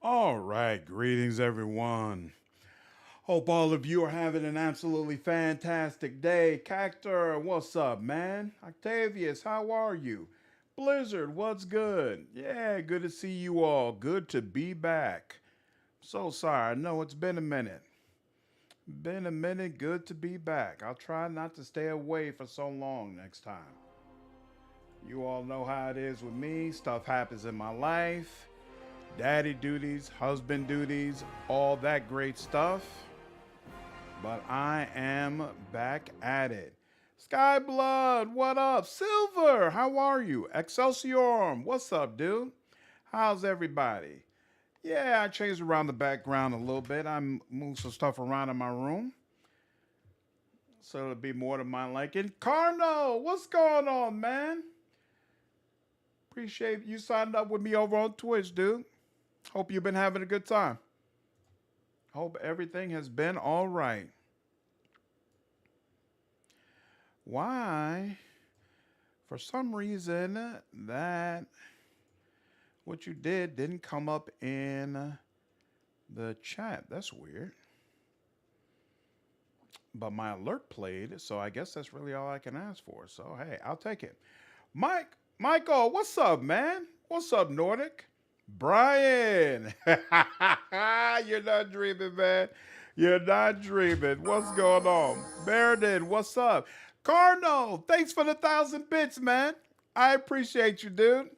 All right, greetings everyone. Hope all of you are having an absolutely fantastic day. Cactor, what's up, man? Octavius, how are you? Blizzard, what's good? Yeah, good to see you all. Good to be back. So sorry, I know it's been a minute. Been a minute, good to be back. I'll try not to stay away for so long next time. You all know how it is with me. Stuff happens in my life. Daddy duties, husband duties, all that great stuff. But I am back at it. Skyblood, what up? Silver, how are you? Excelsior, what's up, dude? How's everybody? Yeah, I changed around the background a little bit. I moved some stuff around in my room. So it'll be more to my liking. Carno, what's going on, man? Appreciate you signing up with me over on Twitch, dude. Hope you've been having a good time. Hope everything has been all right. Why? For some reason, that what you didn't come up in the chat. That's weird. But my alert played, so I guess that's really all I can ask for. So, hey, I'll take it. Michael, what's up, man? What's up, Nordic? Brian, you're not dreaming, man. You're not dreaming. What's going on? Meredith, what's up? Carno, thanks for the 1,000 bits, man. I appreciate you, dude.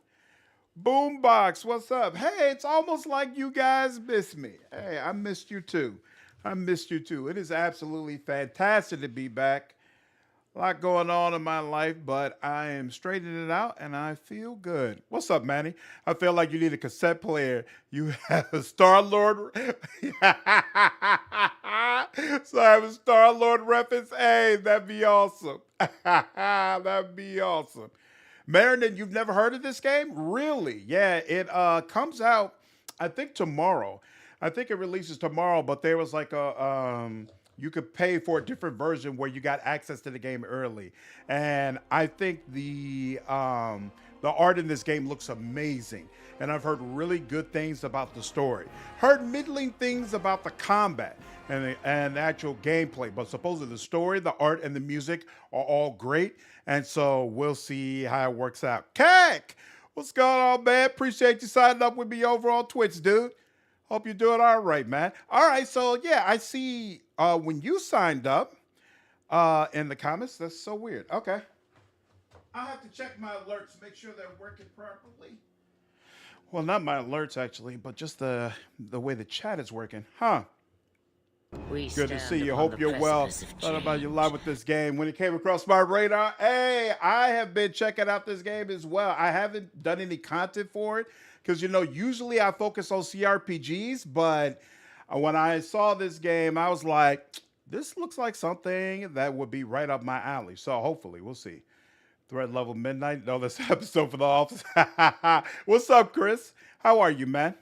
Boombox, what's up? Hey, it's almost like you guys missed me. Hey, I missed you too. I missed you too. It is absolutely fantastic to be back. A lot going on in my life, but I am straightening it out and I feel good. What's up, Manny? I feel like you need a cassette player. You have a Star Lord. So I have a Star Lord reference. Hey, that'd be awesome. That'd be awesome. Marin, you've never heard of this game? Really? Yeah, it comes out, I think, tomorrow. I think it releases tomorrow, but there was like a you could pay for a different version where you got access to the game early. And I think the art in this game looks amazing. And I've heard really good things about the story. Heard middling things about the combat and actual gameplay. But supposedly the story, the art, and the music are all great. And so we'll see how it works out. Kak, what's going on, man? Appreciate you signing up with me over on Twitch, dude. Hope you're doing all right, man. All right, so yeah, I see when you signed up in the comments. That's so weird. Okay. I'll have to check my alerts, make sure they're working properly. Well, not my alerts actually, but just the way the chat is working. Huh. We Good to see stand you. upon Hope the you're well. precipice of Thought about you live change. with this game. When it came across my radar, hey, I have been checking out this game as well. I haven't done any content for it because, usually I focus on CRPGs, but when I saw this game, I was like, this looks like something that would be right up my alley. So hopefully, we'll see. Threat level midnight. No, this episode for the office. What's up, Chris? How are you, man?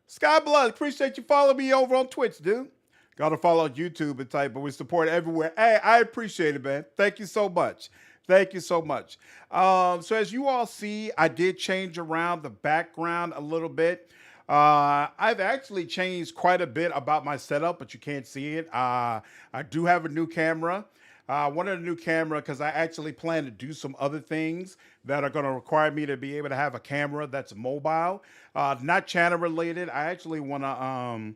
Skyblood, appreciate you following me over on Twitch, dude. Gotta follow YouTube and type, but we support everywhere. Hey, I appreciate it, man. Thank you so much. Thank you so much. So as you all see, I did change around the background a little bit. I've actually changed quite a bit about my setup, but you can't see it. I do have a new camera. I wanted a new camera because I actually plan to do some other things that are going to require me to be able to have a camera that's mobile, not channel related. I actually want to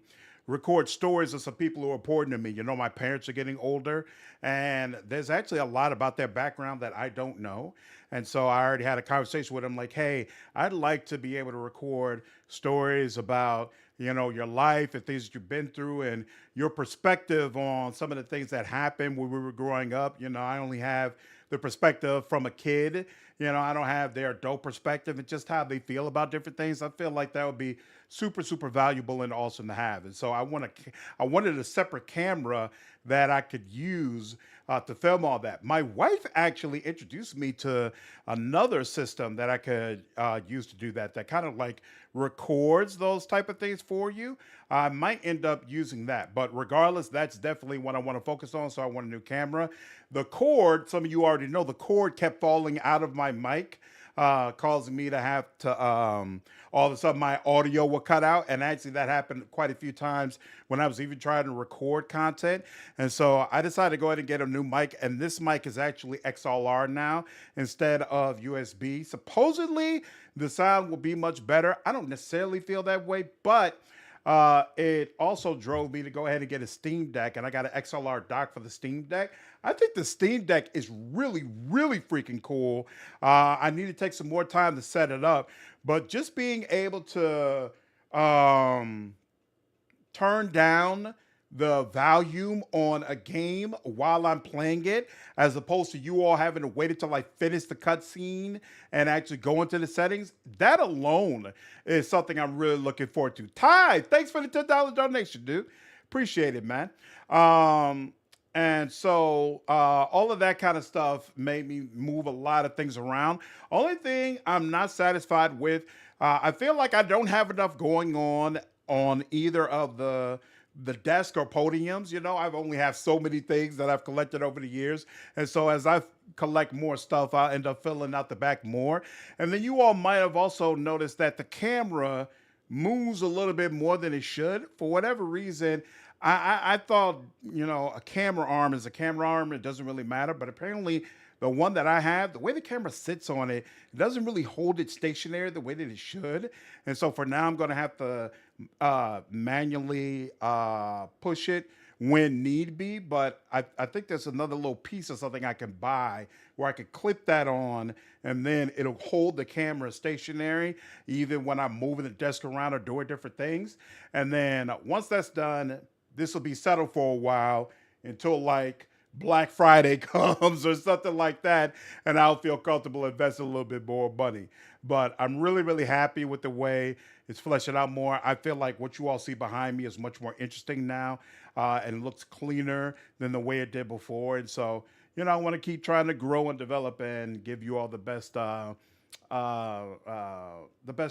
record stories of some people who are important to me. My parents are getting older, and there's actually a lot about their background that I don't know. And so I already had a conversation with them like, hey, I'd like to be able to record stories about, your life and things that you've been through and your perspective on some of the things that happened when we were growing up. I only have the perspective from a kid. I don't have their adult perspective and just how they feel about different things. I feel like that would be super, super valuable and awesome to have. And so I wanted a separate camera that I could use to film all that. My wife actually introduced me to another system that I could use to do that. That kind of like records those type of things for you. I might end up using that, but regardless, that's definitely what I want to focus on. So I want a new camera. The cord, some of you already know, the cord kept falling out of my mic. causing me to have to all of a sudden my audio will cut out. And actually, that happened quite a few times when I was even trying to record content. And so I decided to go ahead and get a new mic. And this mic is actually XLR now instead of USB. Supposedly, the sound will be much better. I don't necessarily feel that way, but it also drove me to go ahead and get a Steam Deck, and I got an XLR dock for the Steam Deck. I think the Steam Deck is really, really freaking cool. I need to take some more time to set it up, but just being able to um, turn down the volume on a game while I'm playing it, as opposed to you all having to wait until I finish the cutscene and actually go into the settings. That alone is something I'm really looking forward to. Ty, thanks for the $10 donation, dude. Appreciate it, man. And so all of that kind of stuff made me move a lot of things around. Only thing I'm not satisfied with, I feel like I don't have enough going on either of the desk or podiums. You know, I've only have so many things that I've collected over the years. And so as I collect more stuff, I'll end up filling out the back more. And then you all might have also noticed that the camera moves a little bit more than it should. For whatever reason, I thought, you know, a camera arm is a camera arm. It doesn't really matter. But apparently the one that I have, the way the camera sits on it, it doesn't really hold it stationary the way that it should. And so for now, I'm going to have to manually push it when need be. But I think there's another little piece of something I can buy where I could clip that on, and then it'll hold the camera stationary even when I'm moving the desk around or doing different things. And then once that's done, this will be settled for a while until like Black Friday comes or something like that, and I'll feel comfortable investing a little bit more money. But I'm really, really happy with the way it's fleshing out more. I feel like what you all see behind me is much more interesting now, and looks cleaner than the way it did before. And so, you know, I want to keep trying to grow and develop and give you all the best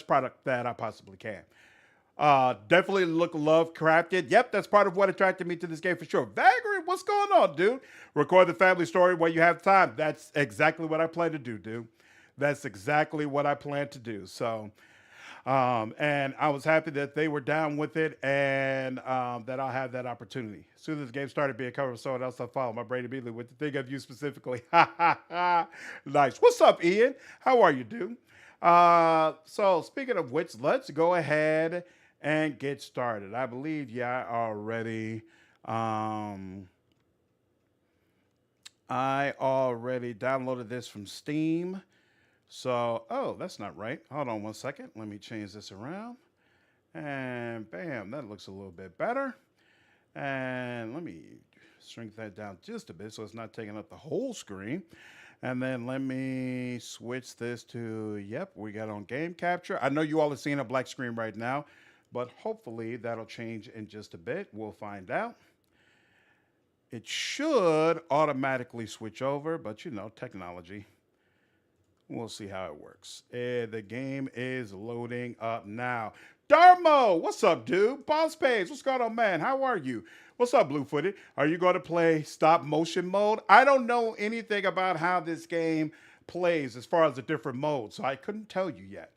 product that I possibly can. Definitely look love crafted. Yep, that's part of what attracted me to this game for sure. Vagrant, what's going on, dude? Record the family story when you have time. That's exactly what I plan to do, dude. That's exactly what I plan to do. So, and I was happy that they were down with it, and that I'll have that opportunity. As soon as the game started being covered with someone else, I followed my brain immediately with the thing of you specifically. Ha ha ha. Nice. What's up, Ian? How are you, dude? So speaking of which, let's go ahead and get started. I believe, yeah, I already downloaded this from Steam. So, oh, that's not right. Hold on one second. Let me change this around. And bam, that looks a little bit better. And let me shrink that down just a bit so it's not taking up the whole screen. And then let me switch this to, yep, we got on game capture. I know you all are seeing a black screen right now, but hopefully that'll change in just a bit. We'll find out. It should automatically switch over, but you know, technology. We'll see how it works. The game is loading up now. Darmo, what's up, dude? Boss Page, what's going on, man? How are you? What's up, Blue Footed? Are you going to play stop motion mode? I don't know anything about how this game plays as far as the different modes, so I couldn't tell you yet.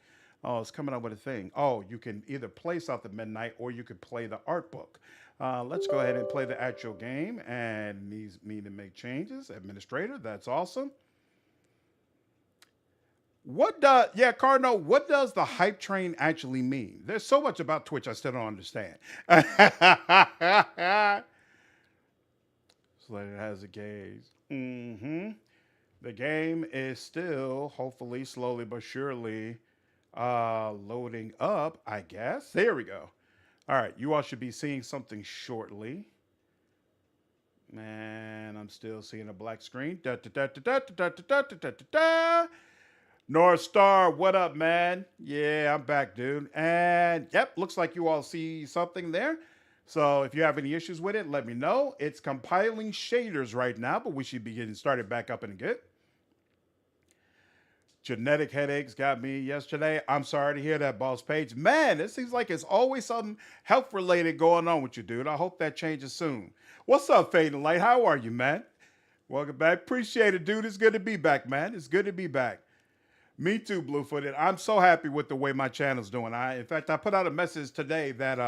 Oh, it's coming up with a thing. Oh, you can either play South of Midnight or you could play the art book. Let's go ahead and play the actual game, and needs me to make changes. Administrator, that's awesome. Yeah, Cardinal, what does the hype train actually mean? There's so much about Twitch I still don't understand. So it has a gauge. The game is still, hopefully, slowly but surely, loading up, I guess. There we go. All right, you all should be seeing something shortly. And I'm still seeing a black screen. North Star, what up, man? Yeah, I'm back, dude. And yep, looks like you all see something there. So if you have any issues with it, let me know. It's compiling shaders right now, but we should be getting started back up in a good. Genetic headaches got me yesterday. I'm sorry to hear that, Boss Page. Man, it seems like it's always something health-related going on with you, dude. I hope that changes soon. What's up, Fade and Light? How are you, man? Welcome back. Appreciate it, dude. It's good to be back, man. It's good to be back. Me too, Bluefooted. I'm so happy with the way my channel's doing. In fact, I put out a message today that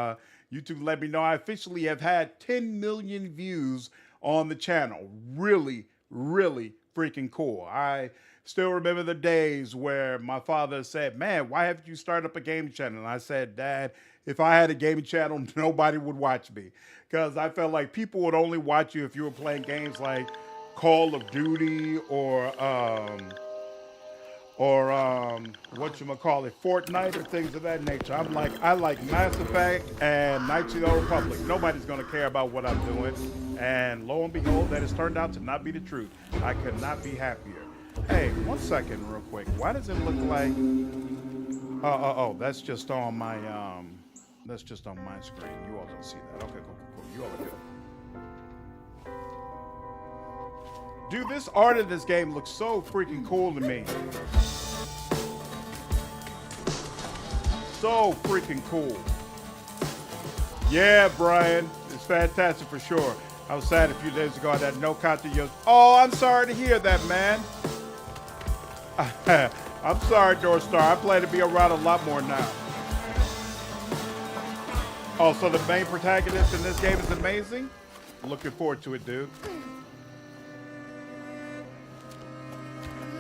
YouTube let me know I officially have had 10 million views on the channel. Really, really freaking cool. I still remember the days where my father said, "Man, why haven't you started up a gaming channel?" And I said, "Dad, if I had a gaming channel, nobody would watch me." Because I felt like people would only watch you if you were playing games like Call of Duty or what you call it, Fortnite or things of that nature. I like Mass Effect and Knights of the Old Republic. Nobody's gonna care about what I'm doing, and lo and behold, that has turned out to not be the truth. I could not be happier. Hey, 1 second, real quick. Why does it look like? Oh, that's just on my that's just on my screen. You all don't see that. Okay, cool. You all are good. Dude, this art in this game looks so freaking cool to me. So freaking cool. Yeah, Brian, it's fantastic for sure. I was sad a few days ago I had no content. Oh, I'm sorry to hear that, man. I'm sorry, Doorstar. I plan to be around a lot more now. Oh, so the main protagonist in this game is amazing? Looking forward to it, dude.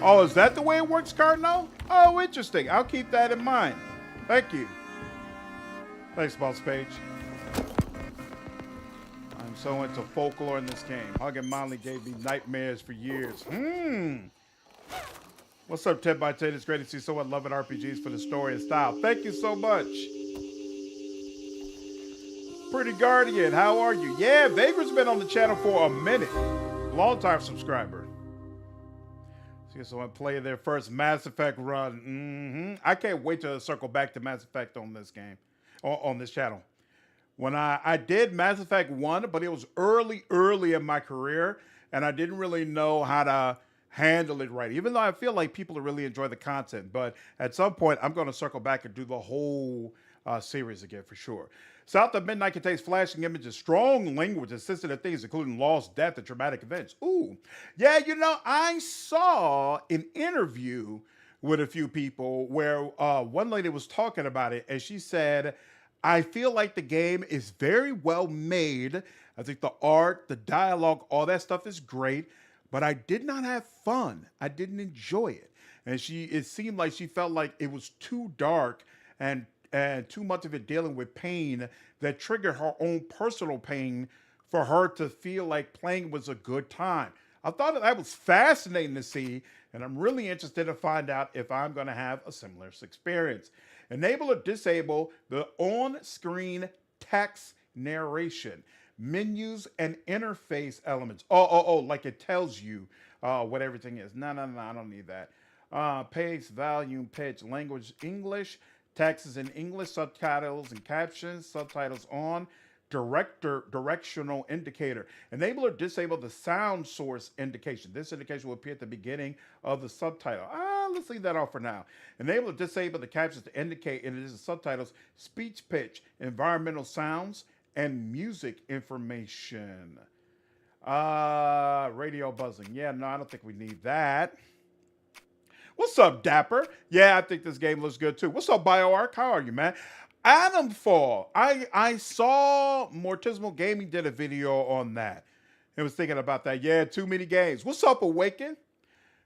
Oh, is that the way it works, Cardinal? Oh, interesting. I'll keep that in mind. Thank you. Thanks, Boss Page. I'm so into folklore in this game. Hugging Molly gave me nightmares for years. What's up, 10 by 10? It's great to see someone loving RPGs for the story and style. Thank you so much. Pretty Guardian, how are you? Yeah, Vagrant's been on the channel for a minute. Long-time subscriber. See someone play their first Mass Effect run. I can't wait to circle back to Mass Effect on this game, on this channel. When I did Mass Effect 1, but it was early in my career, and I didn't really know how to handle it right, even though I feel like people really enjoy the content. But at some point, I'm going to circle back and do the whole series again for sure. South of Midnight contains flashing images, strong language, and sensitive themes, including loss, death, and traumatic events. Ooh. Yeah, you know, I saw an interview with a few people where one lady was talking about it, and she said, I feel like the game is very well made. I think the art, the dialogue, all that stuff is great, but I did not have fun. I didn't enjoy it. And it seemed like she felt like it was too dark and too much of it dealing with pain that triggered her own personal pain for her to feel like playing was a good time. I thought that was fascinating to see, and I'm really interested to find out if I'm going to have a similar experience. Enable or disable the on-screen text narration, menus, and interface elements. Like it tells you what everything is. No, I don't need that. Pace, volume, pitch, language, English, text is in English, subtitles and captions, subtitles on, directional indicator. Enable or disable the sound source indication. This indication will appear at the beginning of the subtitle. Let's leave that off for now. Enable or disable the captions to indicate in the subtitles speech pitch, environmental sounds, and music information. Radio buzzing. Yeah, no, I don't think we need that. What's up, Dapper? Yeah, I think this game looks good too. What's up, BioArc? How are you, man? Adam Fall. I saw Mortismal Gaming did a video on that. I was thinking about that. Yeah, too many games. What's up, Awaken?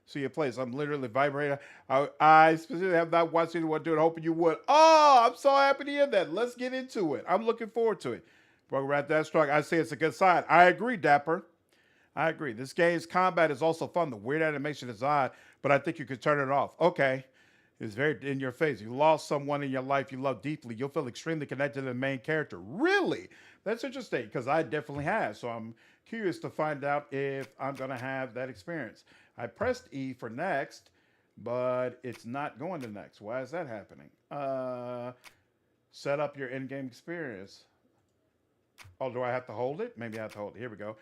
See your place. I'm literally vibrating. I specifically have not watched anyone do it. Hoping you would. Oh, I'm so happy to hear that. Let's get into it. I'm looking forward to it. Welcome right that strike. I say it's a good sign. I agree, Dapper. I agree. This game's combat is also fun. The weird animation is odd, but I think you could turn it off. Okay. It's very in your face. You lost someone in your life you love deeply. You'll feel extremely connected to the main character. Really? That's interesting because I definitely have. So I'm curious to find out if I'm going to have that experience. I pressed E for next, but it's not going to next. Why is that happening? Set up your in-game experience. Oh, do I have to hold it? Maybe I have to hold it. Here we go.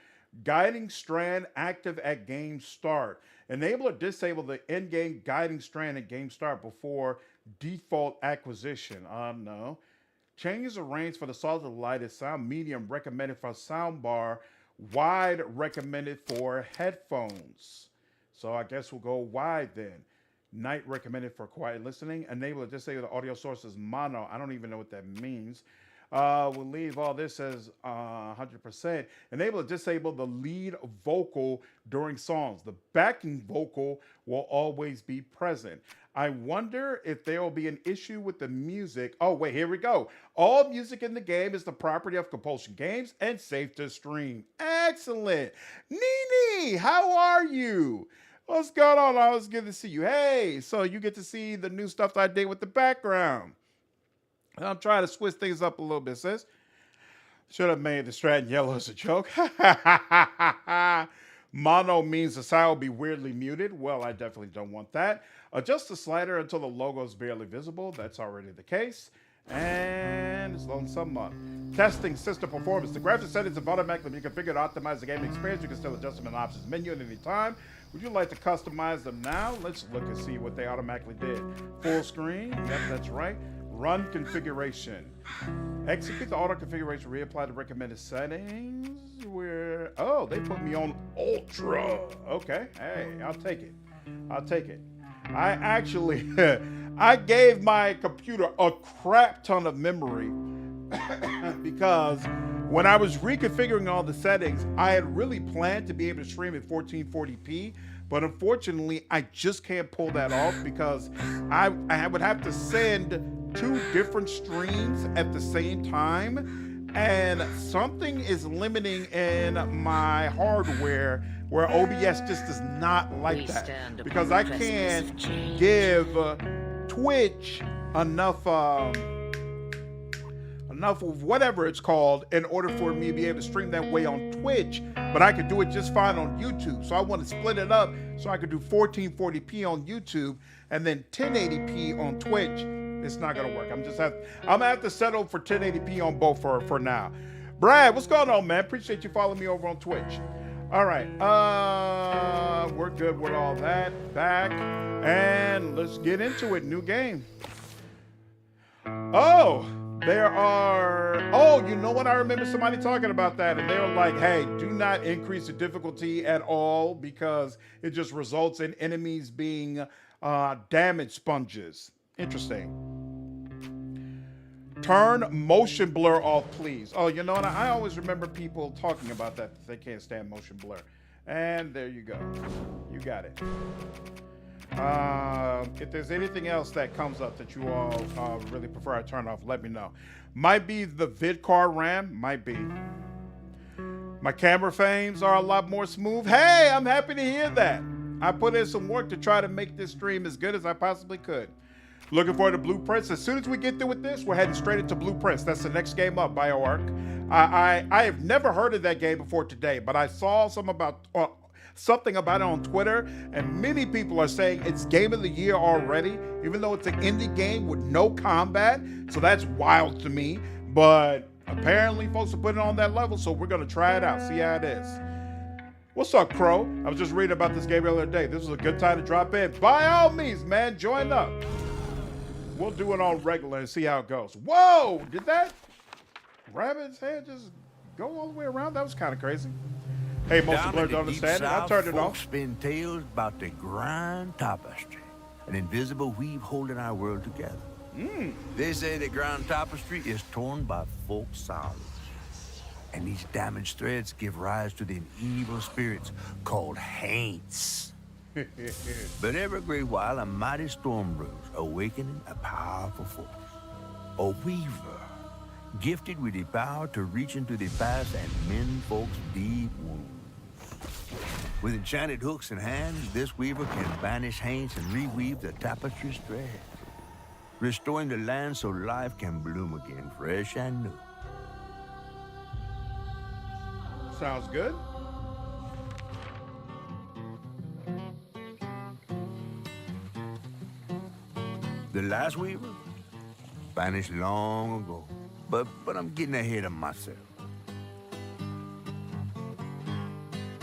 Guiding strand active at game start. Enable or disable the in-game guiding strand at game start before default acquisition. No. Changes the range for the soft to the lightest. Sound medium recommended for soundbar. Wide recommended for headphones. So I guess we'll go wide then. Night recommended for quiet listening. Enable or disable the audio source as mono. I don't even know what that means. We'll leave all this as 100%. Enable or disable the lead vocal during songs. The backing vocal will always be present. I wonder if there will be an issue with the music. Oh, wait, here we go. All music in the game is the property of Compulsion Games and safe to stream. Excellent. Nene, how are you? What's going on? Always good to see you. Hey, so you get to see the new stuff that I did with the background. I'm trying to switch things up a little bit, sis. Should have made the Stratton yellow as a joke. Mono means the sound will be weirdly muted. Well, I definitely don't want that. Adjust the slider until the logo is barely visible. That's already the case. And it's loading something up. Testing system performance. The graphics settings have automatically been configured to optimize the gaming experience. You can still adjust them in the options menu at any time. Would you like to customize them now? Let's look and see what they automatically did. Full screen. Yep, that's right. Run configuration. Execute the auto configuration. Reapply the recommended settings. Oh, they put me on ultra. Okay. Hey, I'll take it. I'll take it. I actually, I gave my computer a crap ton of memory because when I was reconfiguring all the settings, I had really planned to be able to stream at 1440p, but unfortunately, I just can't pull that off because I would have to send 2 different streams at the same time, and something is limiting in my hardware where OBS just does not like that, because I can't give Twitch enough of whatever it's called in order for me to be able to stream that way on Twitch, but I could do it just fine on YouTube. So I want to split it up so I could do 1440p on YouTube and then 1080p on Twitch. It's not gonna work. I'm gonna have to settle for 1080p on both for now. Brad, what's going on, man? Appreciate you following me over on Twitch. All right, we're good with all that. Back, and let's get into it. New game. Oh, you know what? I remember somebody talking about that, and they were like, hey, do not increase the difficulty at all because it just results in enemies being damage sponges. Interesting. Turn motion blur off, please. Oh, you know what? I always remember people talking about that they can't stand motion blur. And there you go. You got it. If there's anything else that comes up that you all really prefer I turn off, let me know. Might be the vid card RAM. Might be. My camera frames are a lot more smooth. Hey, I'm happy to hear that. I put in some work to try to make this stream as good as I possibly could. Looking forward to Blueprints. As soon as we get through with this, we're heading straight into Blueprints. That's the next game up, BioArc. I have never heard of that game before today, but I saw something about it on Twitter, and many people are saying it's game of the year already, even though it's an indie game with no combat. So that's wild to me, but apparently folks are putting it on that level, so we're gonna try it out, see how it is. What's up, Crow? I was just reading about this game the other day. This was a good time to drop in. By all means, man, join up. We'll do it on regular and see how it goes. Whoa, did that rabbit's head just go all the way around? That was kind of crazy. Hey, most of don't understand it. I turned it off. Spin tales about the grand tapestry, an invisible weave holding our world together. They say the grand tapestry is torn by folk sorrows, and these damaged threads give rise to them evil spirits called haints. But every great while, a mighty storm brews, awakening a powerful force. A weaver, gifted with the power to reach into the past and mend folks' deep wounds. With enchanted hooks in hands, this weaver can banish haints and reweave the tapestry's thread, restoring the land so life can bloom again, fresh and new. Sounds good. The last weaver vanished long ago, but I'm getting ahead of myself.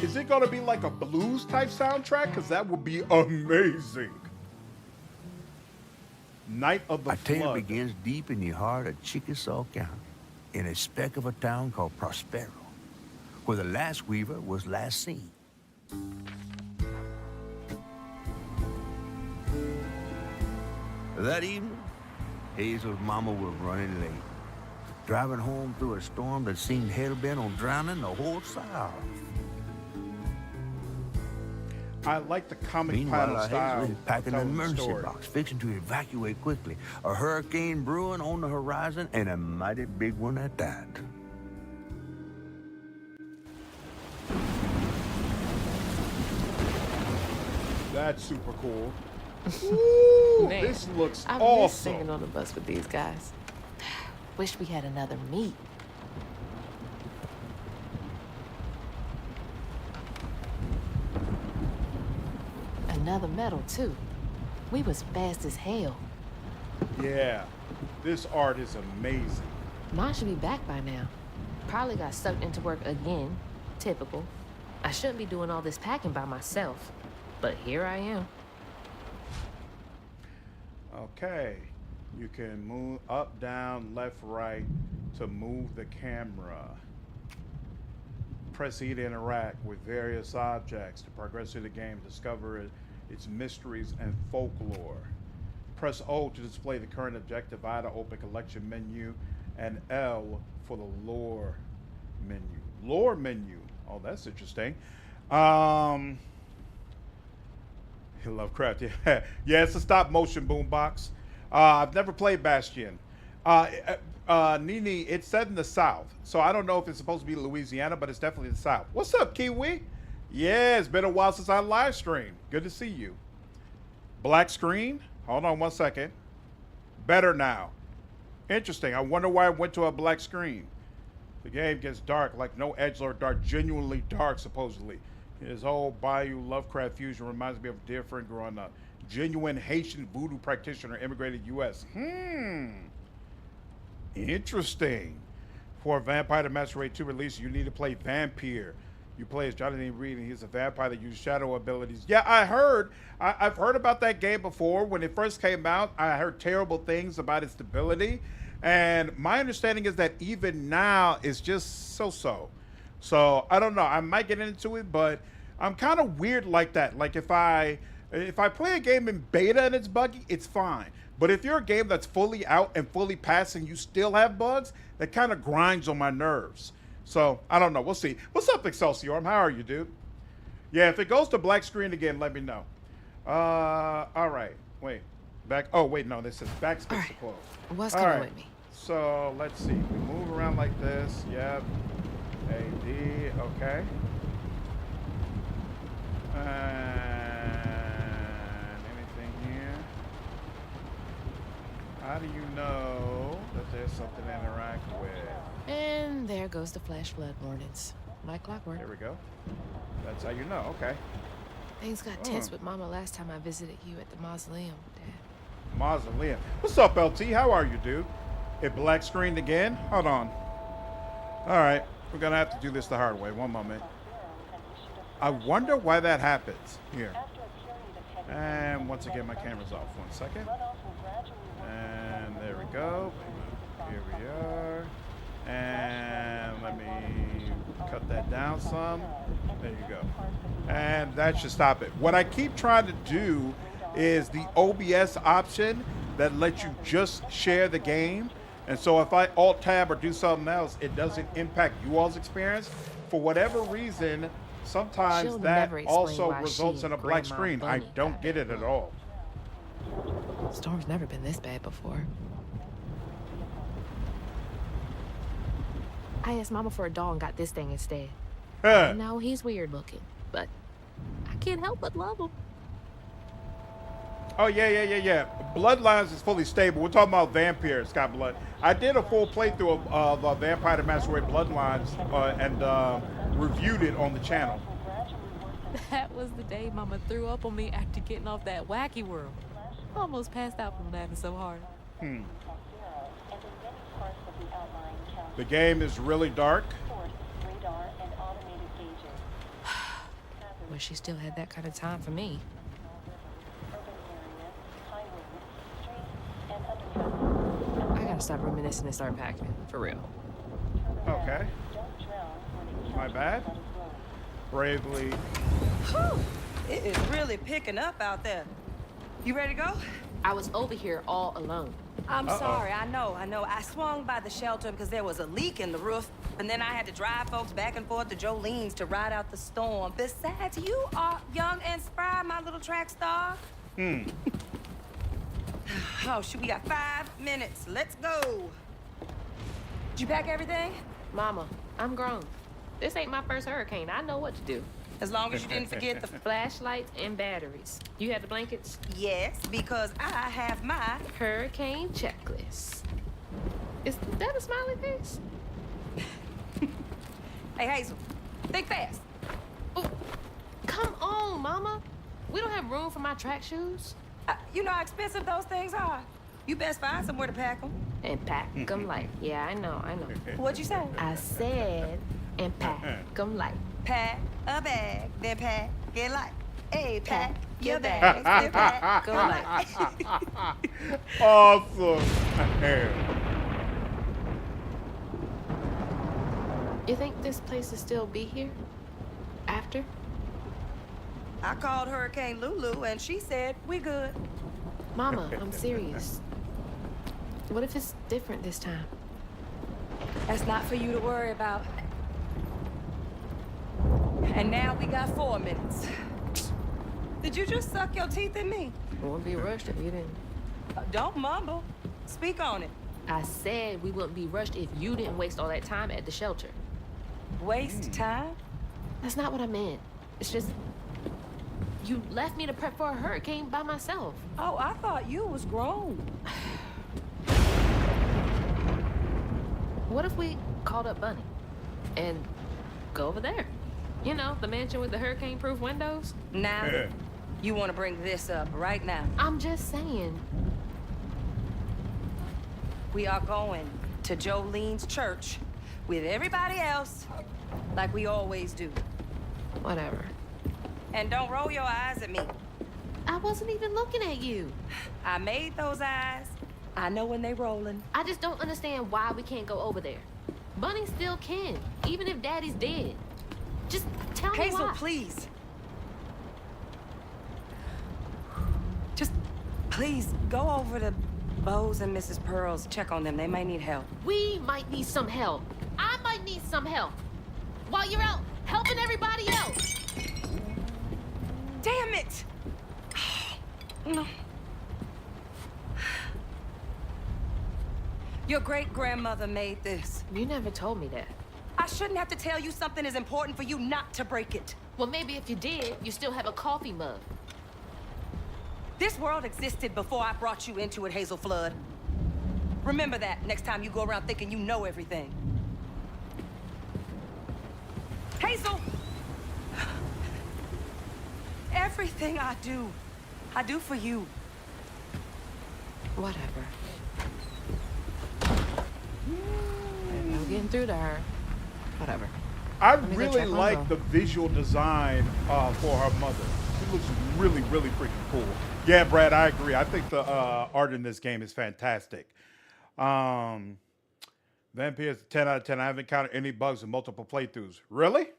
Is it gonna be like a blues type soundtrack? Because that would be amazing. Night of the Our tale Flood. begins deep in the heart of Chickasaw County, in a speck of a town called Prospero, where the last weaver was last seen. That evening, Hazel's mama was running late, driving home through a storm that seemed hell-bent on drowning the whole South. I like the comic Meanwhile, panel Hazel style is of packing an telling the emergency story. box, fixing to evacuate quickly. A hurricane brewing on the horizon, and a mighty big one at that. That's super cool. Ooh, Man, this looks I miss awesome. singing on the bus with these guys. Wish we had another meet. Another medal, too. We was fast as hell. Yeah, this art is amazing. Mine should be back by now. Probably got sucked into work again. Typical. I shouldn't be doing all this packing by myself. But here I am. Okay, you can move up, down, left, right to move the camera. Press E to interact with various objects to progress through the game, discover its mysteries and folklore. Press O to display the current objective, I to open collection menu, and L for the lore menu. Lore menu. Oh, that's interesting. Lovecraft, yeah. Yeah, it's a stop motion boombox. I've never played Bastion. Nini, it's set in the South. So I don't know if it's supposed to be Louisiana, but it's definitely the South. What's up, Kiwi? Yeah, it's been a while since I live streamed. Good to see you. Black screen. Hold on one second. Better now. Interesting. I wonder why I went to a black screen. The game gets dark, like no edgelord dark, genuinely dark, supposedly. His whole bayou Lovecraft fusion reminds me of a dear friend growing up. Genuine Haitian voodoo practitioner immigrated U.S. Interesting. For Vampire the Masquerade 2 release, you need to play Vampire. You play as Jonathan Reed, and he's a vampire that uses shadow abilities. Yeah, I heard. I've heard about that game before. When it first came out, I heard terrible things about its stability. And my understanding is that even now, it's just so-so. So I don't know. I might get into it, but I'm kind of weird like that. Like if I play a game in beta and it's buggy, it's fine. But if you're a game that's fully out and fully passed and you still have bugs, that kind of grinds on my nerves. So I don't know. We'll see. What's up, Excelsior? How are you, dude? Yeah, if it goes to black screen again, let me know. All right. Wait. Back. Oh, wait. No, this is backspace to close. What's All coming right. with me? So let's see. We move around like this. Yep. AD, okay. And anything here? How do you know that there's something to interact with? And there goes the flash flood warnings. Like clockwork. There we go. That's how you know, okay. Things got tense with Mama last time I visited you at the mausoleum, Dad. Mausoleum. What's up, LT? How are you, dude? It black screened again? Hold on. All right. We're going to have to do this the hard way. One moment. I wonder why that happens. Here. And once again, my camera's off. 1 second. And there we go. Here we are. And let me cut that down some. There you go. And that should stop it. What I keep trying to do is the OBS option that lets you just share the game. And so if I alt-tab or do something else, it doesn't impact you all's experience. For whatever reason, sometimes She'll that never explain also why results she in a and black Grandma screen. I Bunny don't got get it at all. Storm's never been this bad before. I asked Mama for a doll and got this thing instead. I know he's weird looking, but I can't help but love him. Oh, yeah. Bloodlines is fully stable. We're talking about Vampire, Scott Blood. I did a full playthrough of Vampire the Masquerade Bloodlines and reviewed it on the channel. That was the day Mama threw up on me after getting off that wacky world. Almost passed out from laughing so hard. The game is really dark. Wish she still had that kind of time for me. I gotta stop reminiscing and start packing, for real. Okay. My bad. Bravely. Whew, it is really picking up out there. You ready to go? I was over here all alone. I'm sorry, I know. I swung by the shelter because there was a leak in the roof, and then I had to drive folks back and forth to Jolene's to ride out the storm. Besides, you are young and spry, my little track star. Oh, shoot, we got 5 minutes. Let's go. Did you pack everything? Mama, I'm grown. This ain't my first hurricane. I know what to do. As long as you didn't forget the... Flashlights and batteries. You had the blankets? Yes, because I have my... Hurricane checklist. Is that a smiley face? Hey, Hazel, think fast. Oh, come on, Mama. We don't have room for my track shoes. You know how expensive those things are. You best find somewhere to pack them. And pack them light. Yeah, I know. What'd you say? I said, and pack them light. Pack a bag, then pack it light. Hey, pack your bag, bags, then pack Go light. Awesome. You think this place will still be here? After? I called Hurricane Lulu, and she said, we good. Mama, I'm serious. What if it's different this time? That's not for you to worry about. And now we got 4 minutes. Did you just suck your teeth in me? We wouldn't be rushed if you didn't. Don't mumble. Speak on it. I said we wouldn't be rushed if you didn't waste all that time at the shelter. Waste time? That's not what I meant. It's just... You left me to prep for a hurricane by myself. Oh, I thought you was grown. What if we called up Bunny and go over there? You know, the mansion with the hurricane-proof windows? Now, you want to bring this up right now. I'm just saying. We are going to Jolene's church with everybody else like we always do. Whatever. And don't roll your eyes at me. I wasn't even looking at you. I made those eyes. I know when they rolling. I just don't understand why we can't go over there. Bunny still can, even if Daddy's dead. Just tell me Hazel, why. please. Just, please, go over to Bo's and Mrs. Pearl's. Check on them. They might need help. We might need some help. I might need some help. While you're out helping everybody else. Damn it! No. Your great-grandmother made this. You never told me that. I shouldn't have to tell you something is important for you not to break it. Well, maybe if you did, you still have a coffee mug. This world existed before I brought you into it, Hazel Flood. Remember that next time you go around thinking you know everything. Hazel! Everything I do for you. Whatever. I'm getting through to her. Whatever. I me go really check my like phone. the visual design for her mother. She looks really, really freaking cool. Yeah, Brad, I agree. I think the art in this game is fantastic. Vampires 10 out of 10. I haven't encountered any bugs in multiple playthroughs. Really?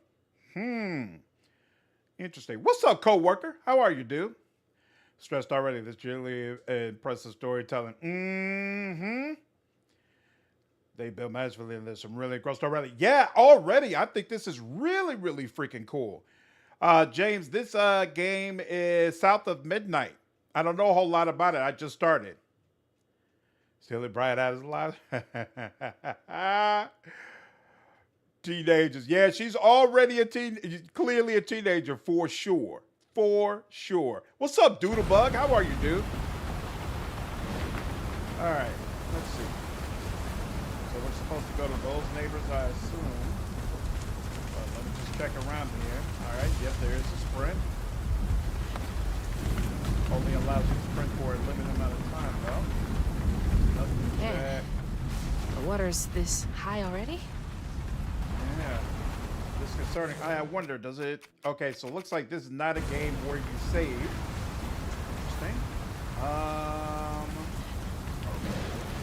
Interesting. What's up, coworker? How are you, dude? Stressed already. This really impressive storytelling. They built magically, and there's some really gross already. Yeah, already. I think this is really, really freaking cool. James, this game is South of Midnight. I don't know a whole lot about it. I just started. Silly bright eyes alive. Teenagers. Yeah, she's already clearly a teenager for sure. For sure. What's up, Doodlebug? How are you, dude? All right, let's see. So we're supposed to go to those neighbors, I assume. But let me just check around here. All right, yep, there is a sprint. Only allows you to sprint for a limited amount of time, though. Nothing Yeah. bad. The water's this high already? Yeah. Disconcerting. I wonder, does it... Okay, so it looks like this is not a game where you save. Interesting.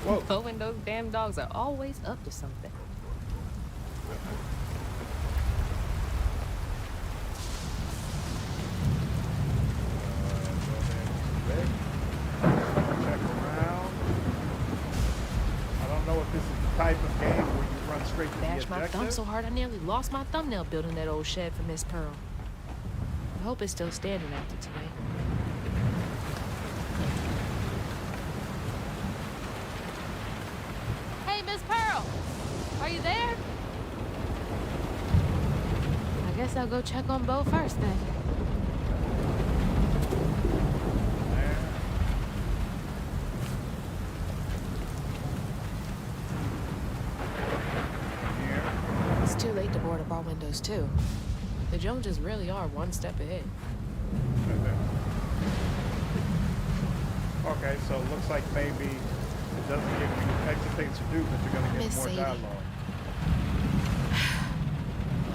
Whoa. Bo and those damn dogs are always up to something. if this is the type of game where you run straight to the Bashed my thumb so objective. hard I nearly lost my thumbnail building that old shed for Miss Pearl. I hope it's still standing after today. Hey, Miss Pearl! Are you there? I guess I'll go check on Bo first then. It's too late to board up our windows, too. The Joneses really are one step ahead. Okay, so it looks like maybe it doesn't give you extra things to do, but you're gonna get Miss more Sadie. dialogue.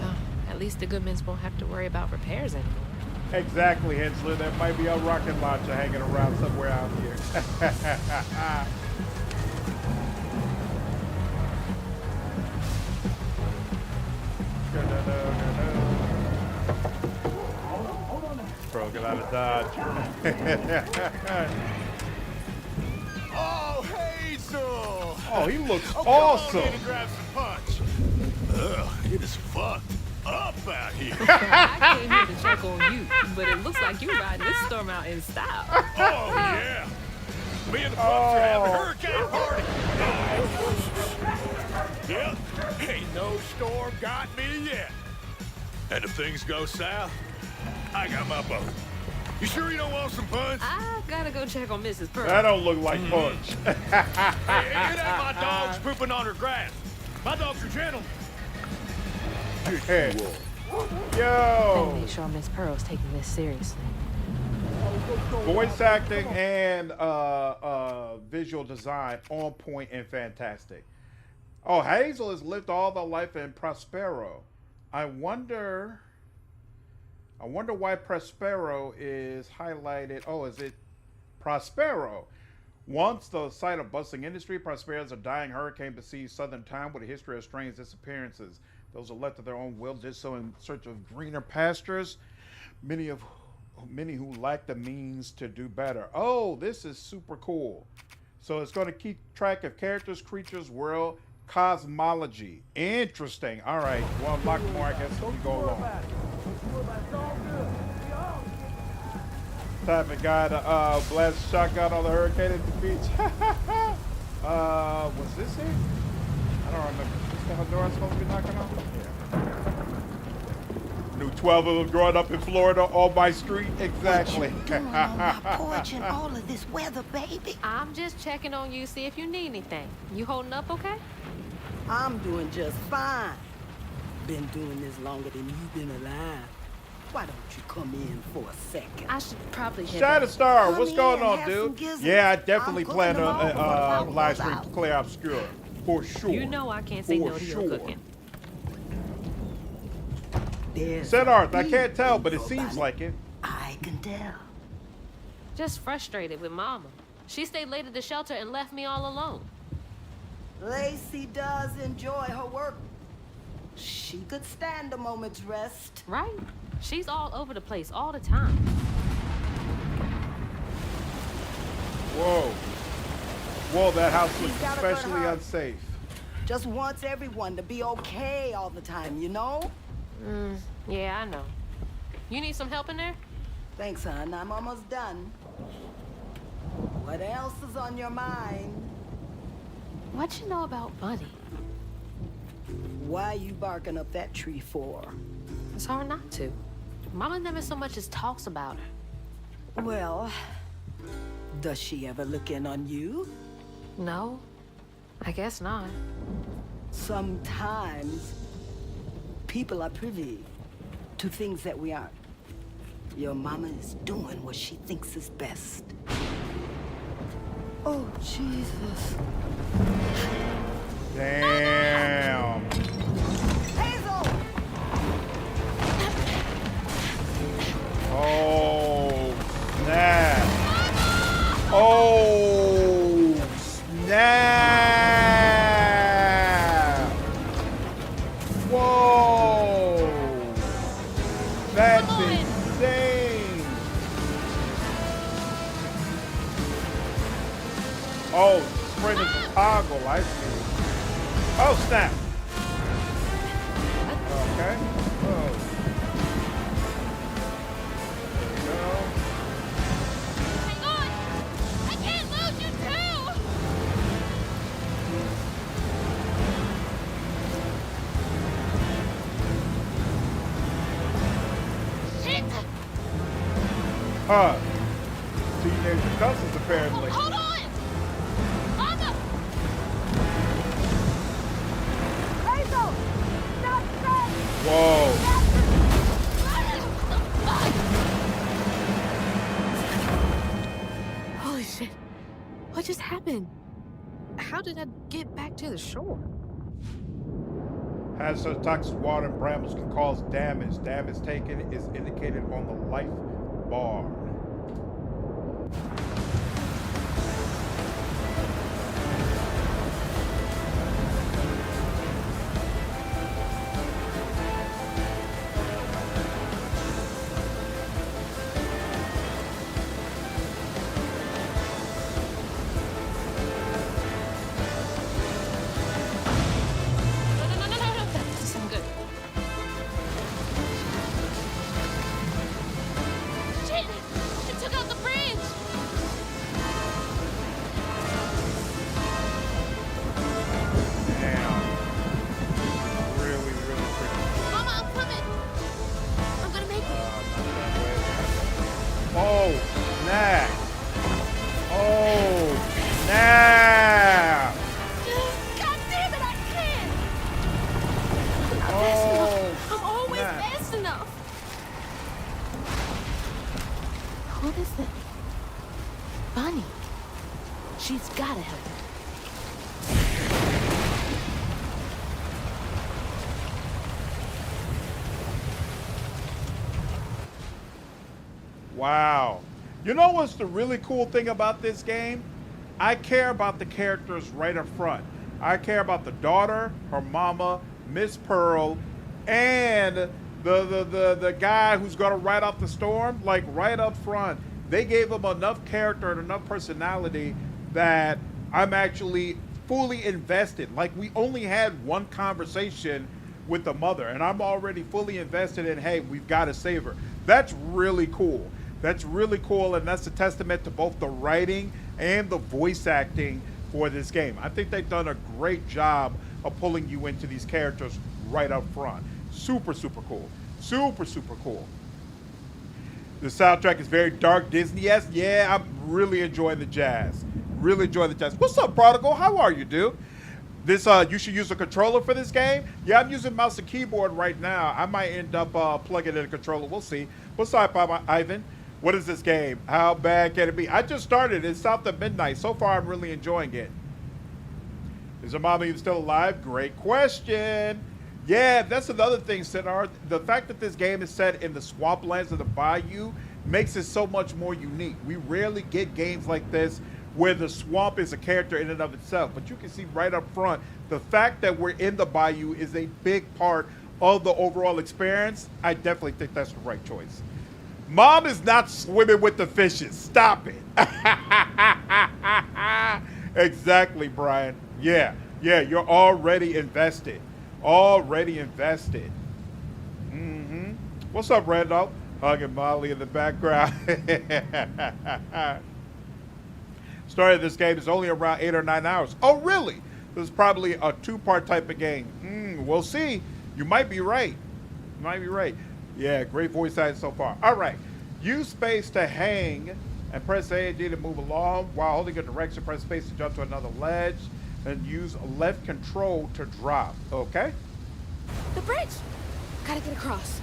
Well, at least the Goodmans won't have to worry about repairs anymore. Exactly, Hensler. There might be a rocket launcher hanging around somewhere out here. Bro, get out of Dodge. Oh, Hazel! Oh, he looks Oh, awesome. come on in and grab some punch. Ugh, it is fucked up out here. I came here to check on you, but it looks like you're riding this storm out in style. Oh, yeah. Me and the pups are having a hurricane party. Yep, ain't no storm got me yet. And if things go south, I got my boat. You sure you don't want some punch? I gotta go check on Mrs. Pearl. That don't look like punch. Hey, it ain't my dogs pooping on her grass. My dogs are gentlemen. Hey. Gotta Yo. make sure Miss Pearl's taking this seriously. Voice acting and visual design on point and fantastic. Oh, Hazel has lived all the life in Prospero. I wonder why Prospero is highlighted. Oh, is it Prospero? Once the site of bustling industry, Prospero is a dying hurricane-besieged southern town with a history of strange disappearances. Those are left to their own will did so in search of greener pastures. Many who lack the means to do better. Oh, this is super cool. So it's going to keep track of characters, creatures, world, cosmology. Interesting. All right. We'll unlock more, I guess, as we go along. Type of guy to blast a shotgun on the hurricane at the beach. Was this it? I don't remember. Is this the door I'm supposed to be knocking on? Yeah. Knew 12 of them growing up in Florida on my street. Exactly. What you doing on my porch in all of this weather, baby? I'm just checking on you, see if you need anything. You holding up okay? I'm doing just fine. Been doing this longer than you've been alive. Why don't you come in for a second? I should probably head Shadow back. Star, Come what's in, going on, have dude? some gizzards. Yeah, I definitely I'm plan cooking them all before the a power live goes stream out. Clay Obscura. For sure. You know I can't say no For to sure. your cooking. There's Said a Arth, I bee can't tell, in but it your seems bonnet. like it. I can tell. Just frustrated with Mama. She stayed late at the shelter and left me all alone. Lacey does enjoy her work. She could stand a moment's rest. Right? She's all over the place all the time. Whoa. Whoa, that house She's looks got a good especially heart. unsafe. Just wants everyone to be okay all the time, you know? Yeah, I know. You need some help in there? Thanks, hon. I'm almost done. What else is on your mind? What you know about Bunny? Why you barking up that tree for? It's hard not to. Mama never so much as talks about her. Well, does she ever look in on you? No, I guess not. Sometimes people are privy to things that we aren't. Your mama is doing what she thinks is best. Oh, Jesus. Damn. Hazel! Oh, snap. Oh, snap. Whoa. That's Come on. insane. Oh, Sprint is toggle, I see. Oh, snap. Okay. Oh. There we go. Hang on! I can't lose you too! Shit! Huh. Teenage cousins, apparently. Hold on! Mama! Hazel! Stop, stop! Whoa. Holy shit. What just happened? How did I get back to the shore? Hazardous toxic water and brambles can cause damage. Damage taken is indicated on the life bar. No. That doesn't sound good. Shit! It took out the bridge! Damn. Really, really pretty. Mama, I'm coming! I'm gonna make it. Oh, snap. Oh, snap. God damn it, I can't! I'm Oh, fast enough. I'm always snap. fast enough. What is that? Bunny. She's gotta help me. Wow. You know what's the really cool thing about this game? I care about the characters right up front. I care about the daughter, her mama, Miss Pearl, and the guy who's gonna ride out the storm, like right up front. They gave him enough character and enough personality that I'm actually fully invested. Like, we only had one conversation with the mother, and I'm already fully invested in, hey, we've got to save her. That's really cool. That's really cool, and that's a testament to both the writing and the voice acting for this game. I think they've done a great job of pulling you into these characters right up front. Super, super cool. Super, super cool. The soundtrack is very dark, Disney-esque. Yeah, I'm really enjoying the jazz. Really enjoying the jazz. What's up, Prodigal? How are you, dude? This you should use a controller for this game. Yeah, I'm using mouse and keyboard right now. I might end up plugging in a controller. We'll see. What's up, Ivan? What is this game? How bad can it be? I just started. It's out to midnight. So far, I'm really enjoying it. Is her mom even still alive? Great question. Yeah, that's another thing, Sinar. The fact that this game is set in the swamplands of the bayou makes it so much more unique. We rarely get games like this where the swamp is a character in and of itself. But you can see right up front, the fact that we're in the bayou is a big part of the overall experience. I definitely think that's the right choice. Mom is not swimming with the fishes. Stop it. Exactly, Brian. Yeah, you're already invested. Already invested. Mm-hmm. What's up, Randolph? Hugging Molly in the background. Story of this game is only around 8 or 9 hours. Oh, really? This is probably a two-part type of game. We'll see. You might be right. You might be right. Yeah, great voice acting so far. All right. Use space to hang and press A and D to move along. While holding a direction, press space to jump to another ledge. And use left control to drop. Okay? The bridge! Gotta get across.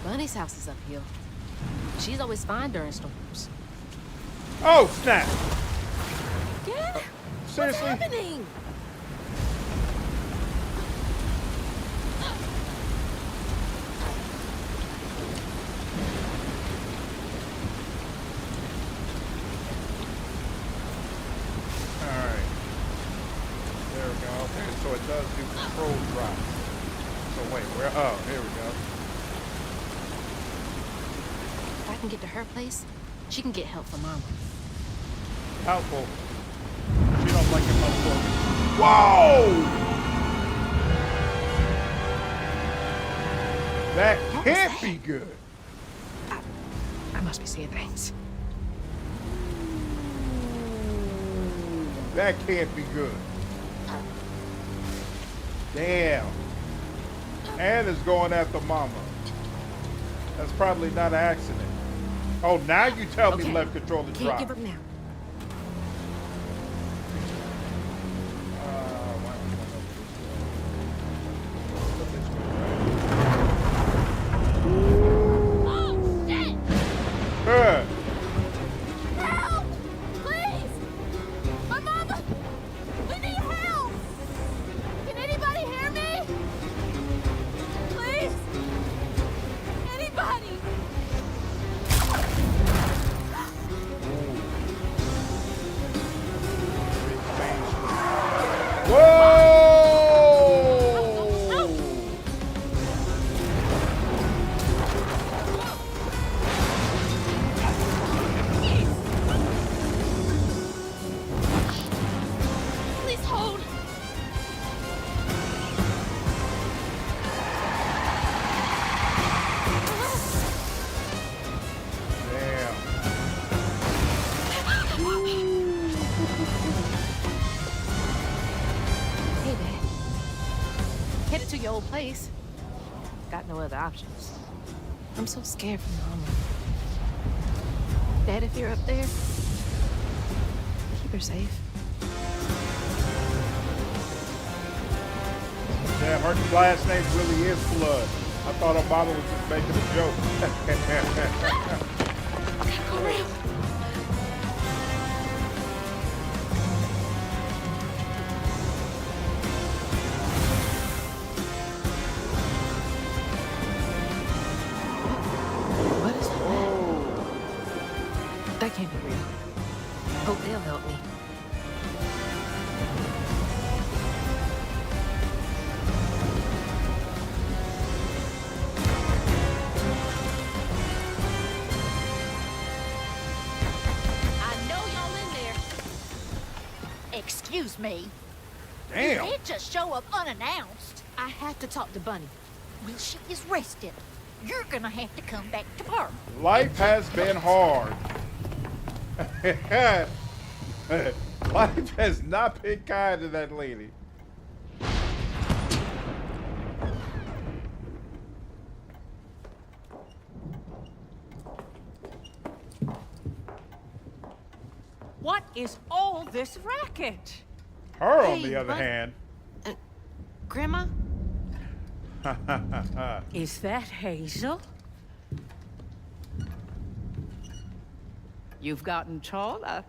Bunny's house is uphill. She's always fine during storms. Oh, snap. Dad? Seriously? What's happening? So it does do control drop. So wait, Where? Oh, here we go. If I can get to her place, she can get help from Mama. Helpful. She don't like it helpful. Whoa! That What was can't that? be good. I must be seeing things. That can't be good. Damn. Anna's going after Mama. That's probably not an accident. Oh, now you tell me Okay. left control to Can't drop. give up now. Why don't Oh, shit! we go this way? Help! Please! My mama! We need help! Can anybody hear me? Please! Anybody! Whoa! Please hold! Damn. Hey, Dad. Headed to your old place. Got no other options. I'm so scared for Mama. Dad, if you're up there, keep her safe. Damn, her last name really is Flood. I thought her mama was just making a joke. Go around. What is that? That can't be real. Hope they'll help me. I know y'all in there. Excuse me. You Damn. can't just show up unannounced. I have to talk to Bunny. Well, she is rested. You're gonna have to come back tomorrow. Life has been hard. Life has not been kind to that lady. What is all this racket? Her, on Hey, the other what? hand. Grandma? Is that Hazel? You've gotten taller.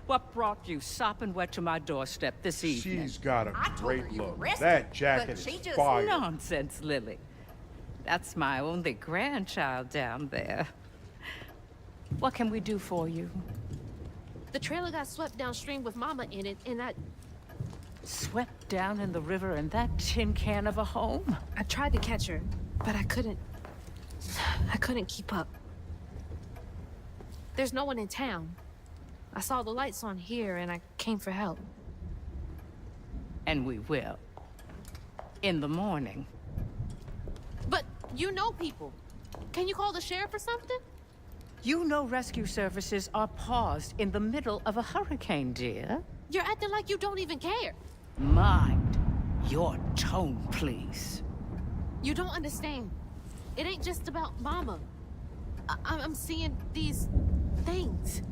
What brought you sopping wet to my doorstep this evening? She's got a I told her great you were look. rested, That jacket but she is just- fire. Nonsense, Lily. That's my only grandchild down there. What can we do for you? The trailer got swept downstream with Mama in it, and Swept down in the river in that tin can of a home? I tried to catch her, but I couldn't keep up. There's no one in town. I saw the lights on here, and I came for help. And we will. In the morning. But you know people. Can you call the sheriff or something? You know rescue services are paused in the middle of a hurricane, dear. You're acting like you don't even care. Mind your tone, please. You don't understand. It ain't just about Mama. I'm seeing these things.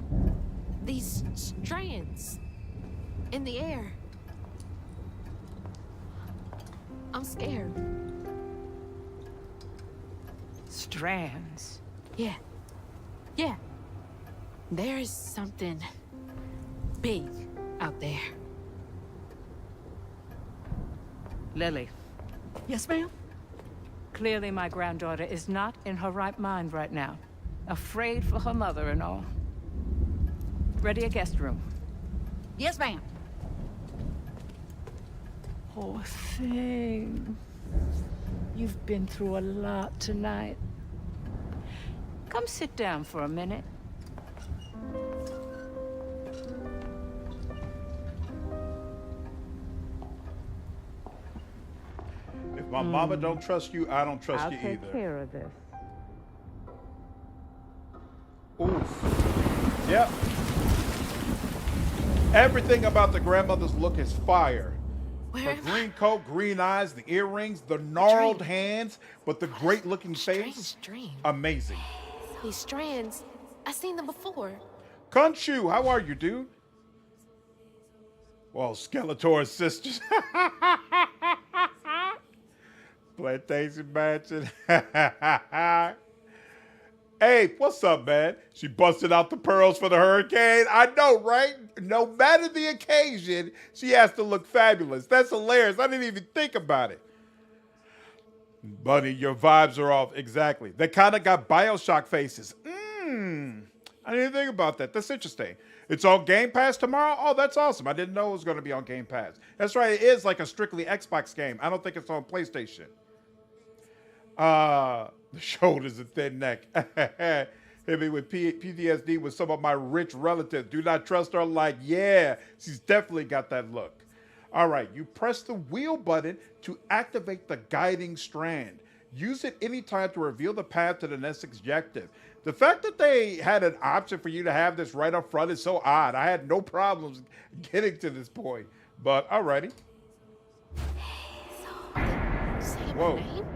These strands in the air. I'm scared. Strands. Yeah. Yeah. There is something big out there. Lily, Yes, ma'am? clearly my granddaughter is not in her right mind right now. Afraid for her mother and all. Ready a guest room. Yes, ma'am. Poor thing. You've been through a lot tonight. Come sit down for a minute. If my mama don't trust you, I don't trust I'll you take either. care of this. Oof. Yep. Everything about the grandmother's look is fire. Where The am I? green coat, green eyes, the earrings, the gnarled Dream. hands, but the great looking Strange face. dream. Amazing. These strands, I've seen them before. Khonshu, how are you, dude? Well, Skeletor's sisters. Plantation Mansion. Hey, what's up, man? She busted out the pearls for the hurricane. I know, right? No matter the occasion, she has to look fabulous. That's hilarious. I didn't even think about it. Buddy, your vibes are off. Exactly. They kind of got Bioshock faces. I didn't think about that. That's interesting. It's on Game Pass tomorrow? Oh, that's awesome. I didn't know it was going to be on Game Pass. That's right. It is like a strictly Xbox game. I don't think it's on PlayStation. The shoulders and thin neck. Hit me with PTSD with some of my rich relatives. Do not trust her. Like, yeah, she's definitely got that look. All right, you press the wheel button to activate the guiding strand. Use it anytime to reveal the path to the next objective. The fact that they had an option for you to have this right up front is so odd. I had no problems getting to this point. But alrighty. Saying Whoa. my name?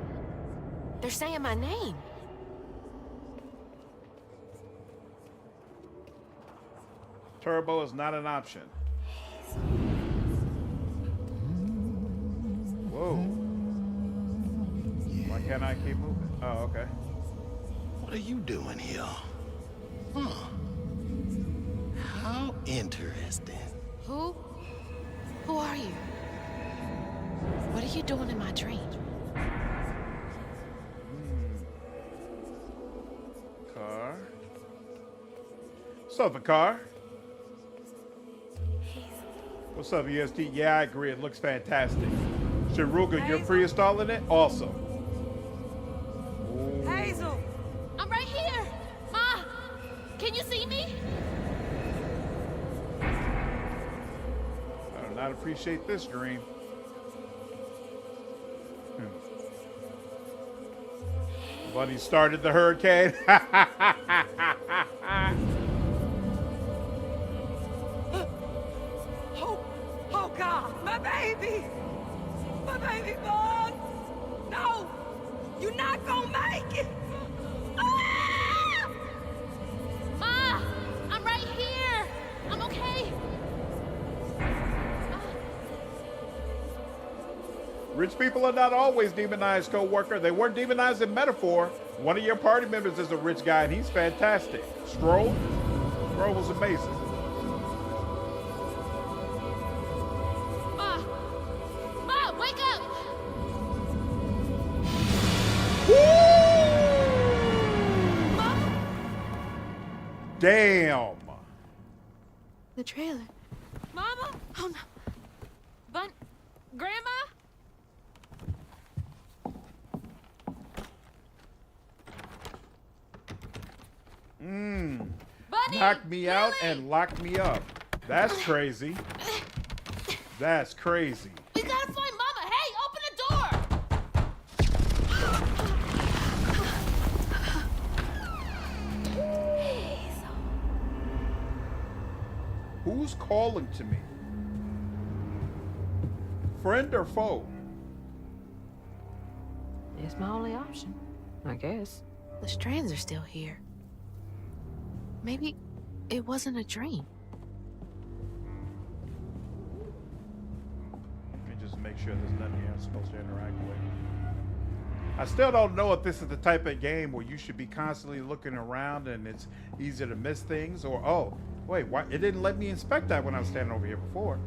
They're saying my name. Turbo is not an option. Whoa. Why can't I keep moving? Oh, okay. What are you doing here? Huh. How interesting. Who? Who are you? What are you doing in my dream? Car. What's up, car? What's up, EST? Yeah, I agree. It looks fantastic. Shiruga, you're pre-installing it? Awesome. Hazel! I'm right here! Ma! Can you see me? I do not appreciate this dream. Buddy started the hurricane. Oh God, my baby! My baby bug! No! You're not gonna make it! Ah! Ma! I'm right here! I'm okay! Rich people are not always demonized, co-worker. They weren't demonized in metaphor. One of your party members is a rich guy, and he's fantastic. Stroll was amazing. Ma! Ma, wake up! Damn. The trailer. Mama? Oh no. Grandma? Bunny! Knock me out Lily! and lock me up. That's crazy. That's crazy. We gotta find Mama! Hey, open the door! Who's calling to me? Friend or foe? It's my only option, I guess. The strands are still here. Maybe it wasn't a dream. Let me just make sure there's nothing here I'm supposed to interact with. I still don't know if this is the type of game where you should be constantly looking around and it's easy to miss things, or, oh, wait, why? It didn't let me inspect that when I was standing over here before.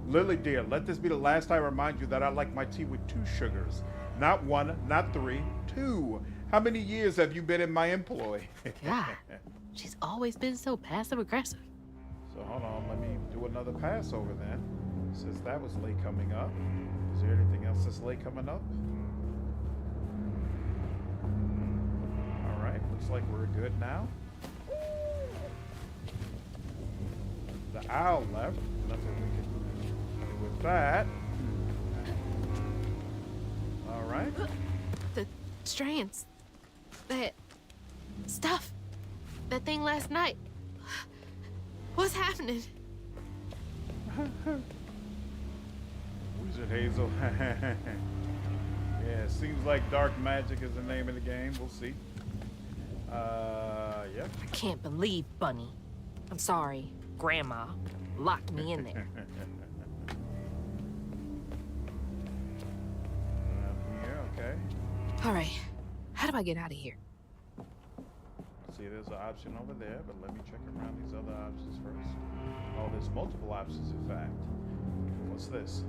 Lily, dear, let this be the last I remind you that I like my tea with 2 sugars. Not 1, not 3, 2. How many years have you been in my employ? God, she's always been so passive-aggressive. So hold on, let me do another pass over then. Since that was late coming up. Is there anything else that's late coming up? looks like we're good now. The owl left. Nothing we can do with that. All right. The strands. That stuff. That thing last night. What's happening? Wizard Hazel. Yeah, seems like dark magic is the name of the game. We'll see. Yep. I can't believe Bunny. I'm sorry, Grandma locked me in there. Here, okay. All right. How do I get out of here? See, there's an option over there, but let me check around these other options first. Oh, there's multiple options, in fact. What's this?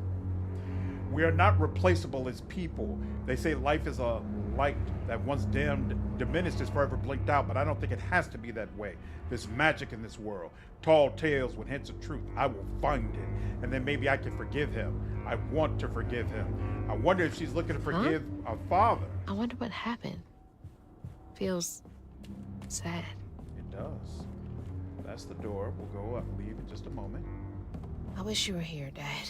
We are not replaceable as people. They say life is a light that once dimmed, diminished, is forever blinked out, but I don't think it has to be that way. There's magic in this world. Tall tales with hints of truth. I will find it, and then maybe I can forgive him. I want to forgive him. I wonder if she's looking to forgive our father. I wonder what happened. Feels sad. It does. That's the door. We'll go up, leave in just a moment. I wish you were here, Dad.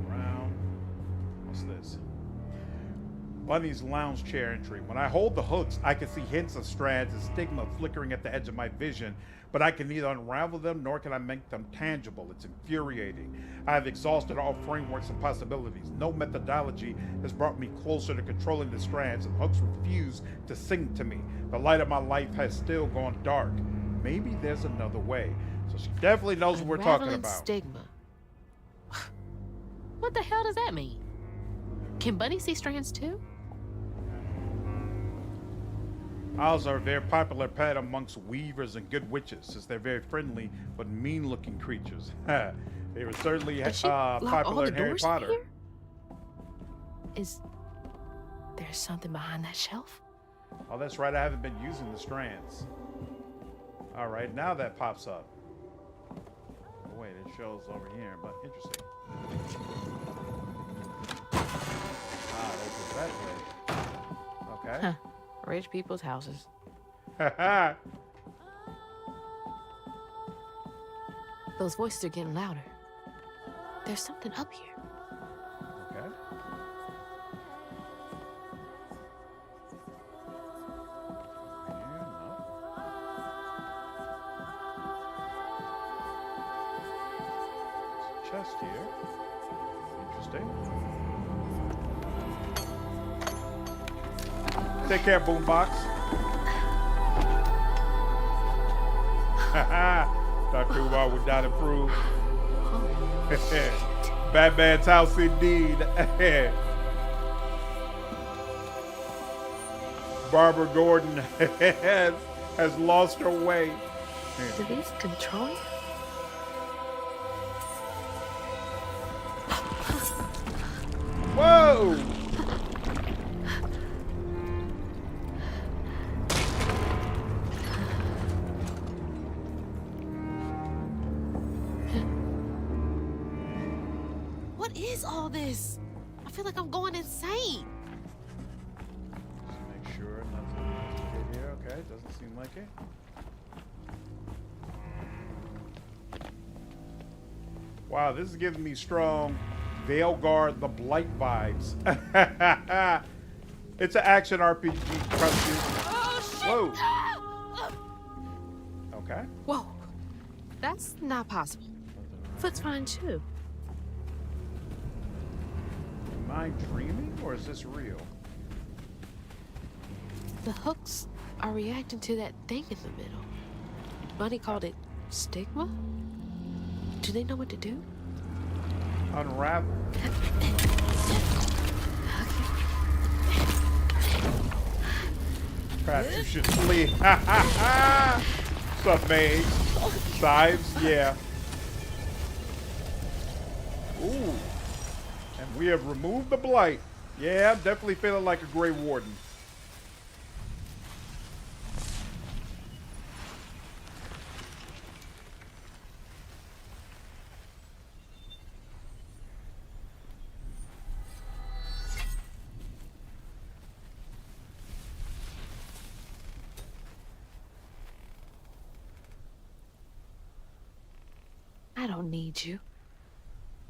Around. What's this? Bunny's lounge chair entry. When I hold the hooks, I can see hints of strands and stigma flickering at the edge of my vision, but I can neither unravel them nor can I make them tangible. It's infuriating. I have exhausted all frameworks and possibilities. No methodology has brought me closer to controlling the strands, and hooks refuse to sing to me. The light of my life has still gone dark. Maybe there's another way. So she definitely knows what we're talking Unraveling about. Stigma. What the hell does that mean? Can Bunny see strands too? Owls are a very popular pet amongst weavers and good witches, since they're very friendly but mean-looking creatures. They were certainly Did she lock all popular the in Harry doors Potter. here? Is there something behind that shelf? Oh, that's right. I haven't been using the strands. All right, now that pops up. Oh, wait, it shows over here, but interesting. Ah, it opens that way. Okay. Huh. Rich people's houses. Those voices are getting louder. There's something up here. Okay. Chest here. Interesting. Take care, boombox. Dr. Umar would not approve. Batman's house indeed. Barbara Gordon has lost her way. Do these control you? Whoa! What is all this? I feel like I'm going insane. Just make sure nothing good here. Okay, doesn't seem like it. Wow, this is giving me strong Veilguard the Blight vibes. It's an action RPG. Whoa. Okay. Whoa. That's not possible. Foot's fine too. Am I dreaming or is this real? The hooks are reacting to that thing in the middle. Bunny called it stigma? Do they know what to do? Unravel. Perhaps you should flee. What's up, Maze? Sides? Yeah. Ooh. And we have removed the blight. Yeah, I'm definitely feeling like a Grey Warden. I don't need you.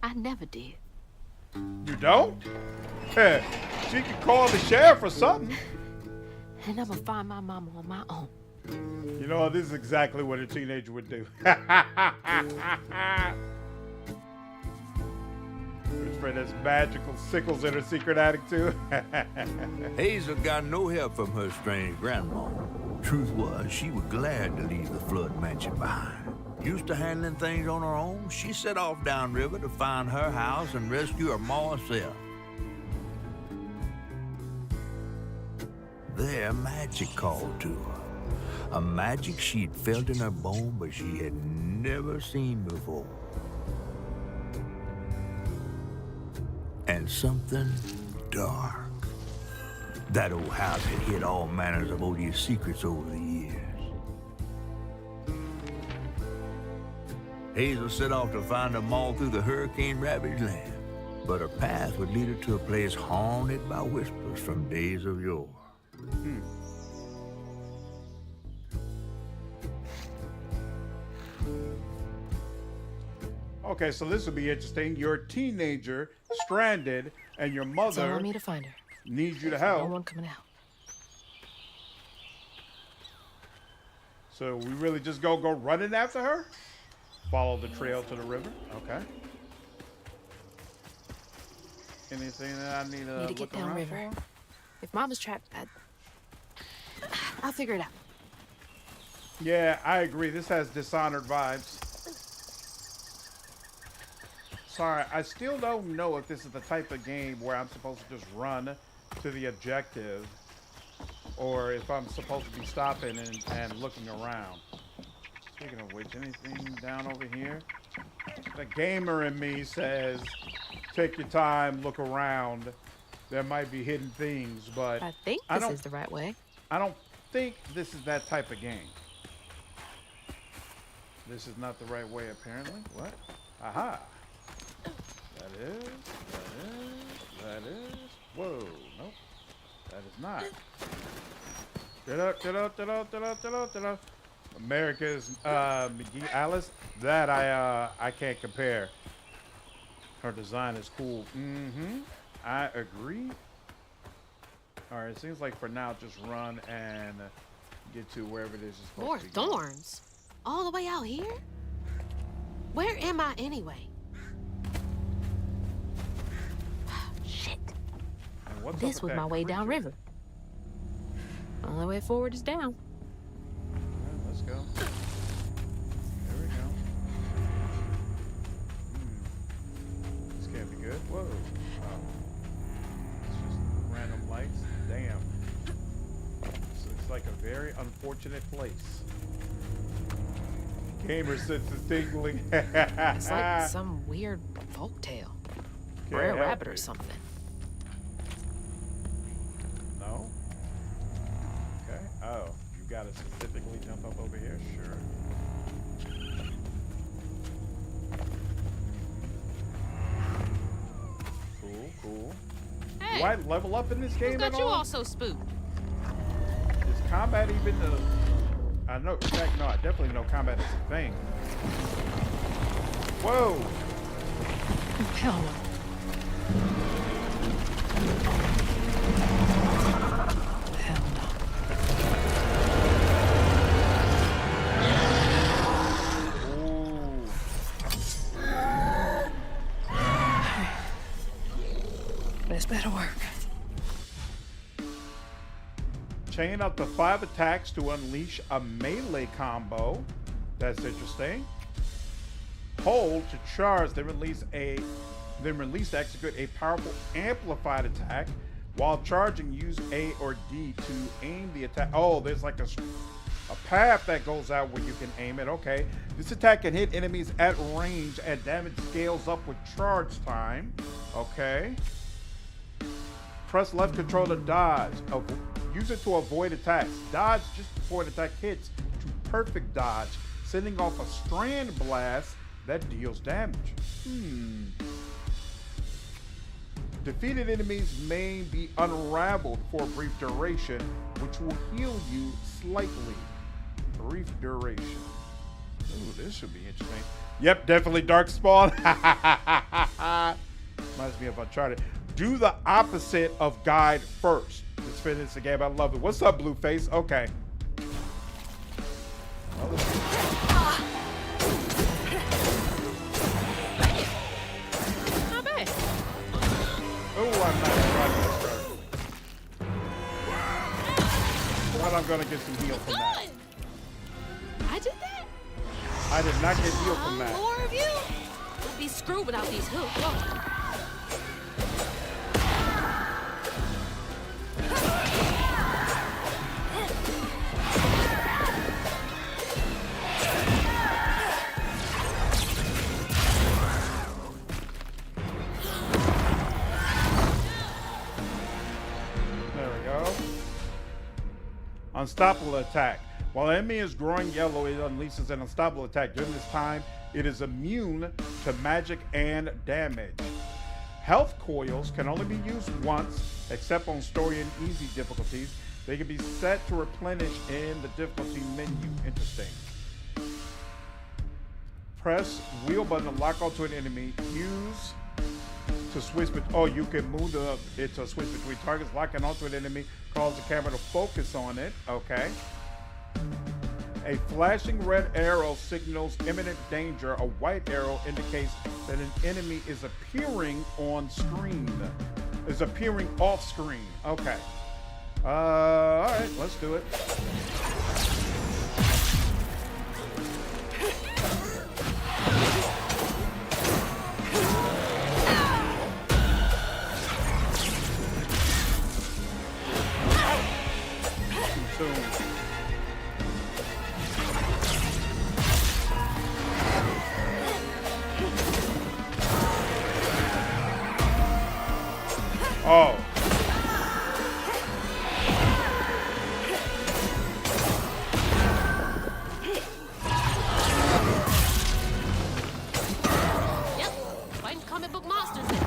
I never did. You don't? Heh, she could call the sheriff or something. And I'm gonna find my mama on my own. You know, this is exactly what a teenager would do. His friend has magical sickles in her secret attic, too. Hazel got no help from her strange grandma. Truth was, she was glad to leave the flood mansion behind. Used to handling things on her own, she set off downriver to find her house and rescue her ma herself. There, magic called to her. A magic she'd felt in her bone, but she had never seen before. And something dark. That old house had hid all manners of odious secrets over the years. Hazel set off to find them all through the hurricane-ravaged land, but her path would lead her to a place haunted by whispers from days of yore. Okay, so this will be interesting. You're a teenager, stranded, and your mother Tell me to find her. needs you to No help. one coming out. So we really just go running after her? Follow the trail to the river. Okay. Anything that I need to Need to get look around downriver. for? If Mama's trapped, I'll figure it out. Yeah, I agree. This has Dishonored vibes. Sorry, I still don't know if this is the type of game where I'm supposed to just run to the objective or if I'm supposed to be stopping and looking around. Speaking of which, anything down over here? The gamer in me says, take your time, look around. There might be hidden things, but I think this is the right way. I don't think this is that type of game. This is not the right way, apparently. What? Aha. That is. Whoa, nope. That is not. America's McGee Alice. That I can't compare. Her design is cool. I agree. Alright, it seems like for now just run and get to wherever it is you're supposed More to be going. thorns? All the way out here? Where am I anyway? Shit. And what's up This with was that my way creature? downriver. Only way forward is down. Alright, let's go. There we go. This can't be good. Whoa. Oh. It's just random lights. Damn. It's like a very unfortunate place. Gamer sense is tingling. It's like some weird folktale. Or a Can't help rabbit or it. something. No? Okay. Oh, you gotta specifically jump up over here? Sure. Cool. Hey, Do I level up in this game who's at got you all? all so spooked? Is combat even the... I know, in fact, no, I definitely know combat is a thing. Whoa! Hell no. Hell Ooh. This better work. Chain up to 5 attacks to unleash a melee combo. That's interesting. Hold to charge, then release to execute a powerful amplified attack. While charging, use A or D to aim the attack. Oh, there's like a path that goes out where you can aim it. Okay. This attack can hit enemies at range and damage scales up with charge time. Okay. Press left control to dodge. Use it to avoid attacks. Dodge just before an attack hits to perfect dodge, sending off a strand blast that deals damage. Defeated enemies may be unraveled for a brief duration, which will heal you slightly. Brief duration. Ooh, this should be interesting. Yep, definitely dark spawn. Reminds me of Uncharted. Do the opposite of guide first. Let's finish the game. I love it. What's up, Blueface? Okay. Not bad. Oh, I'm not trying to start. But I'm gonna get some heal from that. I did that? I did not get heal from that. More of you? Would be screwed without these hooks. Whoa. Unstoppable attack. While the enemy is growing yellow, it unleashes an unstoppable attack. During this time, it is immune to magic and damage. Health coils can only be used once, except on story and easy difficulties. They can be set to replenish in the difficulty menu. Interesting. Press wheel button to lock onto an enemy. Use to switch, you can move it to switch between targets. Locking onto an enemy cause the camera to focus on it. Okay. A flashing red arrow signals imminent danger. A white arrow indicates that an enemy is appearing on screen. Is appearing off screen. Okay. All right, let's do it. Oh. Yep, fighting comic book monsters now.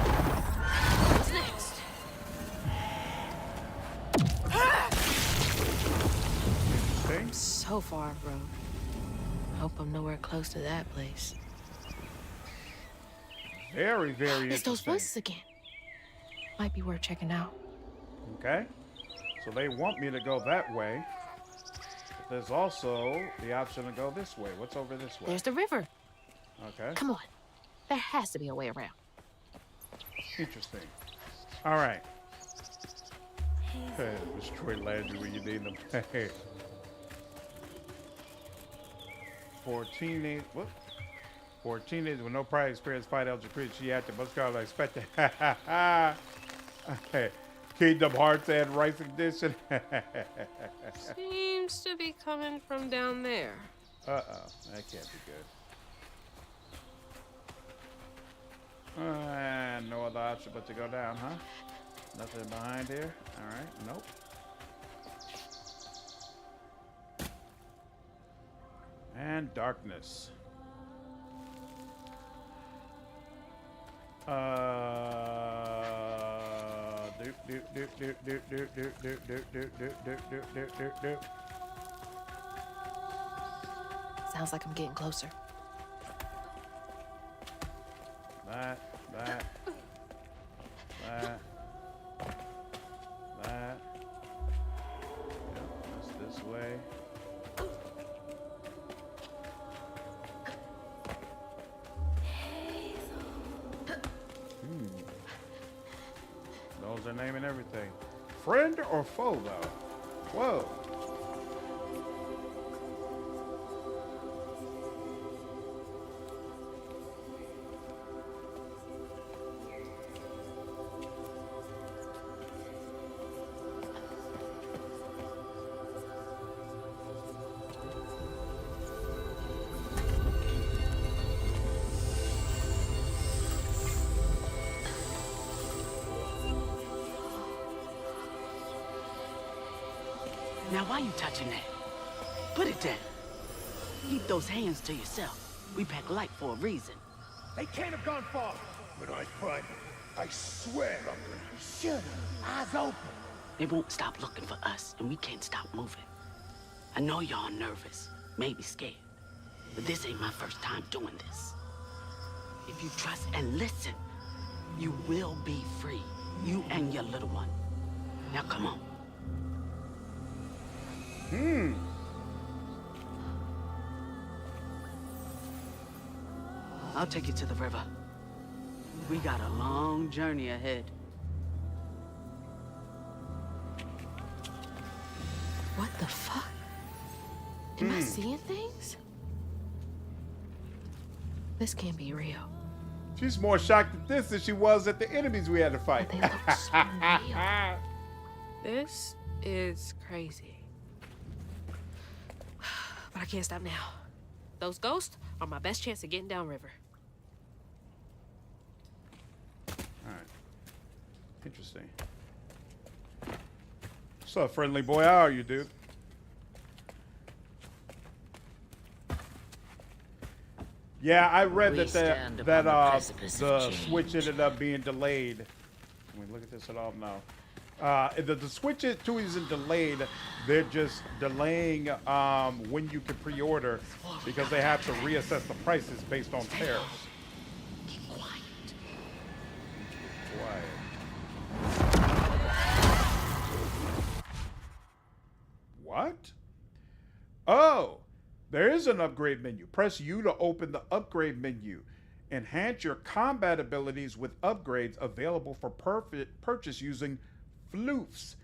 What's next? Okay. So far, bro. Hope I'm nowhere close to that place. Very, very It's those interesting. voices again. Might be worth checking out. Okay. So they want me to go that way. But there's also the option to go this way. What's over this way? There's the river. Okay. Come on. There has to be a way around. Interesting. All right. Hey, destroy Landry when you need them. Hey. For teenage with no prior experience fight elder creatures, she acted much harder than expected. Okay. Kingdom Hearts and Rice Edition. Seems to be coming from down there. Uh-oh. That can't be good. No other option but to go down, huh? Nothing behind here? Alright, nope. And darkness. Sounds like I'm getting closer. That. Yep, that's this way. Knows their name and everything. Friend or foe, though? Whoa. Now, why you touching that? Put it down. Keep those hands to yourself. We pack light for a reason. They can't have gone far. When I find them, I swear I'm gonna... Shut up. Eyes open. They won't stop looking for us, and we can't stop moving. I know y'all nervous, maybe scared. But this ain't my first time doing this. If you trust and listen, you will be free. You and your little one. Now come on. I'll take you to the river. We got a long journey ahead. What the fuck? Am I seeing things? This can't be real. She's more shocked at this than she was at the enemies we had to fight. They look so real. This is crazy. But I can't stop now. Those ghosts are my best chance of getting downriver. Alright. Interesting. What's up, friendly boy? How are you, dude? Yeah, I read that the switch ended up being delayed. Can we look at this at all? No. The switch isn't delayed. They're just delaying when you can pre-order because they have to reassess the prices based on tariffs. Keep quiet. What? Oh, there is an upgrade menu. Press U to open the upgrade menu. Enhance your combat abilities with upgrades available for purchase using floofs.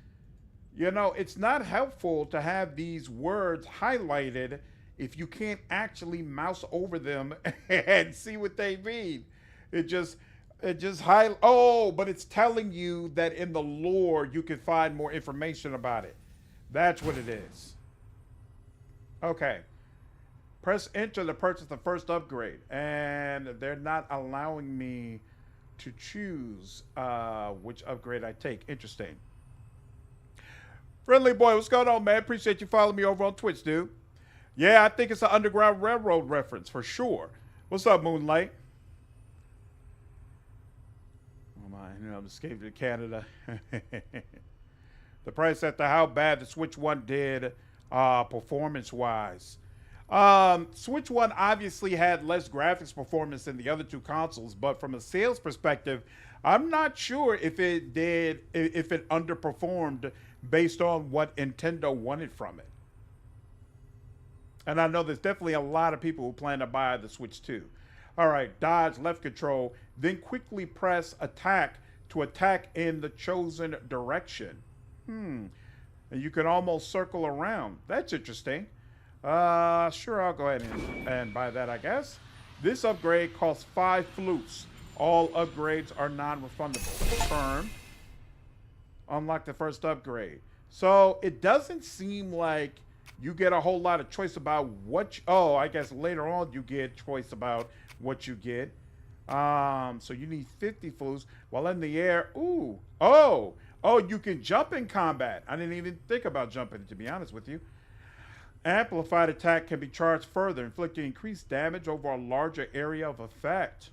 You know, it's not helpful to have these words highlighted if you can't actually mouse over them and see what they mean. It just oh, but it's telling you that in the lore you can find more information about it. That's what it is. Okay. Press enter to purchase the first upgrade, and they're not allowing me to choose which upgrade I take. Interesting. Friendly boy, what's going on, man? Appreciate you following me over on Twitch, dude. Yeah, I think it's an Underground Railroad reference for sure. What's up, Moonlight? Oh my, I'm escaping to Canada. The price after how bad the Switch 1 did performance-wise. Switch 1 obviously had less graphics performance than the other two consoles, but from a sales perspective, I'm not sure if it underperformed based on what Nintendo wanted from it. And I know there's definitely a lot of people who plan to buy the Switch 2. All right, dodge, left control, then quickly press attack to attack in the chosen direction. And you can almost circle around. That's interesting. Sure, I'll go ahead and buy that, I guess. This upgrade costs 5 flutes. All upgrades are non-refundable. Confirm. Unlock the first upgrade. So it doesn't seem like you get a whole lot of choice about what oh, I guess later on you get choice about what you get. So you need 50 flutes while in the air. Ooh. Oh, you can jump in combat. I didn't even think about jumping, to be honest with you. Amplified attack can be charged further, inflicting increased damage over a larger area of effect.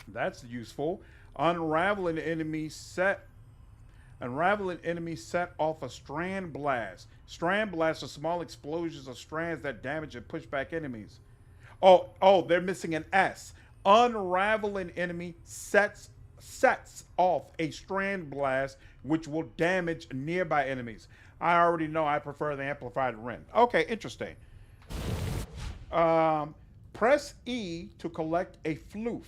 That's useful. Unraveling enemies set off a strand blast. Strand blasts are small explosions of strands that damage and push back enemies. Oh, they're missing an S. Unraveling enemy sets off a strand blast which will damage nearby enemies. I already know I prefer the amplified rim. Okay, interesting. Press E to collect a floof.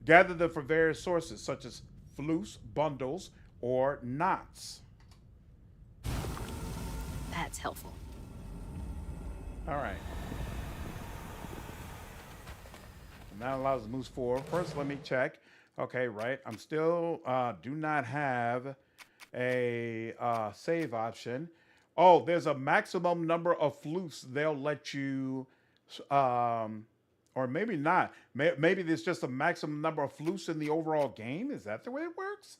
Gather them from various sources, such as floofs, bundles, or knots. That's helpful. All right. And that allows us to move forward. First, let me check. Okay, right. I'm still do not have a save option. Oh, there's a maximum number of floofs they'll let you, or maybe not. Maybe there's just a maximum number of floofs in the overall game. Is that the way it works?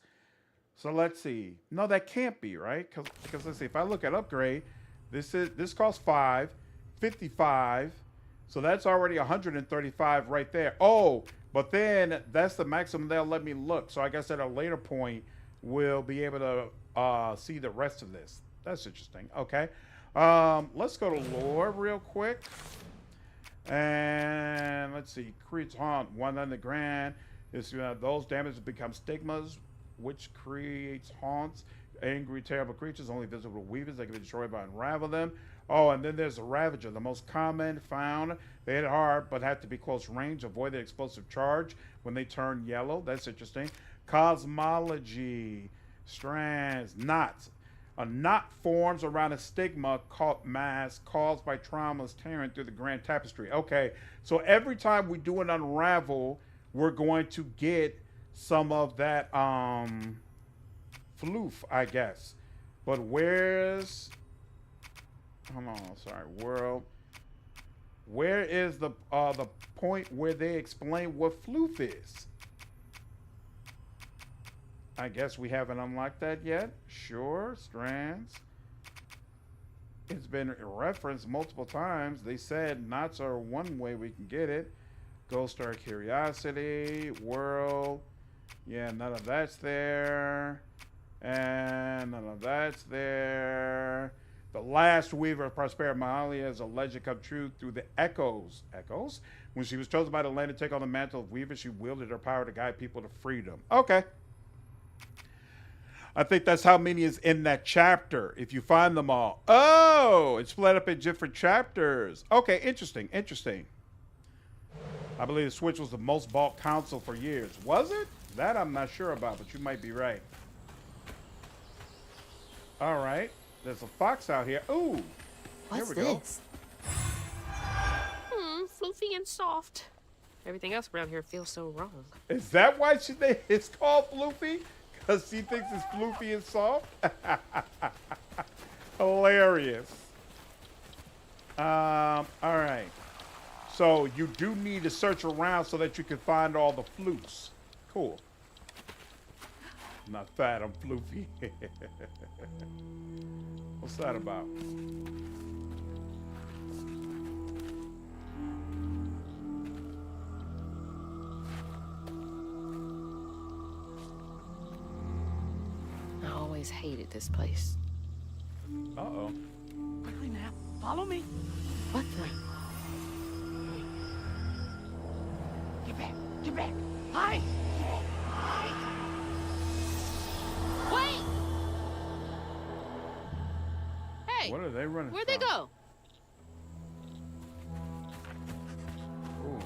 So let's see. No, that can't be, right? Because let's see. If I look at upgrade, this costs 5, 55. So that's already 135 right there. Oh, but then that's the maximum they'll let me look. So I guess at a later point, we'll be able to see the rest of this. That's interesting. Okay. Let's go to lore real quick. And let's see, creates haunt one underground. It's, those damages become stigmas, which creates haunts. Angry, terrible creatures only visible to weavers. They can be destroyed by unravel them. Oh, and then there's a Ravager, the most common found. They hit hard, but have to be close range. Avoid the explosive charge when they turn yellow. That's interesting. Cosmology, strands, knots. A knot forms around a stigma mass caused by traumas tearing through the grand tapestry. Okay, so every time we do an unravel, we're going to get some of that floof, I guess. But where's... Hold on, sorry, world. Where is the point where they explain what floof is? I guess we haven't unlocked that yet. Sure, strands. It's been referenced multiple times. They said knots are one way we can get it. Ghost Star Curiosity, world. Yeah, none of that's there. And none of that's there. The last weaver of Prospero, Mahalia, is a legend come true through the echoes. Echoes? When she was chosen by the land to take on the mantle of weaver, she wielded her power to guide people to freedom. Okay. I think that's how many is in that chapter, if you find them all. Oh, it's split up in different chapters. Okay, interesting, interesting. I believe the Switch was the most bought console for years. Was it? That I'm not sure about, but you might be right. All right. There's a fox out here. Ooh. What's here we this? Floofy and soft. Everything else around here feels so wrong. Go. Is that why it's called Floofy? Because she thinks it's floofy and soft? Hilarious. All right. So you do need to search around so that you can find all the floofs. Cool. I'm not fat, I'm floofy. What's that about? I always hated this place. Uh-oh. Quickly now, follow me. What the? Get back, get back. Hi. Wait! Hey, What are they running where'd from? they go? Ooh.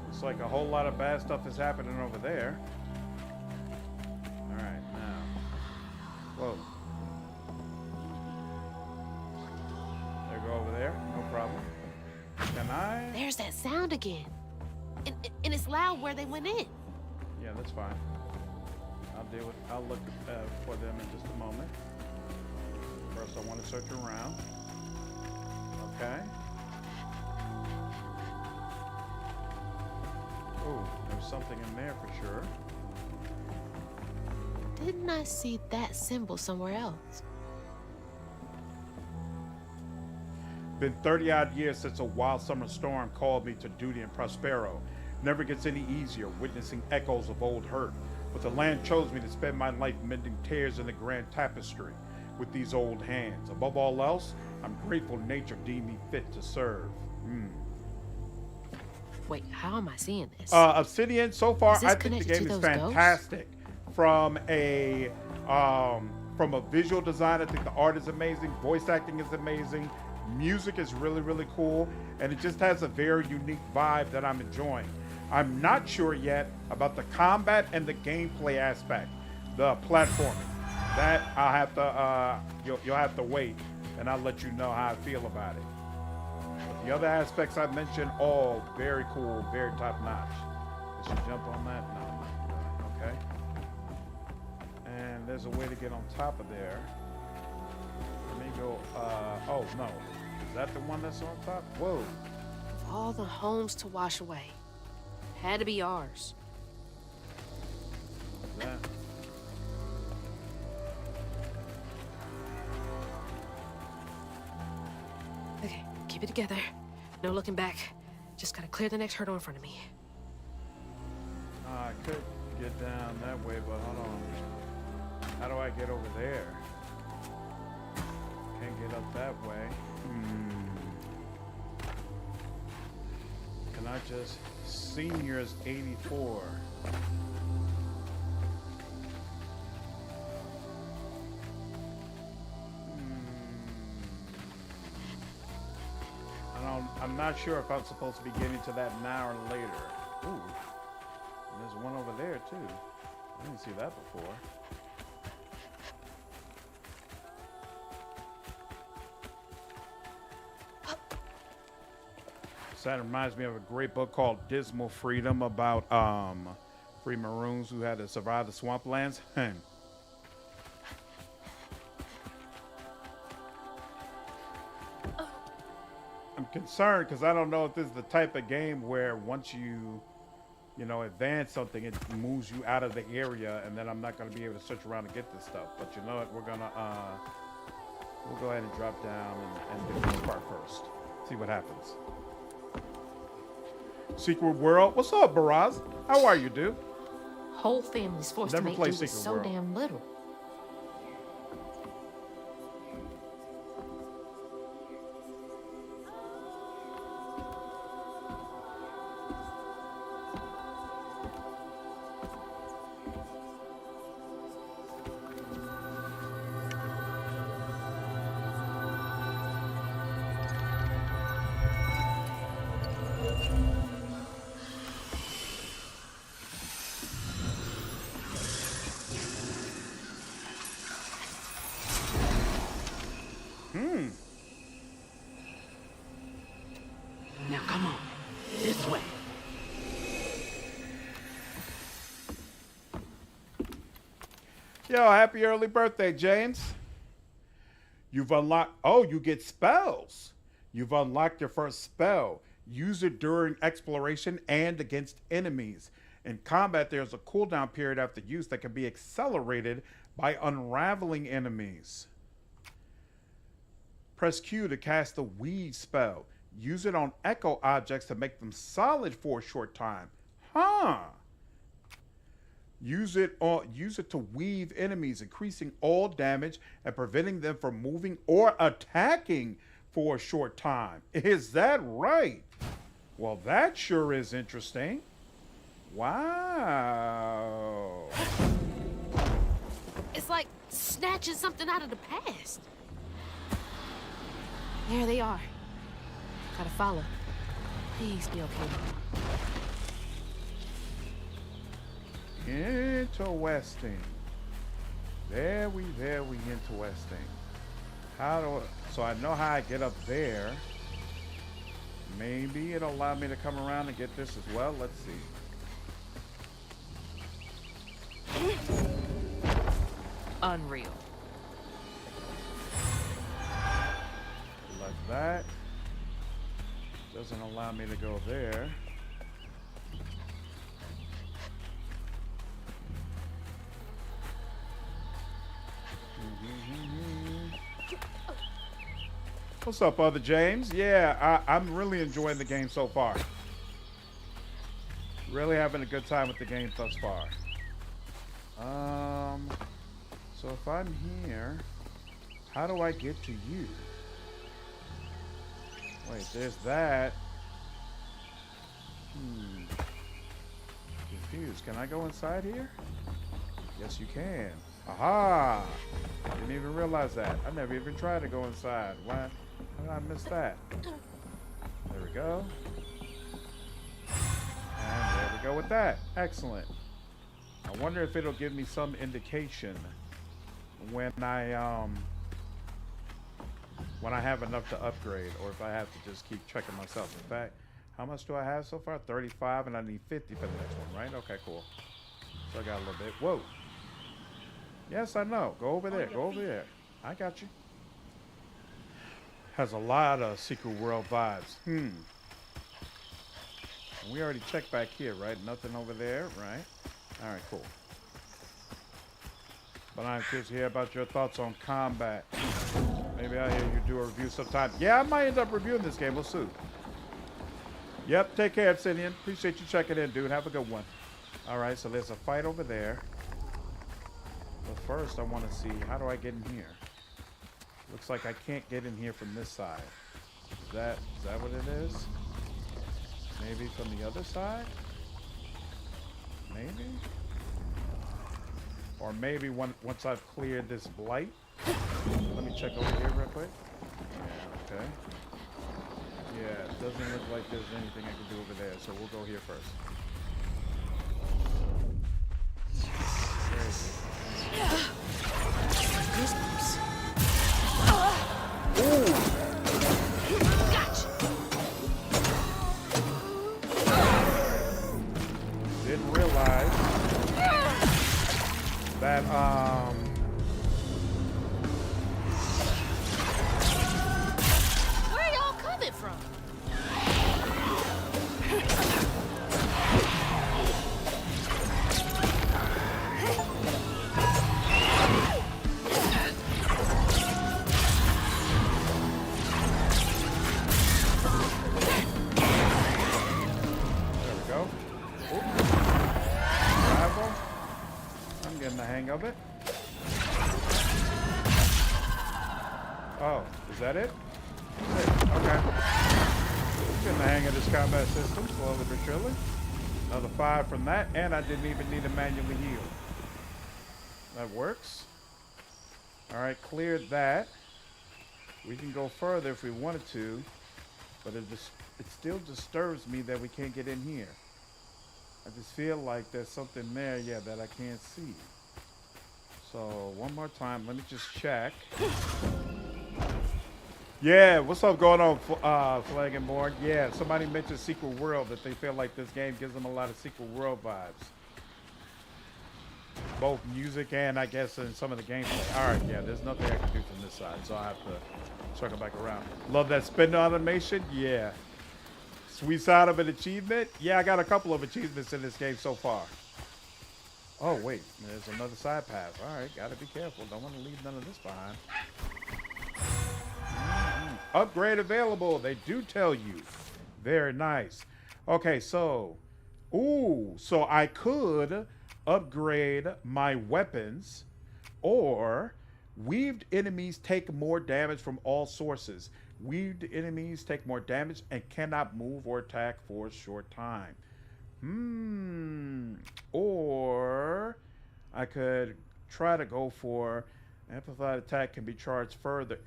Looks like a whole lot of bad stuff is happening over there. All right, now. Whoa. There, go over there. No problem. Can I? There's that sound again. And it's loud where they went in. Yeah, that's fine. I'll look for them in just a moment. First, I want to search around. Okay. Oh, there's something in there for sure. Didn't I see that symbol somewhere else? Been 30-odd years since a wild summer storm called me to duty in Prospero. Never gets any easier, witnessing echoes of old hurt. But the land chose me to spend my life mending tears in the grand tapestry with these old hands. Above all else, I'm grateful nature deemed me fit to serve. Wait, how am I seeing this? Obsidian, so far, Is this I think the connected to game is those ghosts? fantastic. From a visual design, I think the art is amazing. Voice acting is amazing. Music is really, really cool. And it just has a very unique vibe that I'm enjoying. I'm not sure yet about the combat and the gameplay aspect, the platforming. That I'll have to, you'll have to wait, and I'll let you know how I feel about it. But the other aspects I mentioned, all very cool, very top notch. Did she jump on that? No. Okay. And there's a way to get on top of there. Let me go, oh no. Is that the one that's on top? Whoa. All the homes to wash away. Had to be ours. What's that? Okay, keep it together. No looking back. Just gotta clear the next hurdle in front of me. I could get down that way, but hold on. How do I get over there? Can't get up that way. just seniors 84. I'm not sure if I'm supposed to be getting to that now or later. Ooh, and there's one over there too. I didn't see that before. So that reminds me of a great book called Dismal Freedom about free Maroons who had to survive the swamplands. I'm concerned because I don't know if this is the type of game where once you advance something, it moves you out of the area, and then I'm not going to be able to search around and get this stuff. But you know what? We'll go ahead and drop down and do this part first. See what happens. Secret World. What's up, Baraz? How are you, dude? Whole family's forced Never to make played do with Secret so World. damn little. Now come on, this way. Yo, happy early birthday, James. You've unlocked, oh, you get spells. You've unlocked your first spell. Use it during exploration and against enemies. In combat, there's a cooldown period after use that can be accelerated by unraveling enemies. Press Q to cast the weave spell. Use it on echo objects to make them solid for a short time. Huh. Use it to weave enemies, increasing all damage and preventing them from moving or attacking for a short time. Is that right? Well, that sure is interesting. Wow. It's like snatching something out of the past. There they are. Gotta follow. Please be okay. Interesting. Very interesting. So I know how I get up there. Maybe it'll allow me to come around and get this as well. Let's see. Unreal. Like that. Doesn't allow me to go there. What's up, Other James? Yeah, I'm really enjoying the game so far. Really having a good time with the game thus far. So if I'm here, how do I get to you? Wait, there's that. Confused. Can I go inside here? Yes, you can. Aha! Didn't even realize that. I never even tried to go inside. Why? How did I miss that? There we go. And there we go with that. Excellent. I wonder if it'll give me some indication when I have enough to upgrade, or if I have to just keep checking myself. In fact, how much do I have so far? 35, and I need 50 for the next one, right? Okay, cool. So I got a little bit. Whoa. Yes, I know. Go over there. Go over there. I got you. Has a lot of Secret World vibes. We already checked back here, right? Nothing over there, right? All right, cool. But I'm curious to hear about your thoughts on combat. Maybe I'll hear you do a review sometime. Yeah, I might end up reviewing this game. We'll see. Yep, take care, Obsidian. Appreciate you checking in, dude. Have a good one. All right, so there's a fight over there. But first, I want to see, how do I get in here? Looks like I can't get in here from this side. Is that what it is? Maybe from the other side? Maybe? Or maybe once I've cleared this blight. Let me check over here real quick. Yeah, okay. Yeah, it doesn't look like there's anything I can do over there, so we'll go here first. Didn't realize that Where are y'all coming from? there we go. Oops. Rival. I'm getting the hang of it. Oh, is that it? That's it. Okay. Getting the hang of this combat system, slowly but surely. Another 5 from that, and I didn't even need to manually heal. That works. Alright, cleared that. We can go further if we wanted to, but it still disturbs me that we can't get in here. I just feel like there's something there, yeah, that I can't see. So, one more time, let me just check. Yeah, what's up going on, Flag and Born? Yeah, somebody mentioned Secret World, that they feel like this game gives them a lot of Secret World vibes. Both music and, I guess, in some of the gameplay. All right, yeah, there's nothing I can do from this side, so I have to circle back around. Love that spin automation? Yeah. Sweet side of an achievement? Yeah, I got a couple of achievements in this game so far. Oh, wait, there's another side path. All right, gotta be careful. Don't want to leave none of this behind. Upgrade available. They do tell you. Very nice. Okay, so. Ooh, so I could upgrade my weapons, or weaved enemies take more damage from all sources. Weaved enemies take more damage and cannot move or attack for a short time. Or I could try to go for amplified attack can be charged further,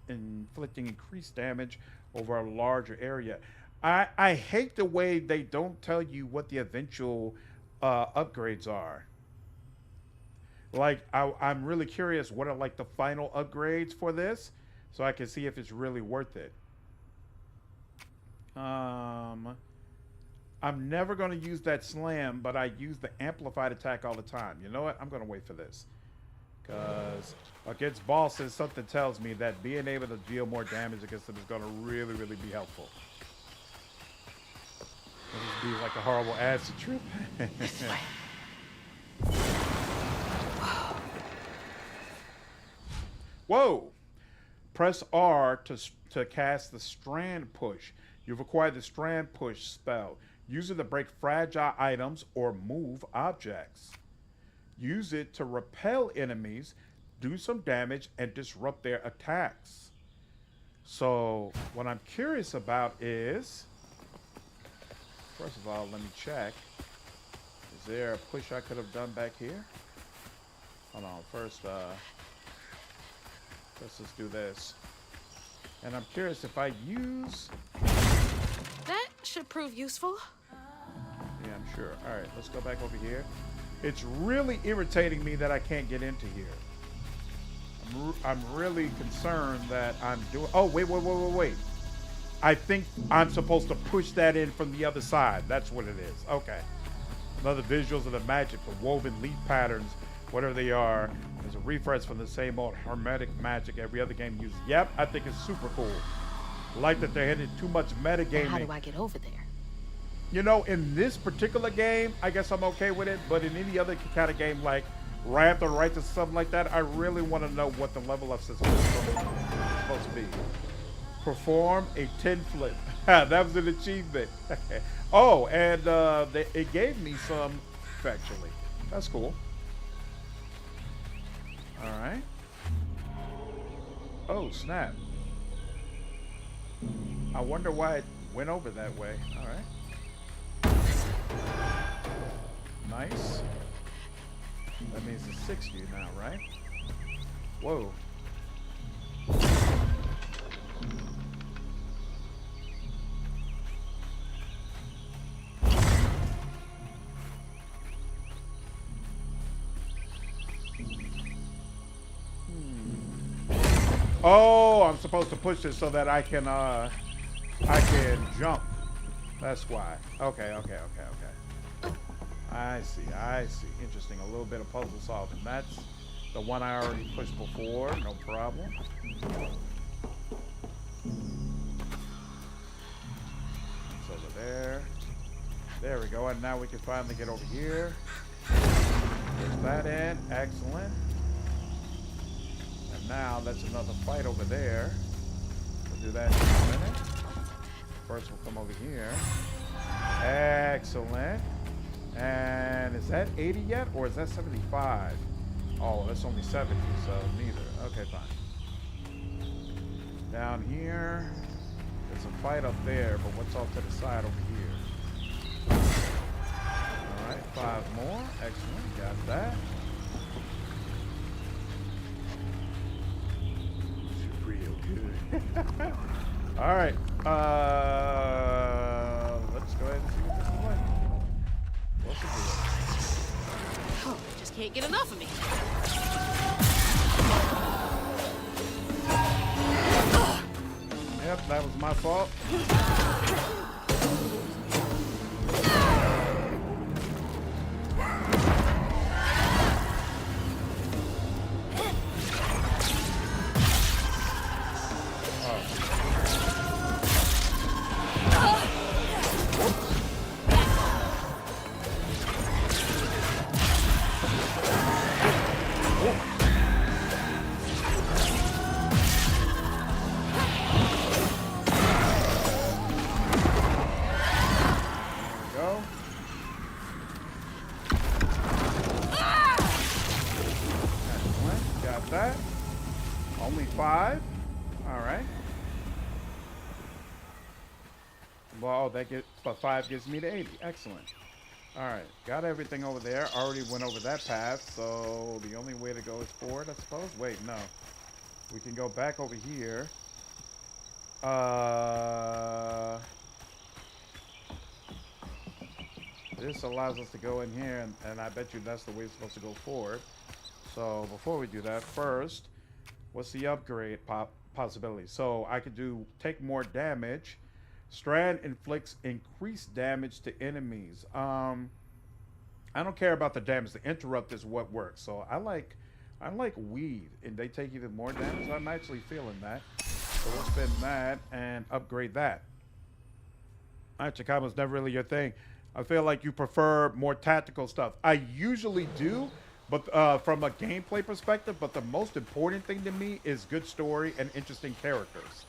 inflicting increased damage over a larger area. I hate the way they don't tell you what the eventual upgrades are. Like, I'm really curious what are like the final upgrades for this, so I can see if it's really worth it. I'm never going to use that slam, but I use the amplified attack all the time. You know what? I'm going to wait for this. Because against bosses, something tells me that being able to deal more damage against them is going to really, really be helpful. It'll be like a horrible acid trip. Whoa! Press R to cast the Strand Push. You've acquired the Strand Push spell. Use it to break fragile items or move objects. Use it to repel enemies, do some damage, and disrupt their attacks. So, what I'm curious about is, first of all, let me check. Is there a push I could have done back here? Hold on, first, let's just do this. And I'm curious if I use... That should prove useful. Yeah, I'm sure. All right, let's go back over here. It's really irritating me that I can't get into here. I'm really concerned that I'm doing... Oh, wait. I think I'm supposed to push that in from the other side. That's what it is. Okay. Another visuals of the magic, the woven leaf patterns, whatever they are. There's a refresh from the same old hermetic magic every other game uses. Yep, I think it's super cool. Like that they're hitting too much metagaming. How do I get over there? You know, in this particular game, I guess I'm okay with it. But in any other kind of game like Wrath or Righteous, something like that, I really want to know what the level of system is supposed to be. Perform a 10 flip. That was an achievement. Oh, and it gave me some factually. That's cool. All right. Oh, snap. I wonder why it went over that way. All right. Nice. That means it's 60 now, right? Whoa. Oh, I'm supposed to push it so that I can jump. That's why. Okay. I see. Interesting. A little bit of puzzle solving. That's the one I already pushed before. No problem. It's over there. There we go. And now we can finally get over here. Push that in. Excellent. And now that's another fight over there. We'll do that in a minute. First, we'll come over here. Excellent. And is that 80 yet, or is that 75? Oh, that's only 70, so neither. Okay, fine. Down here, there's a fight up there, but what's off to the side over here? All right, 5 more. Excellent, got that. Real good. All right, let's go ahead and see what this is like. What's the deal? Oh, just can't get enough of me. Yep, that was my fault. That. Only 5. All right. Well, but 5 gives me to 80. Excellent. All right. Got everything over there. Already went over that path. So the only way to go is forward, I suppose. Wait, no. We can go back over here. This allows us to go in here, and I bet you that's the way it's supposed to go forward. So before we do that, first, what's the upgrade possibility? So I could take more damage. Strand inflicts increased damage to enemies. I don't care about the damage. The interrupt is what works. So I like weed, and they take even more damage. I'm actually feeling that. So we'll spend that and upgrade that. All right, Chikama's never really your thing. I feel like you prefer more tactical stuff. I usually do. But from a gameplay perspective, but the most important thing to me is good story and interesting characters.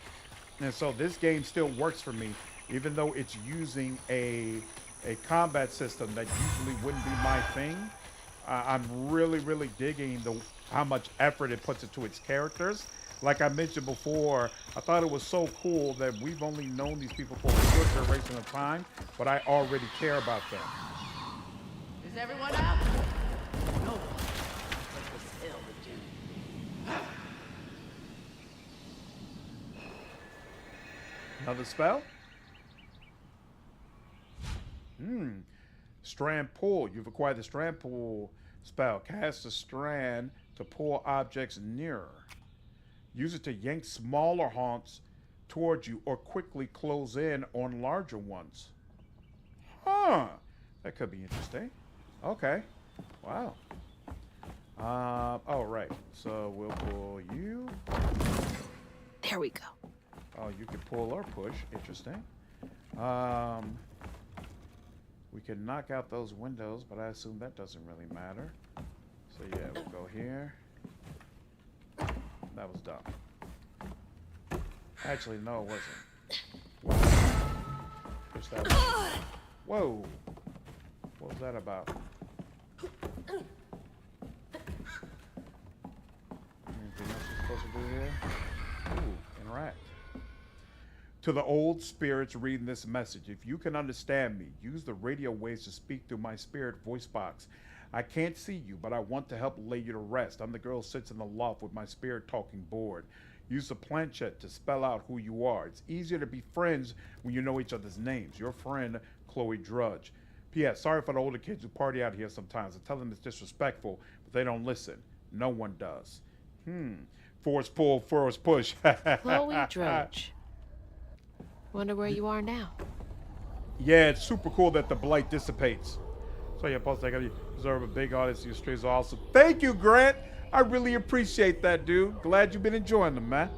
And so this game still works for me, even though it's using a combat system that usually wouldn't be my thing. I'm really digging how much effort it puts into its characters. Like I mentioned before, I thought it was so cool that we've only known these people for a short duration of time, but I already care about them. Is everyone out? No. What the hell, Jimmy? Another spell? Strand pull. You've acquired the strand pull spell. Cast a strand to pull objects nearer. Use it to yank smaller haunts towards you or quickly close in on larger ones. Huh. That could be interesting. Okay. Wow. Oh, right. So we'll pull you. There we go. Oh, you can pull or push. Interesting. We can knock out those windows, but I assume that doesn't really matter. So yeah, we'll go here. That was dumb. Actually, no, it wasn't. Push that one. Whoa. What was that about? Anything else we're supposed to do here? Ooh, interact. To the old spirits reading this message, if you can understand me, use the radio waves to speak through my spirit voice box. I can't see you, but I want to help lay you to rest. I'm the girl who sits in the loft with my spirit talking board. Use the planchette to spell out who you are. It's easier to be friends when you know each other's names. Your friend, Chloe Drudge. P.S. Sorry for the older kids who party out here sometimes. I tell them it's disrespectful, but they don't listen. No one does. Force pull, force push. Chloe Drudge. Wonder where you are now. Yeah, it's super cool that the blight dissipates. So yeah, plus I got you deserve a big audience. Your streams are awesome. Thank you, Grant. I really appreciate that, dude. Glad you've been enjoying them, man.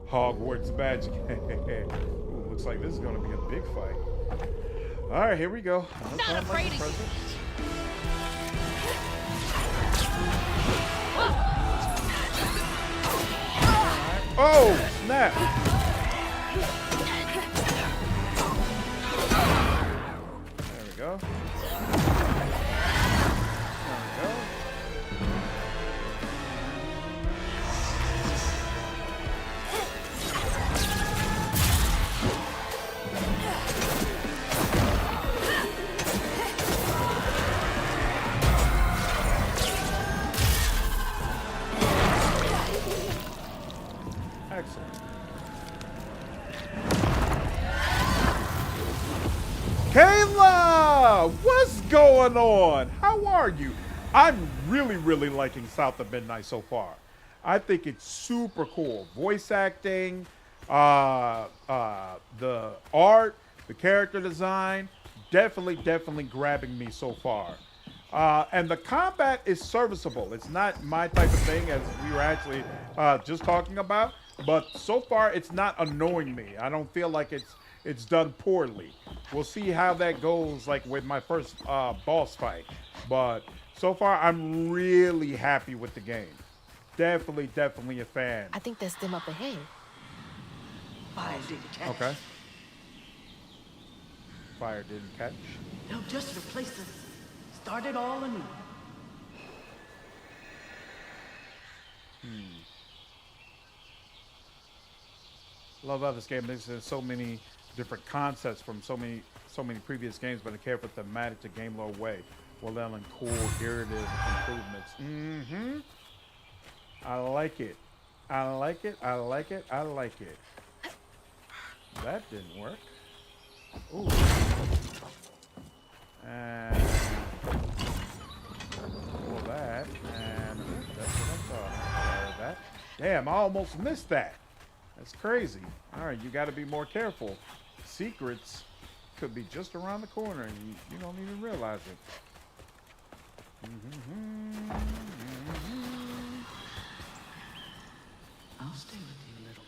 Hogwarts magic. Ooh, looks like this is gonna be a big fight. All right, here we go. Not afraid of you. Oh, snap. There we go. Excellent. Kayla, what's going on? How are you? I'm really liking South of Midnight so far. I think it's super cool. Voice acting, the art, the character design, definitely grabbing me so far. And the combat is serviceable. It's not my type of thing, as we were actually just talking about. But so far, it's not annoying me. I don't feel like it's done poorly. We'll see how that goes, like with my first boss fight. But so far, I'm really happy with the game. Definitely a fan. I think that's them up ahead. Fire didn't catch. Okay. Fire didn't catch. They'll just replace us. Start it all anew. Love how this game. There's so many different concepts from so many previous games, but a careful thematic to game lore way. Well done and cool iterative improvements. I like it. I like it. That didn't work. Ooh. And pull that, and that's what I thought. That. Damn, I almost missed that. That's crazy. All right, you got to be more careful. Secrets could be just around the corner, and you don't even realize it. I'll stay with you, little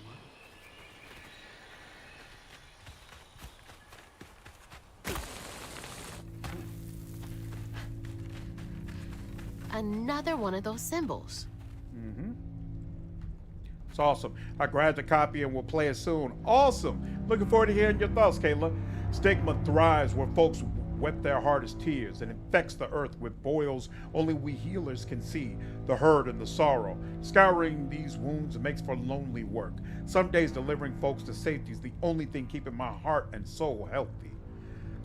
one. Another one of those symbols. It's awesome. I grabbed a copy and we'll play it soon. Awesome. Looking forward to hearing your thoughts, Kayla. Stigma thrives where folks wet their hardest tears and infects the earth with boils only we healers can see, the hurt and the sorrow. Scouring these wounds makes for lonely work. Some days delivering folks to safety is the only thing keeping my heart and soul healthy.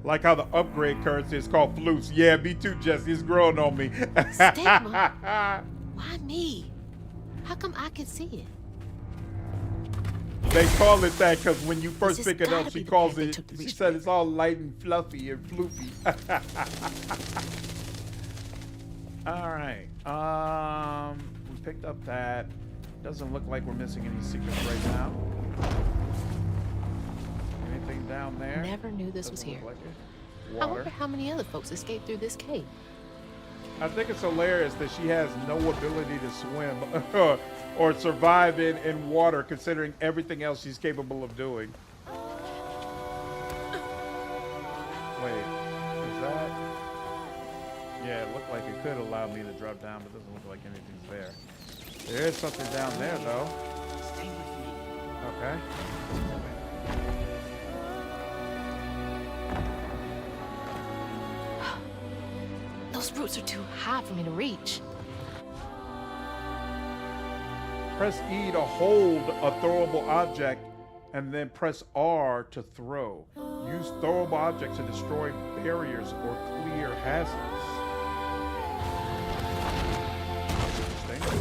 Like how the upgrade currency is called flutes. Yeah, me too, Jesse. It's growing on me. Stigma? Why me? How come I can see it? They call it that because when you first This pick has it up, gotta she be the calls path they it, took to she reach said me. it's all light and fluffy and floofy. All right. We picked up that. Doesn't look like we're missing any secrets right now. Anything down there? Never knew this was Doesn't here. look like it. I Water. wonder how many other folks escaped through this cave. I think it's hilarious that she has no ability to swim or survive in water, considering everything else she's capable of doing. Wait, is that? Yeah, it looked like it could allow me to drop down, but it doesn't look like anything's there. There is something down there, though. Stay with me. Okay. Those roots are too high for me to reach. Press E to hold a throwable object and then press R to throw. Use throwable objects to destroy barriers or clear hazards. Interesting.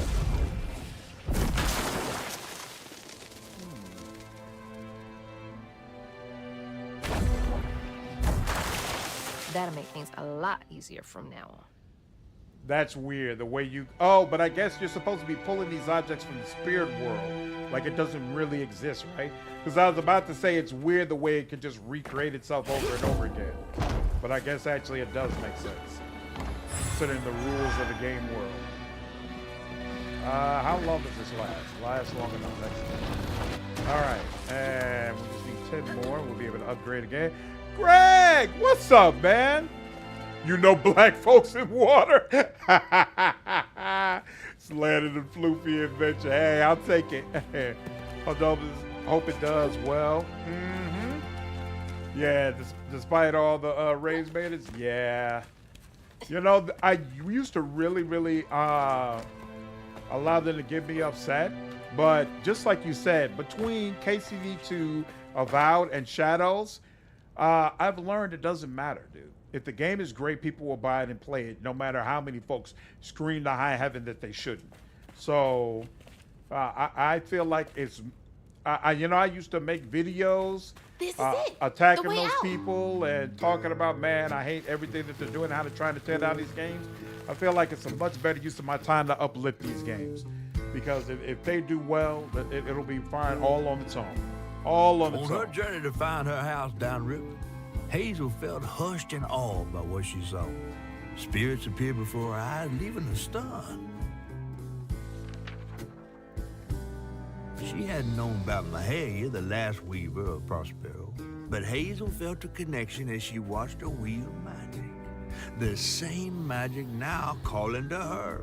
That'll make things a lot easier from now on. That's weird. The way you... Oh, but I guess you're supposed to be pulling these objects from the spirit world. Like it doesn't really exist, right? Because I was about to say it's weird the way it can just recreate itself over and over again. But I guess actually it does make sense, considering the rules of the game world. How long does this last? Lasts long enough. Excellent. All right. And we just need 10 more. We'll be able to upgrade again. Greg! What's up, man? You know black folks in water. It's landed in floofy adventure. Hey, I'll take it. Hope it does well. Yeah, despite all the raised maidens, yeah. You know, I used to really allow them to get me upset. But just like you said, between KCD2, Avowed, and Shadows, I've learned it doesn't matter, dude. If the game is great, people will buy it and play it, no matter how many folks scream to high heaven that they shouldn't. So I feel like it's, I used to make videos attacking those people and talking about, man, I hate everything that they're doing, how they're trying to tear down these games. I feel like it's a much better use of my time to uplift these games. Because if they do well, it'll be fine all on its own. All on its own. On her journey to find her house downriver, Hazel felt hushed and awed by what she saw. Spirits appeared before her eyes, leaving her stunned. She hadn't known about Mahalia, the last weaver of Prospero, but Hazel felt a connection as she watched her wheel magic. The same magic now calling to her.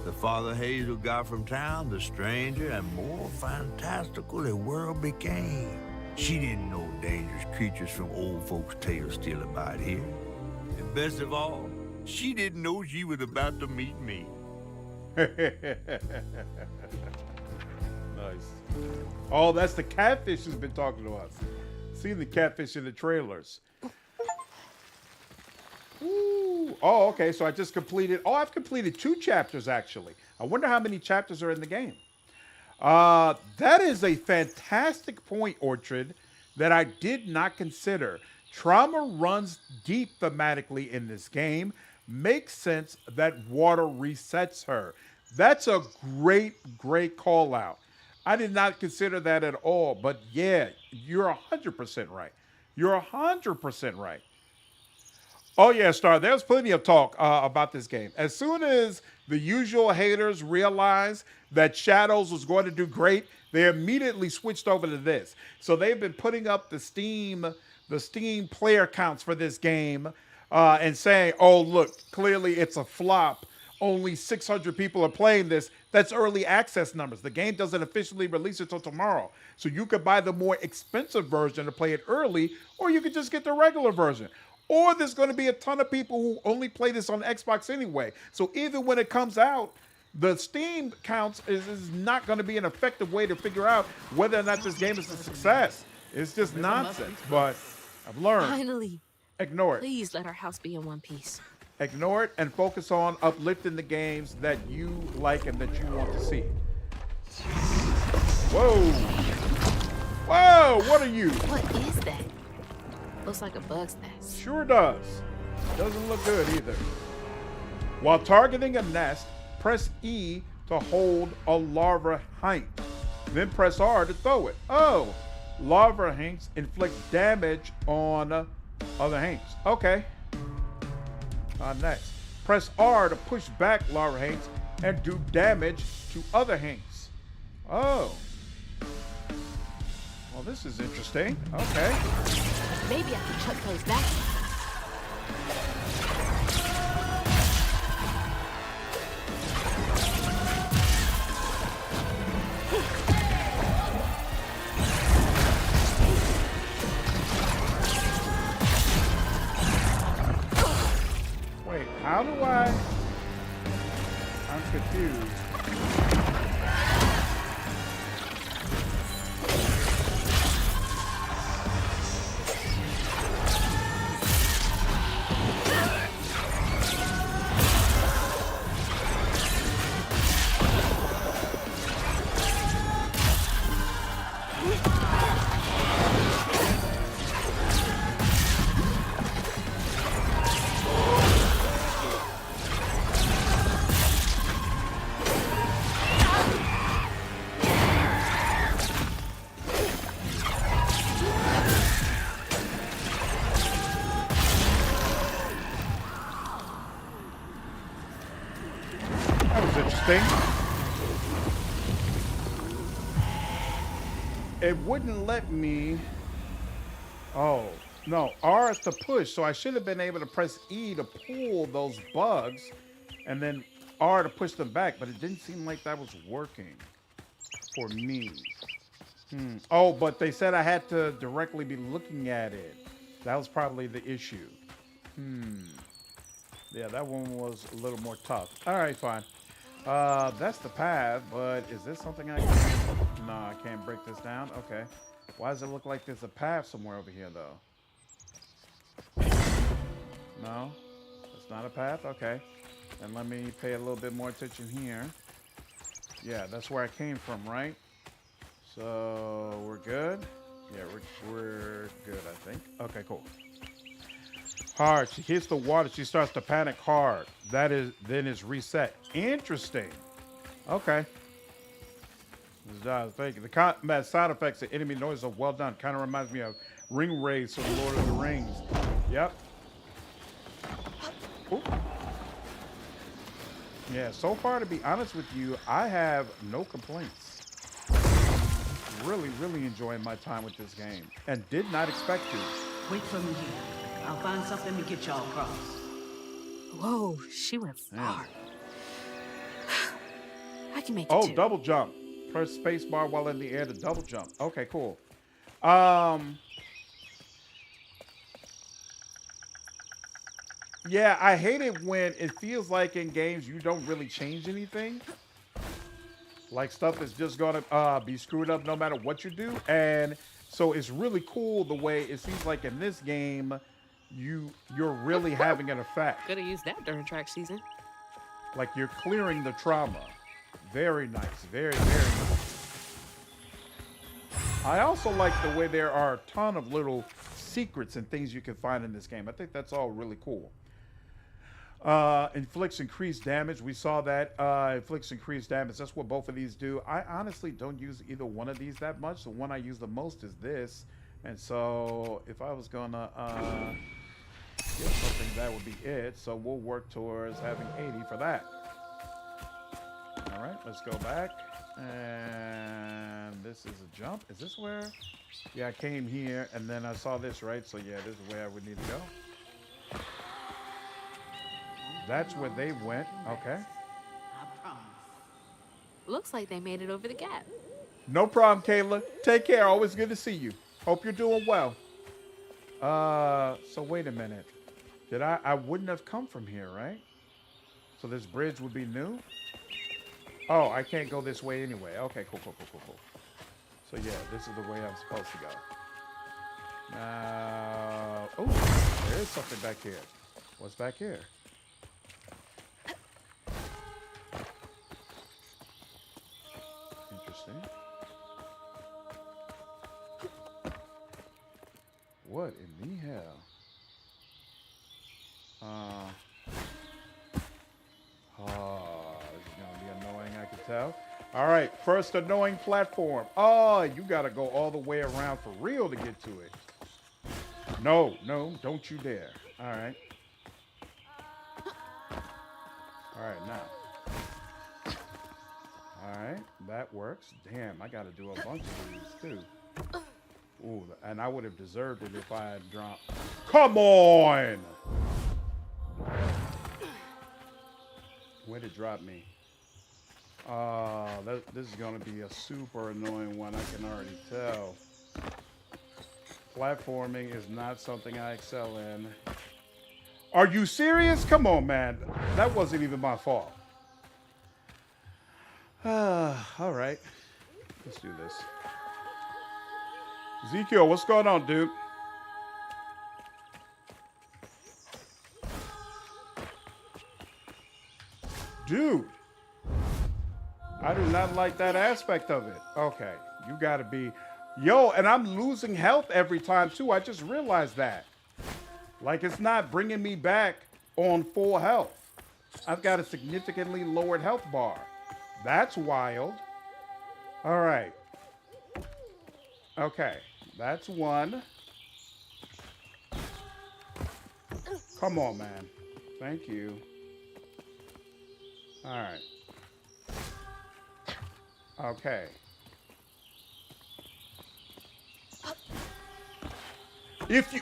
The farther Hazel got from town, the stranger and more fantastical the world became. She didn't know dangerous creatures from old folks' tales still abide here. And best of all, she didn't know she was about to meet me. Nice. Oh, that's the catfish who's been talking to us. Seen the catfish in the trailers. Ooh. Oh, okay. So I just completed. Oh, I've completed 2 chapters, actually. I wonder how many chapters are in the game. That is a fantastic point, Orchard, that I did not consider. Trauma runs deep thematically in this game. Makes sense that water resets her. That's a great call out. I did not consider that at all. But yeah, you're 100% right. You're 100% right. Oh, yeah, Star, there's plenty of talk about this game. As soon as the usual haters realized that Shadows was going to do great, they immediately switched over to this. So they've been putting up the Steam player counts for this game and saying, oh, look, clearly it's a flop. Only 600 people are playing this. That's early access numbers. The game doesn't officially release until tomorrow. So you could buy the more expensive version to play it early, or you could just get the regular version. Or there's going to be a ton of people who only play this on Xbox anyway. So even when it comes out, the Steam counts is not going to be an effective way to figure out whether or not this game is a success. It's just nonsense. But I've learned. Finally. Ignore it. Please let our house be in one piece. Ignore it and focus on uplifting the games that you like and that you want to see. Whoa. Whoa, what are you? What is that? Looks like a bug's nest. Sure does. Doesn't look good either. While targeting a nest, press E to hold a larva hank. Then press R to throw it. Oh, larva hanks inflict damage on other hanks. Okay. Next, press R to push back larva hanks and do damage to other hanks. Oh. Well, this is interesting. Okay. Maybe I can chuck those back. Wait, how do I... I'm confused. interesting. It wouldn't let me. Oh, no. R is to push. So I should have been able to press E to pull those bugs and then R to push them back. But it didn't seem like that was working for me. Oh, but they said I had to directly be looking at it. That was probably the issue. Yeah, that one was a little more tough. All right, fine. That's the path, but is this something I can... No, I can't break this down. Okay. Why does it look like there's a path somewhere over here, though? No? It's not a path? Okay. And let me pay a little bit more attention here. Yeah, that's where I came from, right? So, we're good? Yeah, we're good, I think. Okay, cool. Hard. She hits the water. She starts to panic hard. That is, then it's reset. Interesting. Okay. Thank you. The combat side effects of enemy noise are well done. Kind of reminds me of ring raids from Lord of the Rings. Yep. Ooh. Yeah, so far, to be honest with you, I have no complaints. Really, really enjoying my time with this game. And did not expect to. Wait for me here. I'll find something to get y'all across. Whoa, she went far. I can make it Oh, too. double jump. Press space bar while in the air to double jump. Okay, cool. Yeah, I hate it when it feels like in games you don't really change anything. Like stuff is just gonna be screwed up no matter what you do. And so it's really cool the way it seems like in this game you're really having an effect. Could have used that during track season. Like you're clearing the trauma. Very nice. Very, very nice. I also like the way there are a ton of little secrets and things you can find in this game. I think that's all really cool. Inflicts increased damage. We saw that. Inflicts increased damage. That's what both of these do. I honestly don't use either one of these that much. The one I use the most is this. And so if I was gonna get something, that would be it. So we'll work towards having 80 for that. All right, let's go back. And this is a jump. Is this where? Yeah, I came here and then I saw this, right? So yeah, this is where I would need to go. That's where they went. Okay. I promise. Looks like they made it over the gap. No problem, Kayla. Take care. Always good to see you. Hope you're doing well. So wait a minute. I wouldn't have come from here, right? So this bridge would be new? Oh, I can't go this way anyway. Okay, cool. So yeah, this is the way I'm supposed to go. Now, oh, there is something back here. What's back here? Interesting. What in the hell? This is gonna be annoying, I can tell. All right, first annoying platform. Oh, you gotta go all the way around for real to get to it. No, don't you dare. All right. All right, now. All right, that works. Damn, I gotta do a bunch of these too. Ooh, and I would have deserved it if I had dropped. Come on! Where'd it drop me? This is gonna be a super annoying one, I can already tell. Platforming is not something I excel in. Are you serious? Come on, man. That wasn't even my fault. All right. Let's do this. Ezekiel, what's going on, dude? Dude. I do not like that aspect of it. Okay. You gotta be... Yo, and I'm losing health every time, too. I just realized that. Like, it's not bringing me back on full health. I've got a significantly lowered health bar. That's wild. All right. Okay. That's one. Come on, man. Thank you. All right. Okay. If you...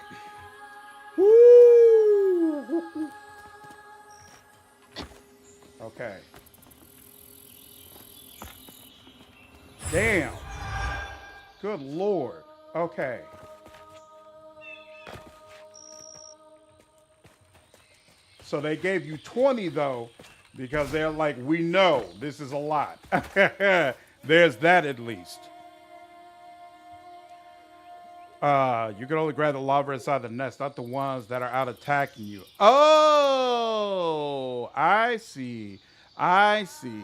Woo! Okay. Damn. Good Lord. Okay. So they gave you 20 though, because they're like, we know this is a lot. There's that at least. You can only grab the larvae inside the nest, not the ones that are out attacking you. Oh, I see. I see.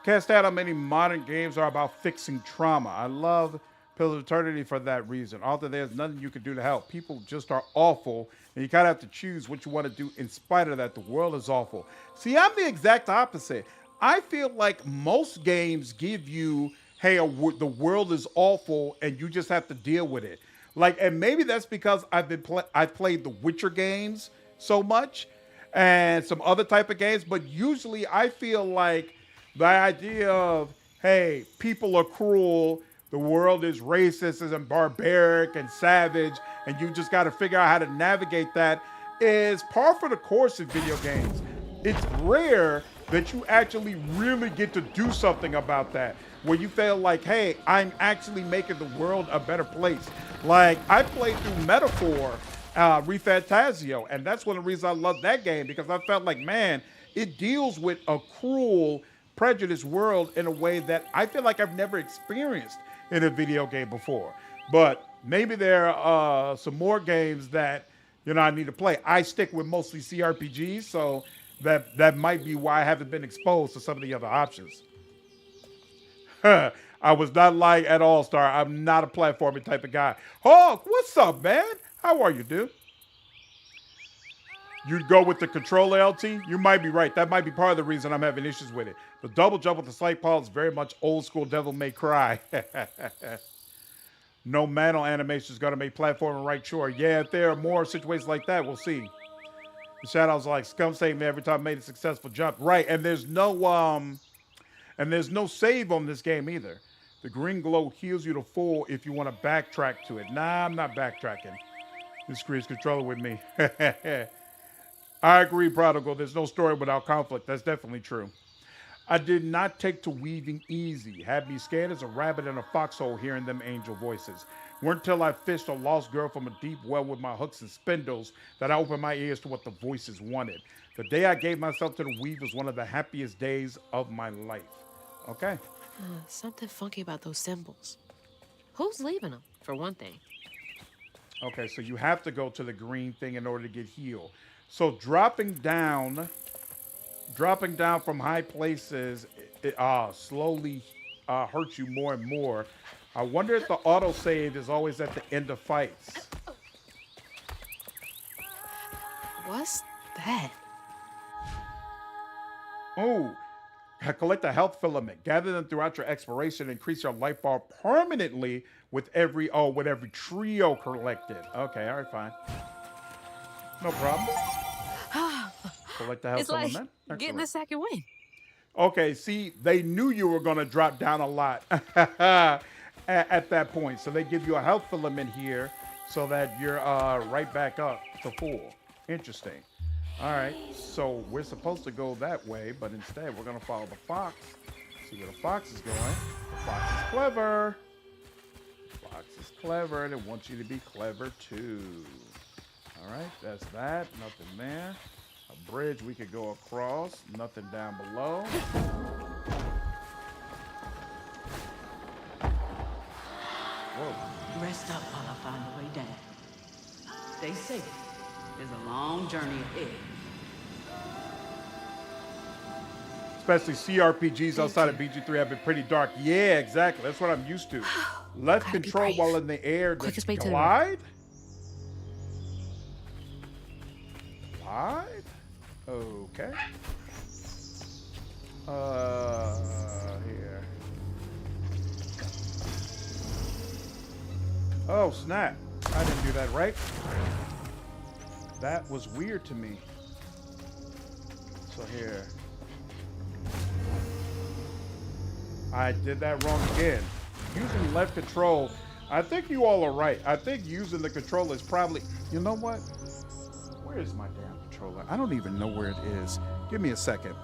Can't stand how many modern games are about fixing trauma. I love Pillars of Eternity for that reason. Although there's nothing you can do to help. People just are awful, and you kind of have to choose what you want to do in spite of that. The world is awful. See, I'm the exact opposite. I feel like most games give you, hey, the world is awful, and you just have to deal with it. Like, and maybe that's because I've played the Witcher games so much, and some other type of games. But usually, I feel like the idea of, hey, people are cruel, the world is racist and barbaric and savage, and you just got to figure out how to navigate that is par for the course in video games. It's rare that you actually really get to do something about that, where you feel like, hey, I'm actually making the world a better place. Like, I played through Metaphor, Refantasio, and that's one of the reasons I love that game, because I felt like, man, it deals with a cruel, prejudiced world in a way that I feel like I've never experienced in a video game before. But maybe there are some more games that, you know, I need to play. I stick with mostly CRPGs, so that might be why I haven't been exposed to some of the other options. I was not like at All Star. I'm not a platforming type of guy. Hawk, what's up, man? How are you, dude? You'd go with the controller LT? You might be right. That might be part of the reason I'm having issues with it. The double jump with the slight pause is very much old school Devil May Cry. No manual animation is going to make platforming right, sure. Yeah, if there are more situations like that, we'll see. The shadows like scum saved me every time I made a successful jump. Right, and there's no save on this game either. The green glow heals you to full if you want to backtrack to it. Nah, I'm not backtracking. This creates controller with me. I agree, Prodigal. There's no story without conflict. That's definitely true. I did not take to weaving easy. Had me scared as a rabbit in a foxhole hearing them angel voices. Weren't till I fished a lost girl from a deep well with my hooks and spindles that I opened my ears to what the voices wanted. The day I gave myself to the weave was one of the happiest days of my life. Okay. Something funky about those symbols. Who's leaving them, for one thing? Okay, so you have to go to the green thing in order to get healed. So dropping down from high places, it slowly hurts you more and more. I wonder if the autosave is always at the end of fights. What's that? Oh, collect a health filament. Gather them throughout your exploration. Increase your life bar permanently with every trio collected. Okay, all right, fine. No problem. Collect the health It's like filament. getting a second win. Okay, see, they knew you were going to drop down a lot at that point. So they give you a health filament here so that you're right back up to full. Interesting. All right, so we're supposed to go that way, but instead we're going to follow the fox. See where the fox is going. The fox is clever. The fox is clever, and it wants you to be clever too. All right, that's that. Nothing there. A bridge we could go across. Nothing down below. Whoa. Rest up while I find the way down. Stay safe. There's a long journey ahead. Especially CRPGs outside of BG3 have been pretty dark. Yeah, exactly. That's what I'm used to. Left control while in the air. Quickest way to the glide? Glide? Okay. Here. Oh, snap. I didn't do that right. That was weird to me. So here. I did that wrong again. Using left control. I think you all are right. I think using the controller is probably... You know what? Where is my damn controller? I don't even know where it is. Give me a second.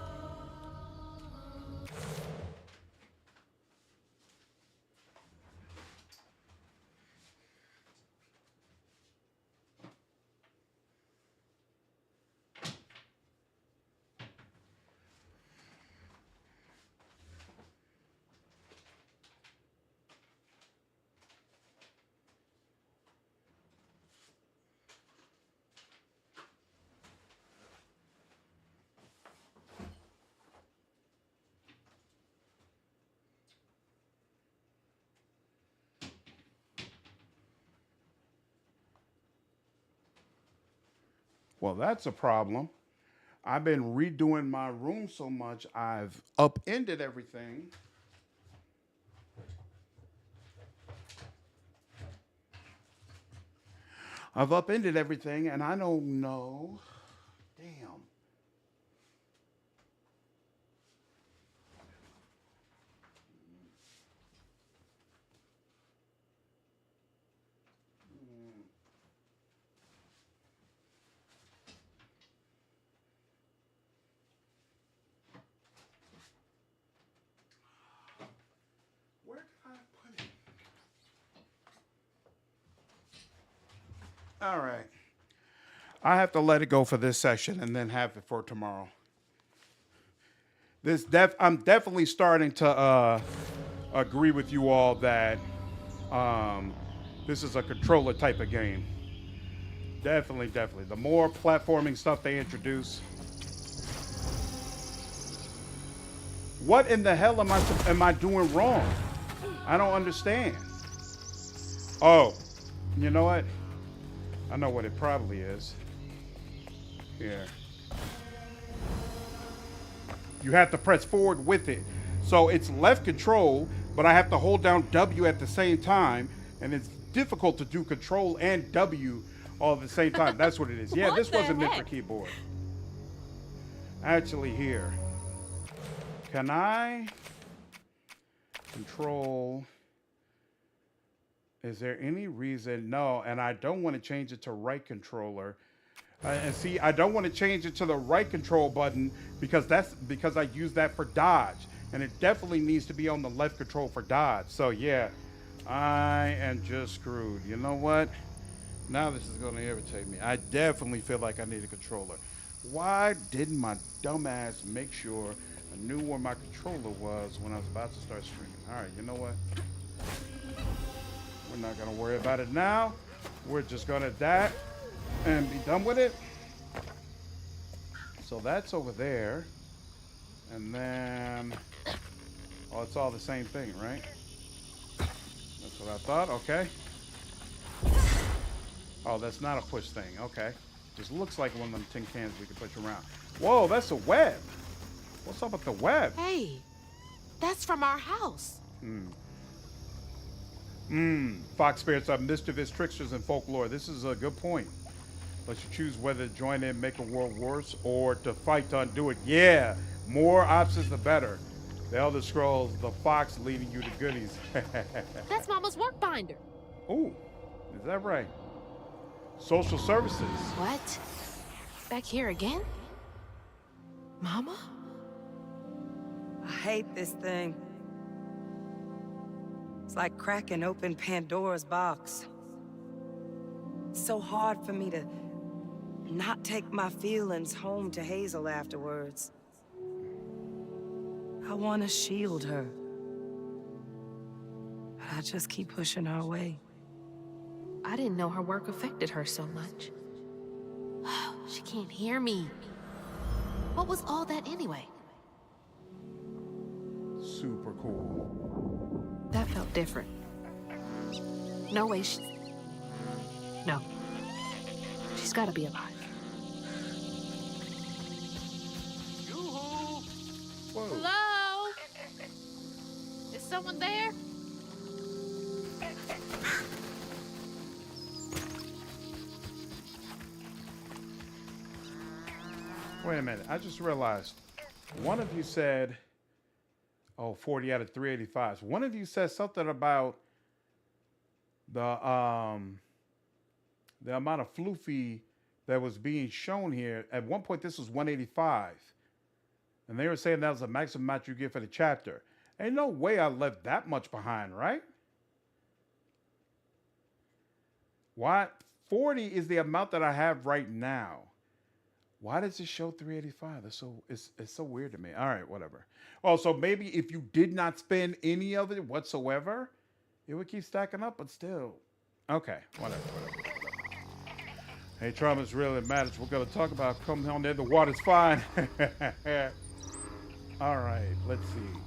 Well, that's a problem. I've been redoing my room so much, I've upended everything. I've upended everything, and I don't know. Damn. Where did I put it? All right. I have to let it go for this session and then have it for tomorrow. I'm definitely starting to agree with you all that this is a controller type of game. Definitely. The more platforming stuff they introduce. What in the hell am I doing wrong? I don't understand. Oh, you know what? I know what it probably is. Here. You have to press forward with it. So it's left control, but I have to hold down W at the same time, and it's difficult to do control and W all at the same time. That's what it is. Yeah, this wasn't meant for keyboard. Actually, here. Can I control? Is there any reason? No, and I don't want to change it to right controller. And see, I don't want to change it to the right control button because I use that for dodge. And it definitely needs to be on the left control for dodge. So yeah, I am just screwed. You know what? Now this is going to irritate me. I definitely feel like I need a controller. Why didn't my dumbass make sure I knew where my controller was when I was about to start streaming? All right, you know what? We're not going to worry about it now. We're just going to die and be done with it. So that's over there. And then, oh, it's all the same thing, right? That's what I thought. Okay. Oh, that's not a push thing. Okay. Just looks like one of them tin cans we can push around. Whoa, that's a web. What's up with the web? Hey, that's from our house. Fox spirits are mischievous tricksters in folklore. This is a good point. Let you choose whether to join in, make a world worse, or to fight to undo it. Yeah, more options the better. The Elder Scrolls, the fox leading you to goodies. That's Mama's work binder. Ooh, is that right? Social services. What? Back here again? Mama? I hate this thing. It's like cracking open Pandora's box. It's so hard for me to not take my feelings home to Hazel afterwards. I want to shield her. But I just keep pushing her away. I didn't know her work affected her so much. She can't hear me. What was all that anyway? Super cool. That felt different. No way No. She's gotta be alive. Whoa. Hello? Is someone there? Wait a minute. I just realized one of you said Oh, 40 out of 385. One of you said something about the amount of floofy that was being shown here. At one point, this was 185. And they were saying that was the maximum amount you get for the chapter. Ain't no way I left that much behind, right? Why? 40 is the amount that I have right now. Why does it show 385? That's so it's so weird to me. All right, whatever. Oh, so maybe if you did not spend any of it whatsoever, it would keep stacking up, but still. Okay, whatever. Hey, trauma's really matters. We're gonna talk about come on there. The water's fine. All right, let's see.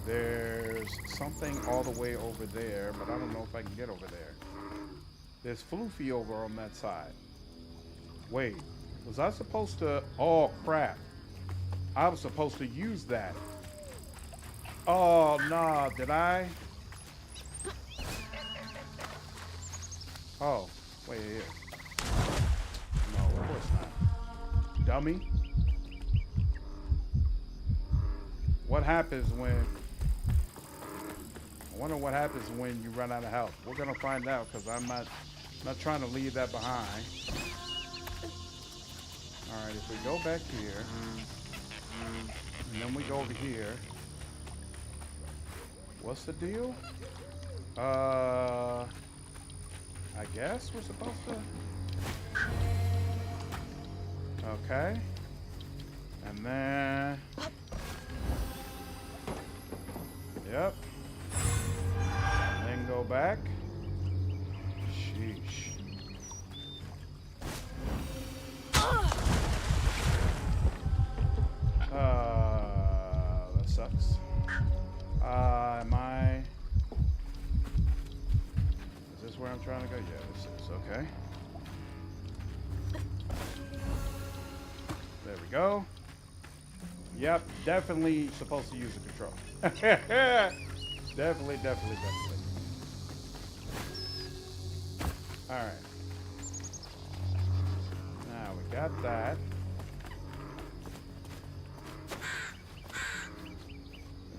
There's something all the way over there, but I don't know if I can get over there. There's floofy over on that side. Wait, was I supposed to? Oh, crap. I was supposed to use that. Oh, nah, did I? Oh, wait here. No, of course not. Dummy. What happens when... I wonder what happens when you run out of health. We're going to find out because I'm not trying to leave that behind. All right, if we go back here, and then we go over here, what's the deal? I guess we're supposed to... Okay. And then... Yep. Then go back. Sheesh. That sucks. Am I... Is this where I'm trying to go? Yeah, this is. Okay. There we go. Yep, definitely supposed to use the control. Definitely. All right. Now we got that.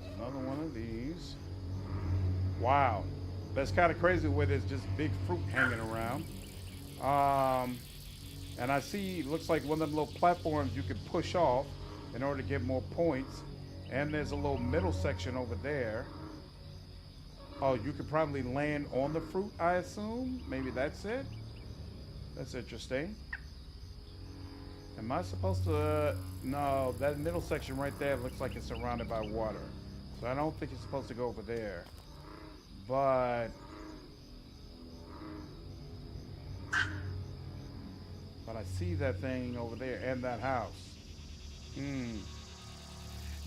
There's another one of these. Wow. That's kind of crazy with it is just big fruit hanging around. And I see, looks like one of them little platforms you can push off in order to get more points. And there's a little middle section over there. Oh, you could probably land on the fruit, I assume. Maybe that's it. That's interesting. Am I supposed to... No, that middle section right there looks like it's surrounded by water. So I don't think it's supposed to go over there. But I see that thing over there and that house.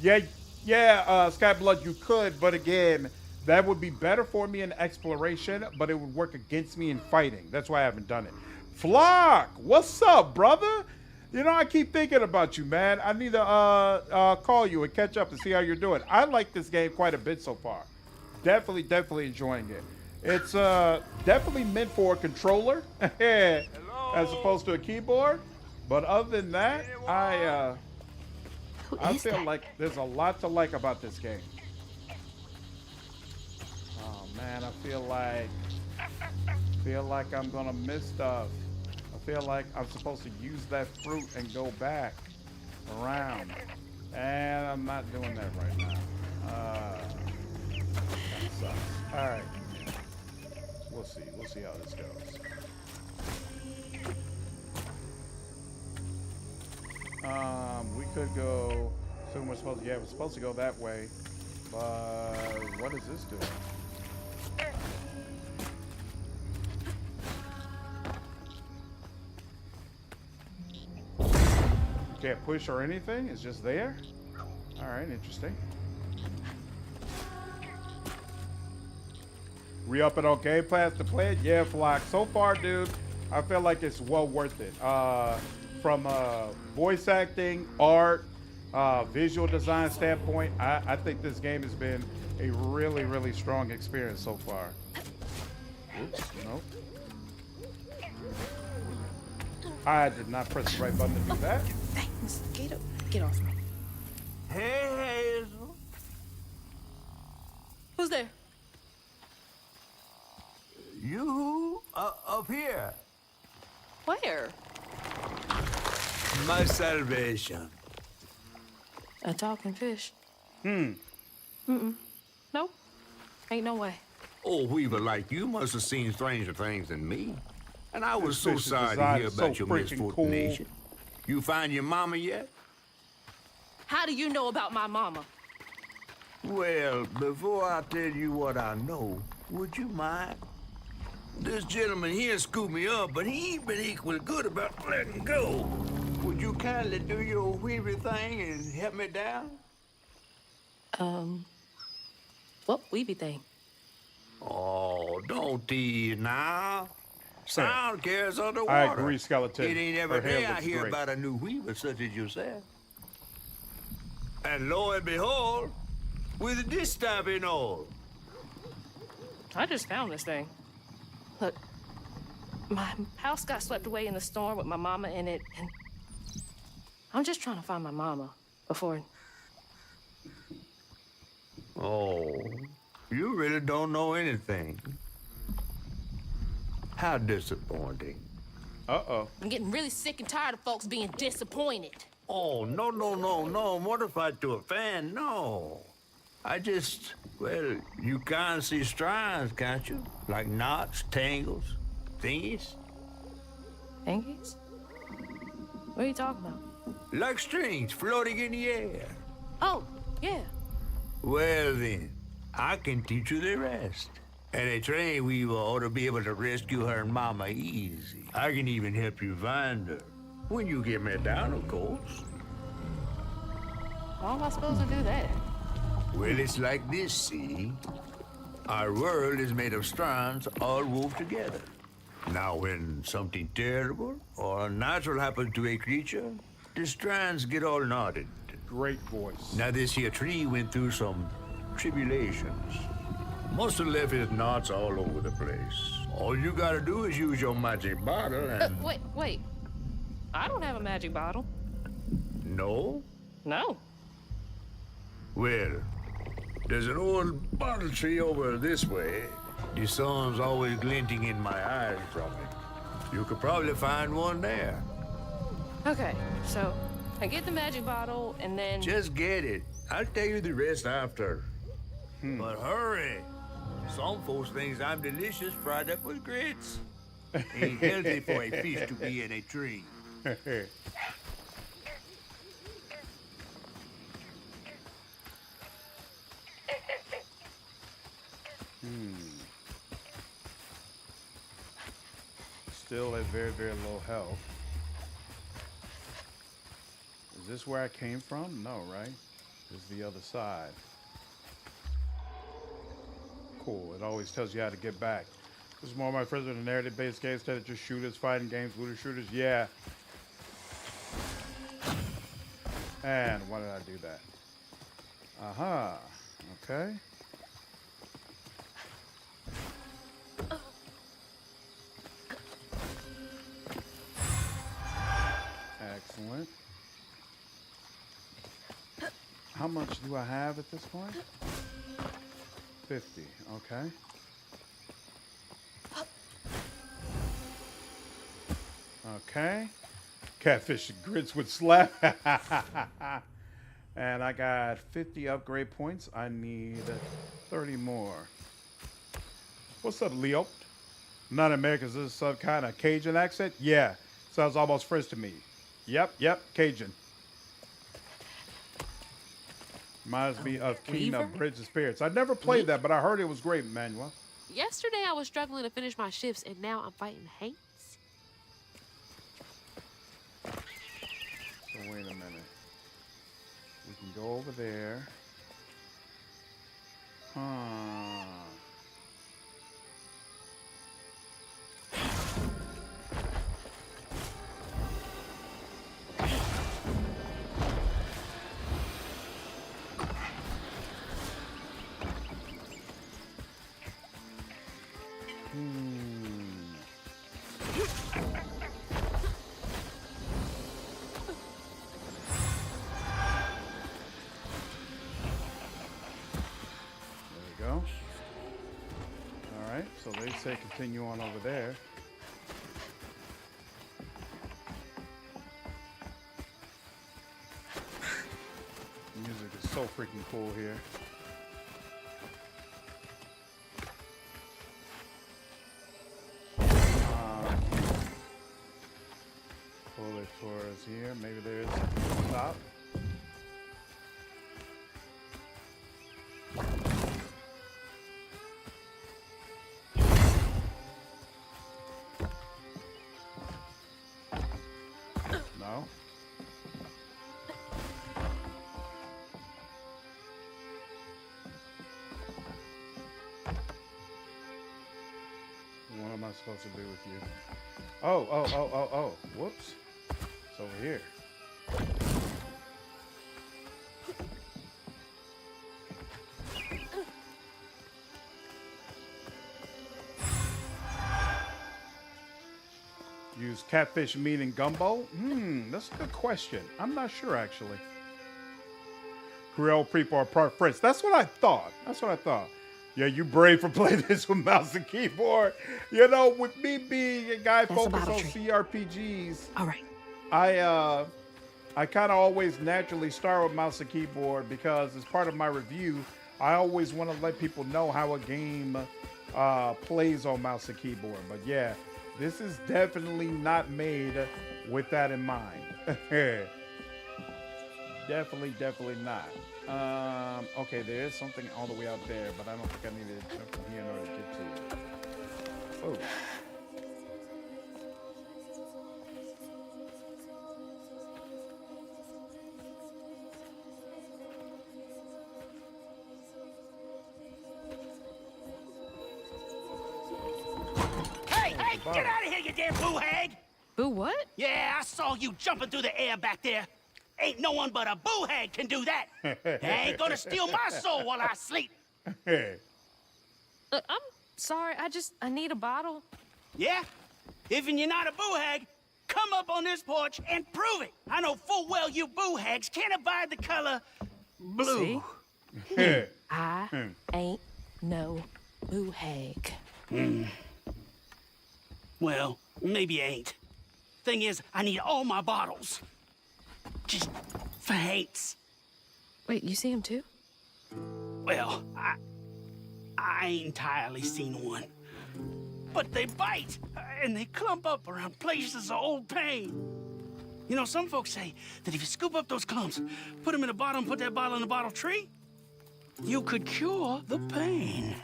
Yeah, Skyblood, you could, but again, that would be better for me in exploration, but it would work against me in fighting. That's why I haven't done it. Flock, what's up, brother? You know, I keep thinking about you, man. I need to call you and catch up and see how you're doing. I like this game quite a bit so far. Definitely enjoying it. It's definitely meant for a controller as opposed to a keyboard. But other than that, I feel like there's a lot to like about this game. Oh man, I feel like I'm gonna miss stuff. I feel like I'm supposed to use that fruit and go back around, and I'm not doing that right now. That sucks. All right, we'll see how this goes. We could go. So we're supposed to, yeah, we're supposed to go that way, but what is this doing? You can't push or anything. It's just there. All right, interesting. Re-up it on Game Pass to play it? Yeah, Flock. So far, dude, I feel like it's well worth it. From voice acting, art, visual design standpoint, I think this game has been a really strong experience so far. Oops, nope. I did not press the right button to do that. Thanks, Gator. Get off me. Hey, Hazel. Who's there? You up here. Where? My salvation. A talking fish. Nope. Ain't no way. Oh, Weaver, like you must have seen stranger things than me. And I was This so fish is sorry to designed hear so about your freaking cool. misfortune. You find your mama yet? How do you know about my mama? Well, before I tell you what I know, would you mind? This gentleman here scooped me up, but he ain't been equal good about letting go. Would you kindly do your Weaver thing and help me down? What weeby thing? Oh, don't tease now. Sound cares underwater. I agree, Skeleton. It ain't every Her hair day I looks hear great. about a new Weaver such as yourself. And lo and behold, with this type and all. I just found this thing. Look, my house got swept away in the storm with my mama in it, and I'm just trying to find my mama before. Oh, you really don't know anything. How disappointing. Uh-oh. I'm getting really sick and tired of folks being disappointed. Oh, no, mortified to a fan, no. I just, well, you can't see strands, can't you? Like knots, tangles, thingies. Thingies? What are you talking about? Like strings floating in the air. Oh, yeah. Well then, I can teach you the rest. And a train weaver ought to be able to rescue her mama easy. I can even help you find her. When you get me down, of course. How am I supposed to do that? Well, it's like this, see? Our world is made of strands all wove together. Now, when something terrible or unnatural happens to a creature, the strands get all knotted. Great voice. Now, this here tree went through some tribulations. Must have left his knots all over the place. All you gotta do is use your magic bottle and... Wait. I don't have a magic bottle. No? No. Well, there's an old bottle tree over this way. The sun's always glinting in my eyes from it. You could probably find one there. Okay, so I get the magic bottle and then... Just get it. I'll tell you the rest after. But hurry. Some folks think I'm delicious fried up with grits. Ain't healthy for a fish to be in a tree. Still at very, very low health. Is this where I came from? No, right? This is the other side. Cool. It always tells you how to get back. This is more of my friends with a narrative-based game instead of just shooters, fighting games, looter shooters. Yeah. And why did I do that? Aha. Okay. Excellent. How much do I have at this point? 50. Okay. Okay. Catfish and grits with slap. And I got 50 upgrade points. I need 30 more. What's up, Leo? Not American. Is this some kind of Cajun accent? Yeah. Sounds almost French to me. Yep. Cajun. Reminds me of King of Bridge of Spirits. I never played that, but I heard it was great, Manuel. Yesterday I was struggling to finish my shifts, and now I'm fighting hates. So wait a minute. We can go over there. There we go. right, so they say continue on over there. Music is so freaking cool here. Pull it towards here. Maybe there is something at the top. No. What am I supposed to do with you? Oh. Whoops. It's over here. Use catfish meat in gumbo? That's a good question. I'm not sure, actually. Grilled people are part French. That's what I thought. Yeah, you brave for playing this with mouse and keyboard. You know, with me being a guy focused on CRPGs, All right. I kind of always naturally start with mouse and keyboard because as part of my review, I always want to let people know how a game plays on mouse and keyboard. But yeah, this is definitely not made with that in mind. Definitely not. Okay, there is something all the way out there, but I don't think I need to jump from here in order to get to it. Oh. Hey, get out of here, you damn boo hag! Boo what? Yeah, I saw you jumping through the air back there. Ain't no one but a boo hag can do that. They ain't gonna steal my soul while I sleep. I'm sorry, I need a bottle. Yeah? Even you're not a boo hag, come up on this porch and prove it. I know full well you boo hags can't abide the color blue. See? I ain't no boo hag. Well, maybe you ain't. Thing is, I need all my bottles. Just for Hanks. Wait, you see him too? Well, I ain't entirely seen one. But they bite, and they clump up around places of old pain. You know, some folks say that if you scoop up those clumps, put them in a bottle and put that bottle in a bottle tree, you could cure the pain.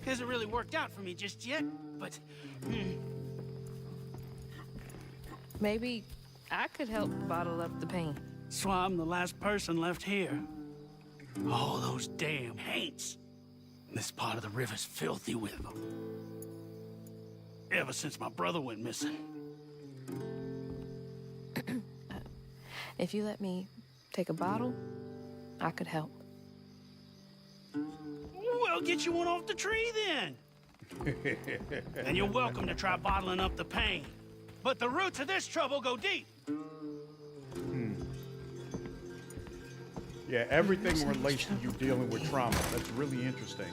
Hasn't really worked out for me just yet, but... Maybe I could help bottle up the pain. So I'm the last person left here. All those damn haints. This part of the river's filthy with them. Ever since my brother went missing. If you let me take a bottle, I could help. Well, get you one off the tree then. And you're welcome to try bottling up the pain. But the roots of this trouble go deep. Yeah, everything relates to you dealing with trauma. That's really interesting.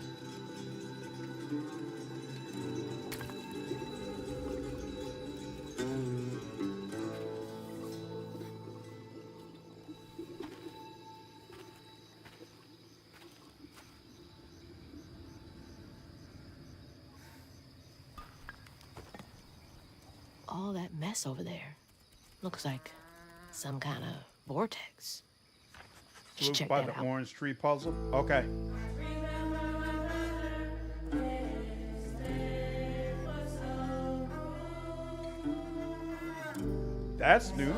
All that mess over there looks like some kind of vortex. Just Luke check by that the out. orange tree puzzle. Okay. That's new.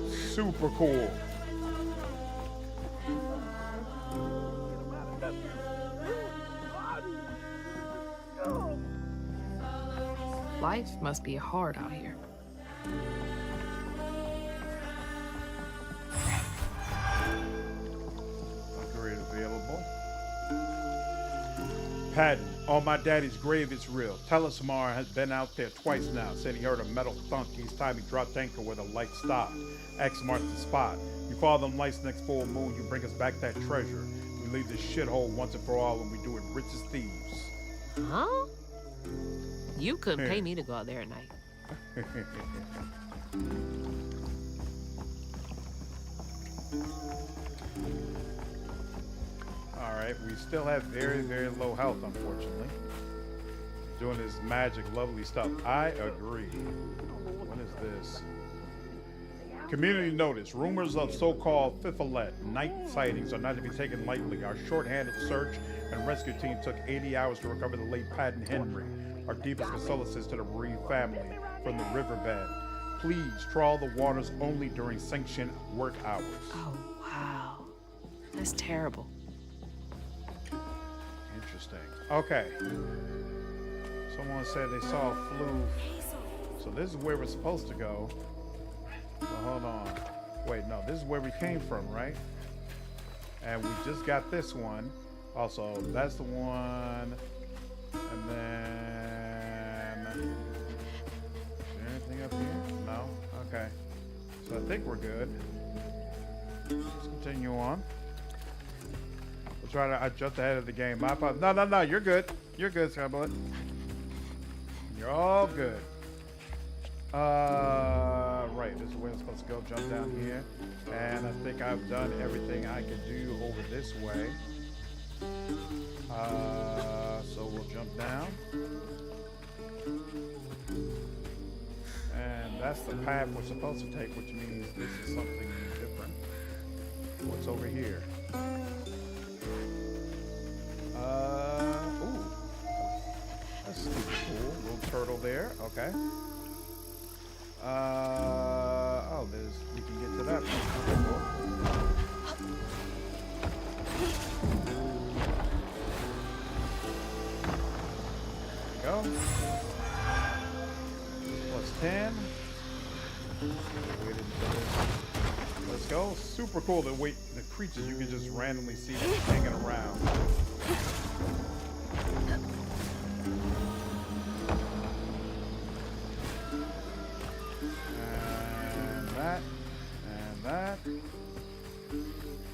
Super cool. Life must be hard out here. Upgrade available. Patent. On my daddy's grave, it's real. Telesamar has been out there twice now. Said he heard a metal thunk each time he dropped anchor where the light stopped. X marks the spot. You follow them lights next full moon, you bring us back that treasure. We leave this shithole once and for all, and we do it rich as thieves. Huh? You couldn't pay me to go out there at night. Alright, we still have very, very low health, unfortunately. Doing this magic, lovely stuff. I agree. What is this? Community notice. Rumors of so-called Fifolet night sightings are not to be taken lightly. Our short-handed search and rescue team took 80 hours to recover the late Patton Henry. Our deepest condolences to the bereaved family from the riverbed. Please trawl the waters only during sanctioned work hours. Oh, wow. That's terrible. Interesting. Okay. Someone said they saw a floof. So this is where we're supposed to go. So hold on. Wait, no, this is where we came from, right? And we just got this one. Also, that's the one. And then... Is there anything up here? No? Okay. So I think we're good. Let's continue on. We'll try to... I jumped ahead of the game. No, you're good. You're good, Skyboy. You're all good. Right, this is where I'm supposed to go. Jump down here. And I think I've done everything I can do over this way. So we'll jump down. And that's the path we're supposed to take, which means this is something different. What's over here? Ooh. That's super cool. Little turtle there. Okay. Oh, we can get to that. There we go. Plus 10. Let's go. Super cool that the creatures you can just randomly see them hanging around.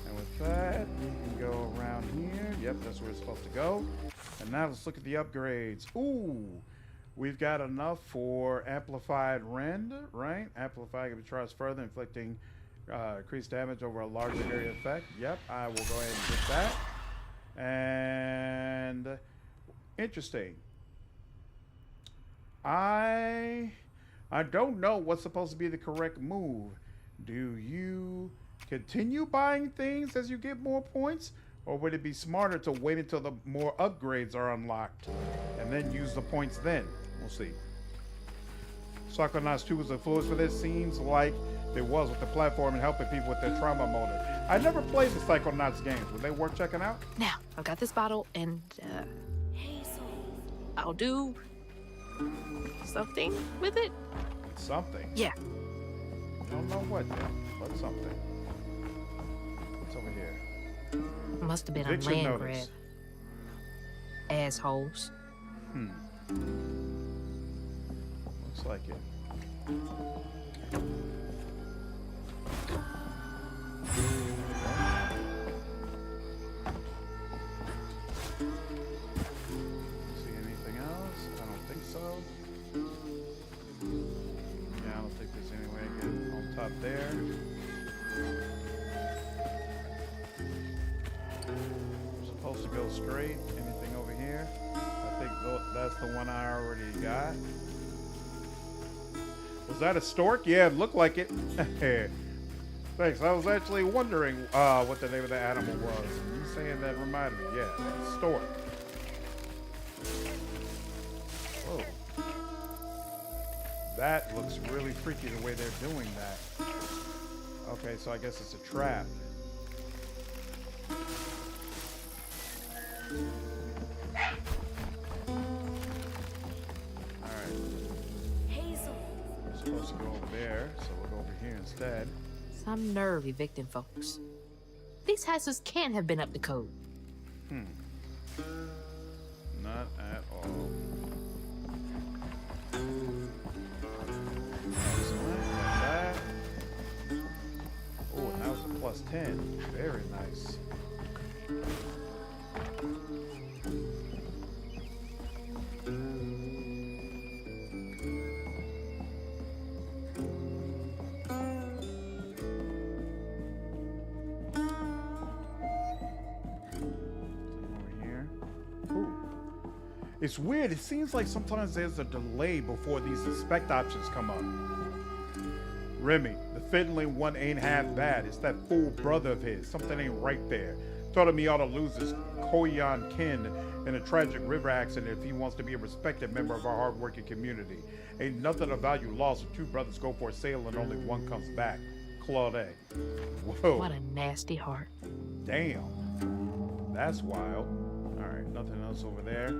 And with that, we can go around here. Yep, that's where it's supposed to go. And now let's look at the upgrades. Ooh, we've got enough for amplified rend, right? Amplify can be charged further, inflicting increased damage over a larger area effect. Yep, I will go ahead and get that. And interesting. I don't know what's supposed to be the correct move. Do you continue buying things as you get more points? Or would it be smarter to wait until the more upgrades are unlocked and then use the points then? We'll see. Psychonauts 2 was influenced for this. Seems like it was with the platform and helping people with their trauma motive. I never played the Psychonauts games. Were they worth checking out? Now, I've got this bottle and I'll do something with it. Something? Yeah. I don't know what yet, but something. What's over here? Must have been Eviction a land notice. grab. Assholes. Looks like it. See anything else? I don't think so. Yeah, I don't think there's any way to get on top there. We're supposed to go straight. Anything over here? I think that's the one I already got. Was that a stork? Yeah, it looked like it. Thanks. I was actually wondering what the name of the animal was. You saying that reminded me. Yeah, stork. Whoa. That looks really freaky the way they're doing that. Okay, so I guess it's a trap. Supposed to go over there, so we'll go over here instead. Some nerve evicting folks. These houses can't have been up to code. Not at all. That. Oh, and that was a +10. Very nice. It's weird. It seems like sometimes there's a delay before these inspect options come up. Remy, the fiddling one ain't half bad. It's that fool brother of his. Something ain't right there. Thought of me ought to lose his Koyan kin in a tragic river accident if he wants to be a respected member of our hardworking community. Ain't nothing of value lost if two brothers go for a sail and only one comes back. Claude. Whoa. What a nasty heart. Damn. That's wild. All right, nothing else over there.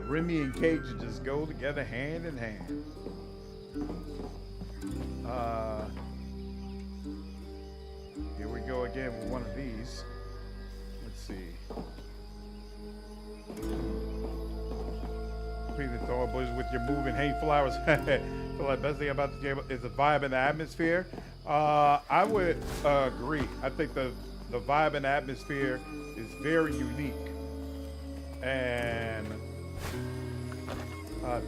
Remy and Cage just go together hand in hand. Here we go again with one of these. Let's see. Completely throw bushes with your moving hang flowers. Feel like best thing about the game is the vibe and the atmosphere. I would agree. I think the vibe and atmosphere is very unique. And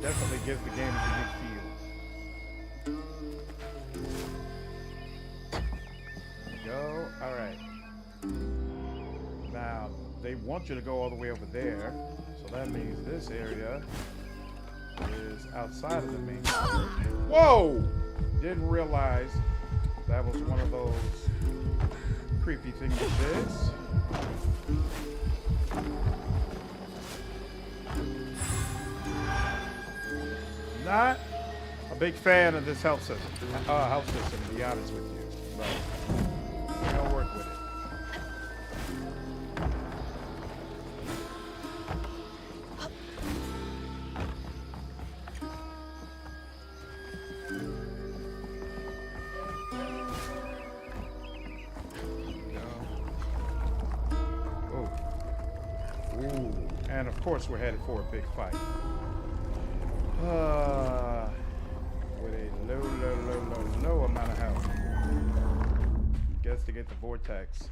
definitely gives the game a unique feel. There we go. All right. Now, they want you to go all the way over there. So that means this area is outside of the main. Whoa! Didn't realize that was one of those creepy things it is. Not a big fan of this health system, to be honest with you, but I'll work with it. Oh. Ooh. And of course we're headed for a big fight. With a low amount of health. Guess to get the vortex.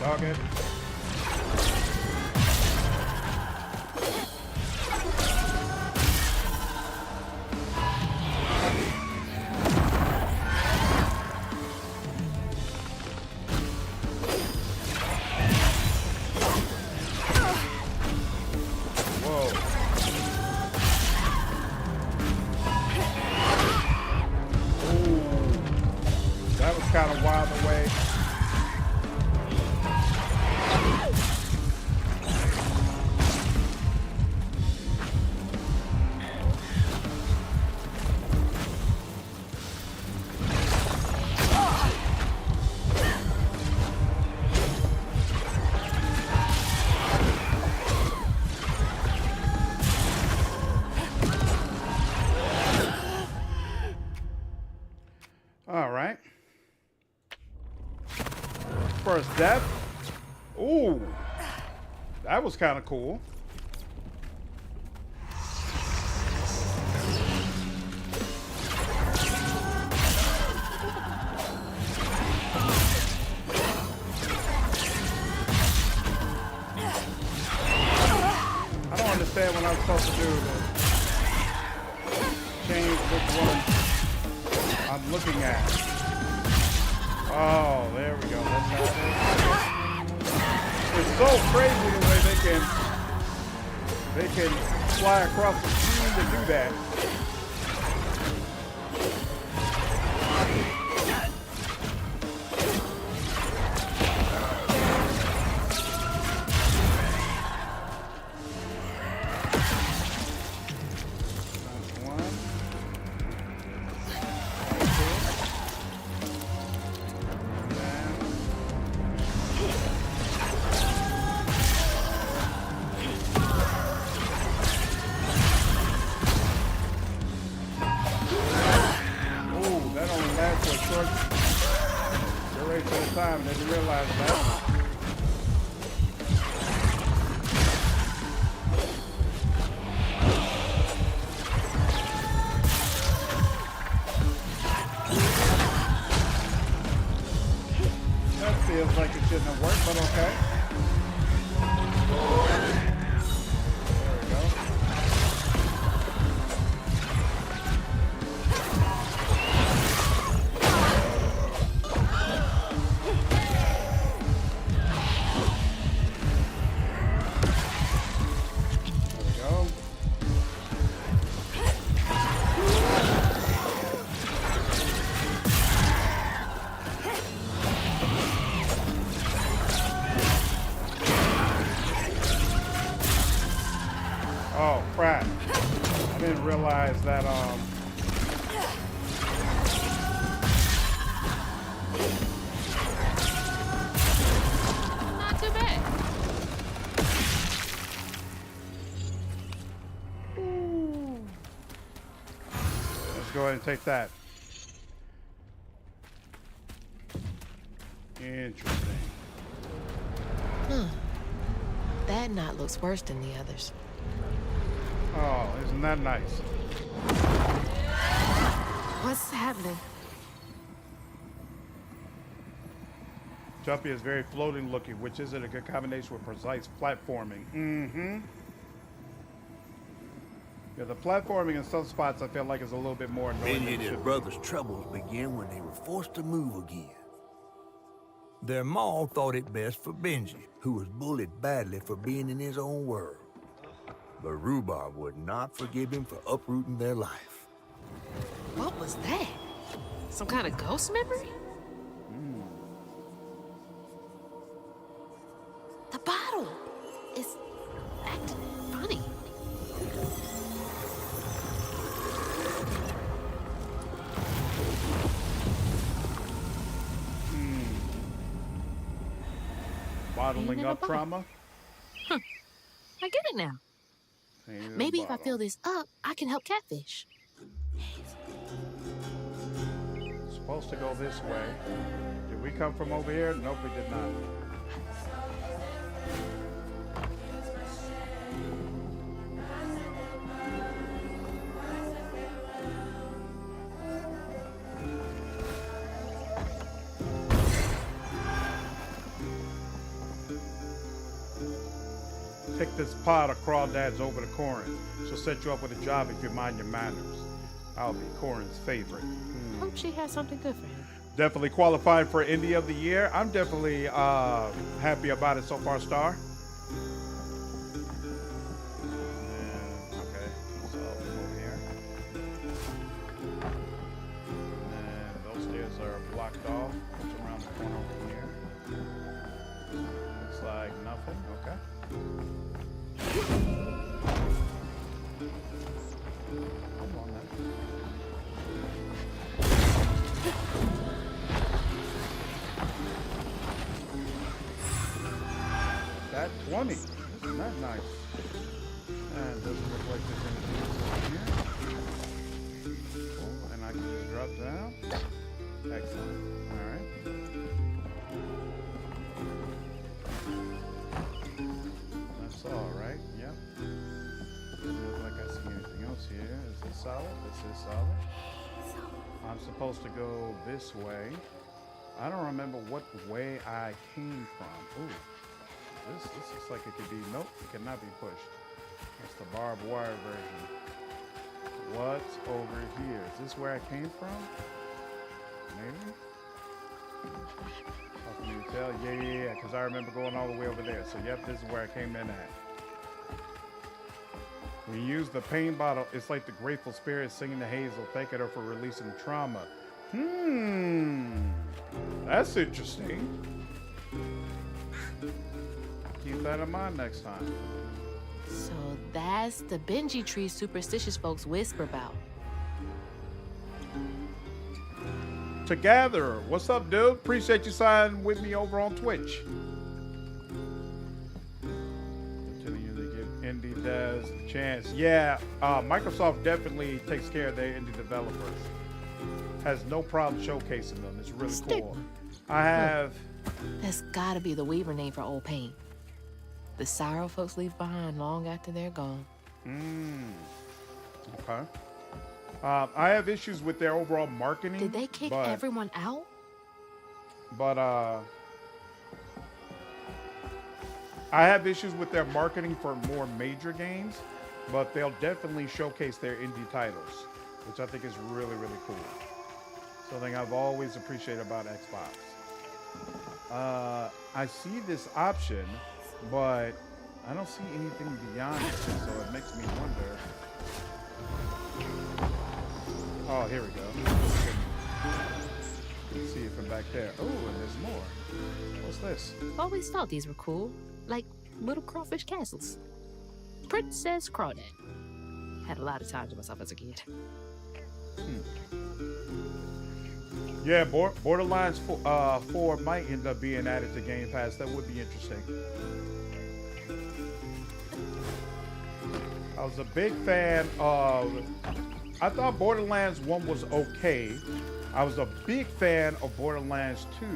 Dog it. Whoa. Ooh. That was kind of wild away. All right. First death. Ooh. That was kind of cool. I don't understand what I'm supposed to do to change which one I'm looking at. Oh, there we go. That's how it is. It's so crazy the way they can fly across the screen to do that. candidate at a time and didn't realize that. That feels like it shouldn't have worked, but okay. There we go. Oh crap. I didn't realize that Not too bad. let's go ahead and take that. Interesting. That knot looks worse than the others. Oh, isn't that nice? What's happening? Jumpy is very floating looking, which isn't a good combination with precise platforming. Mm-hmm. Yeah, the platforming in some spots I feel like is a little bit more annoying. Benji than and it his should be. brother's troubles began when they were forced to move again. Their ma thought it best for Benji, who was bullied badly for being in his own world. But Rhubarb would not forgive him for uprooting their life. What was that? Some kind of ghost memory? The bottle is acting funny. Bottling in up a bottle. trauma. I get it now. Ain't in a Maybe if I bottle. fill this up, I can help catfish. Supposed to go this way. Did we come from over here? Nope, we did not. Take this pot of crawdads over to Corin. She'll set you up with a job if you mind your manners. I'll be Corin's favorite. Hope she has something good for him. Definitely qualified for Indie of the Year. I'm definitely happy about it so far, Star. And, okay, so over here. And those stairs are blocked off. What's around the corner over here? Looks like nothing. Okay. Come on then. That 20. Isn't that nice? And doesn't look like there's anything else over here. Cool. And I can just drop down. Excellent. Alright. That's all right. Yep. Doesn't look like I see anything else here. Is this solid? This is solid. I'm supposed to go this way. I don't remember what way I came from. Ooh. This looks like it could be, nope, it cannot be pushed. That's the barbed wire version. What's over here? Is this where I came from? Maybe? How can you tell? Yeah, because I remember going all the way over there. So yep, this is where I came in at. When you use the pain bottle, it's like the grateful spirit singing to Hazel, thanking her for releasing trauma. That's interesting. Keep that in mind next time. So that's the Benji tree superstitious folks whisper about. Together, what's up, dude? Appreciate you signing with me over on Twitch. Continue to give indie devs a chance. Yeah, Microsoft definitely takes care of their indie developers. Has no problem showcasing them. It's really cool. I have. That's gotta be the Weaver name for old paint. The sorrow folks leave behind long after they're gone. Okay. I have issues with their overall marketing. Did they kick everyone out? But I have issues with their marketing for more major games, but they'll definitely showcase their indie titles, which I think is really, really cool. Something I've always appreciated about Xbox. I see this option, but I don't see anything beyond it, so it makes me wonder. Oh, here we go. Let's see it from back there. Oh, and there's more. What's this? Always thought these were cool. Like little crawfish castles. Princess Crawdad. Had a lot of time to myself as a kid. Yeah, Borderlands 4 might end up being added to Game Pass. That would be interesting. I was a big fan of... I thought Borderlands 1 was okay. I was a big fan of Borderlands 2.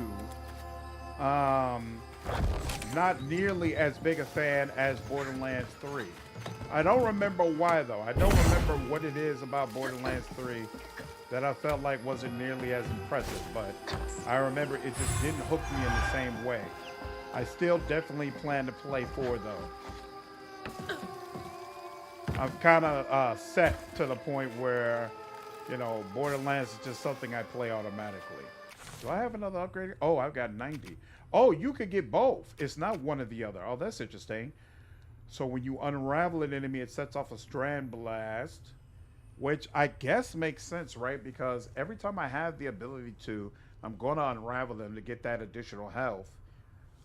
Not nearly as big a fan as Borderlands 3. I don't remember why, though. I don't remember what it is about Borderlands 3 that I felt like wasn't nearly as impressive, but I remember it just didn't hook me in the same way. I still definitely plan to play 4, though. I'm kind of set to the point where, you know, Borderlands is just something I play automatically. Do I have another upgrade? Oh, I've got 90. Oh, you could get both. It's not one or the other. Oh, that's interesting. So when you unravel an enemy, it sets off a strand blast, which I guess makes sense, right? Because every time I have the ability to, I'm going to unravel them to get that additional health.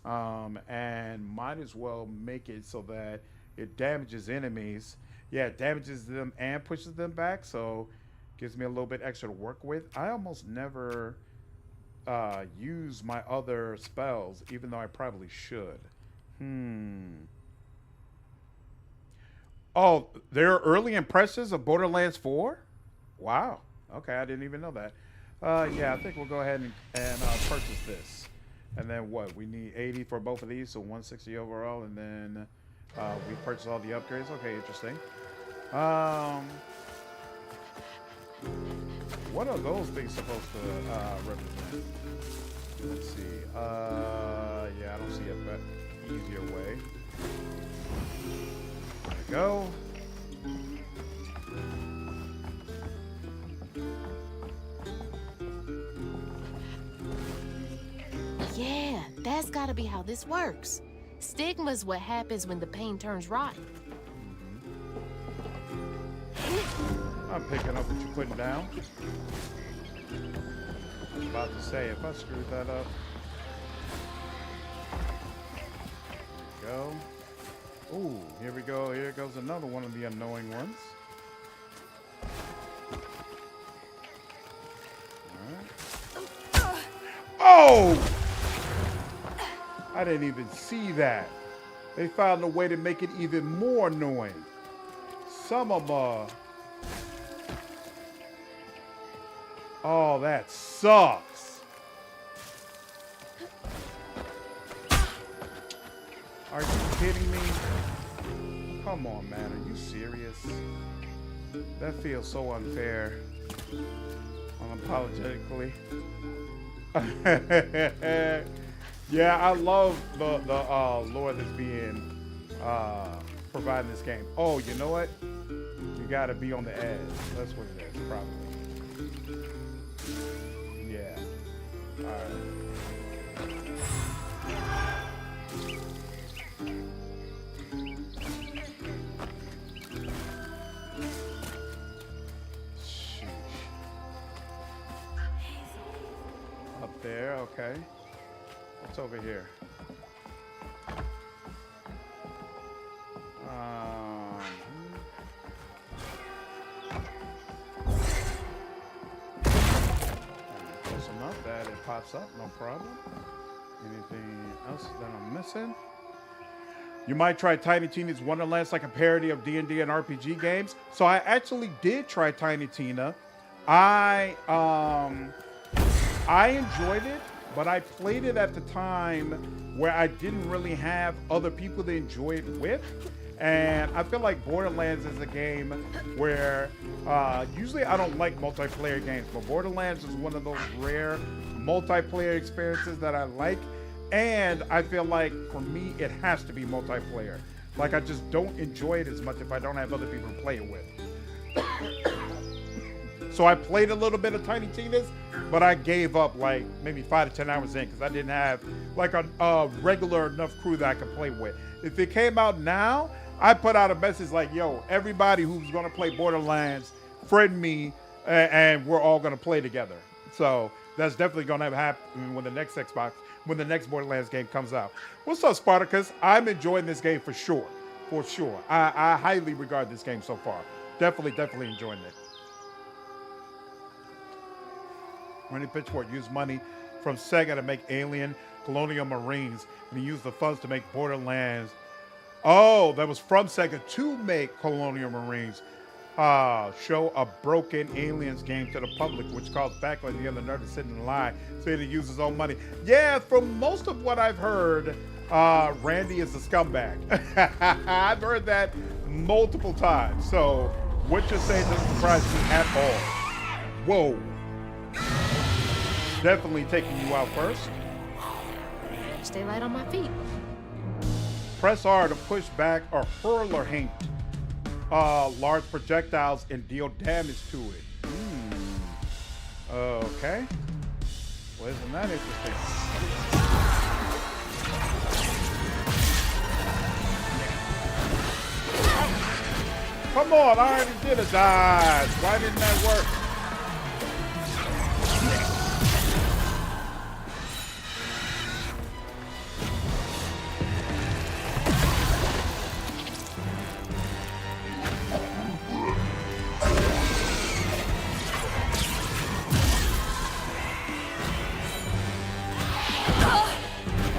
And might as well make it so that it damages enemies. Yeah, it damages them and pushes them back, so gives me a little bit extra to work with. I almost never use my other spells, even though I probably should. Oh, there are early impressions of Borderlands 4? Wow. Okay, I didn't even know that. Yeah, I think we'll go ahead and purchase this. And then what? We need 80 for both of these, so 160 overall, and then we purchase all the upgrades. Okay, interesting. What are those things supposed to represent? Let's see. Yeah, I don't see a easier way. There we go. Yeah, that's gotta be how this works. Stigma's what happens when the pain turns rotten. I'm picking up what you're putting down. I was about to say, if I screwed that up. There we go. Ooh, here we go. Here goes another one of the annoying ones. All right. Oh! I didn't even see that. They found a way to make it even more annoying. Some of them oh, that sucks. Are you kidding me? Come on, man. Are you serious? That feels so unfair. Unapologetically. Yeah, I love the lore that's being provided in this game. Oh, you know what? You gotta be on the edge. That's what it is, probably. Yeah. Alright. Up there, okay. What's over here? Close enough that it pops up, no problem. Anything else that I'm missing? You might try Tiny Tina's Wonderlands, like a parody of D&D and RPG games. So I actually did try Tiny Tina. I enjoyed it, but I played it at the time where I didn't really have other people to enjoy it with. And I feel like Borderlands is a game where usually I don't like multiplayer games, but Borderlands is one of those rare multiplayer experiences that I like. And I feel like for me, it has to be multiplayer. Like I just don't enjoy it as much if I don't have other people to play it with. So I played a little bit of Tiny Tina's, but I gave up like maybe 5 to 10 hours in because I didn't have like a regular enough crew that I could play with. If it came out now, I put out a message like, yo, everybody who's gonna play Borderlands, friend me, and we're all gonna play together. So that's definitely gonna happen when the next Borderlands game comes out. What's up, Spartacus? I'm enjoying this game for sure. For sure. I highly regard this game so far. Definitely enjoying it. Randy Pitchford used money from Sega to make Alien Colonial Marines, and he used the funds to make Borderlands. Oh, that was from Sega to make Colonial Marines. Show a broken Aliens game to the public, which caused backlash. The other nerd is sitting in line, saying he used his own money. Yeah, from most of what I've heard, Randy is a scumbag. I've heard that multiple times. So what you're saying doesn't surprise me at all. Whoa. Definitely taking you out first. Stay light on my feet. Press R to push back or hurl or hint large projectiles and deal damage to it. Okay. Well, isn't that interesting? Come on, I already did a dodge. Why didn't that work?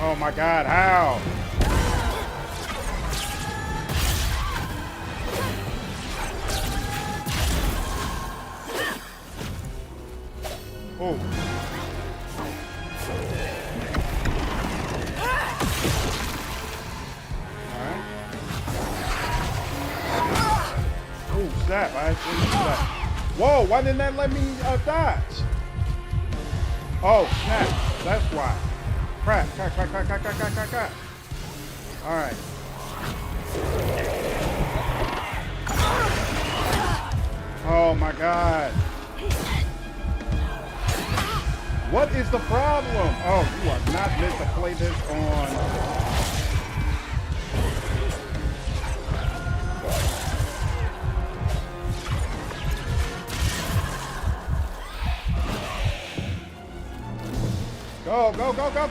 Oh my God, how? Oh. Alright. Oh, snap. I actually did that. Whoa, why didn't that let me dodge? Oh, snap. That's why. Crap. All right. Oh my God. What is the problem? Oh, you are not meant to play this on.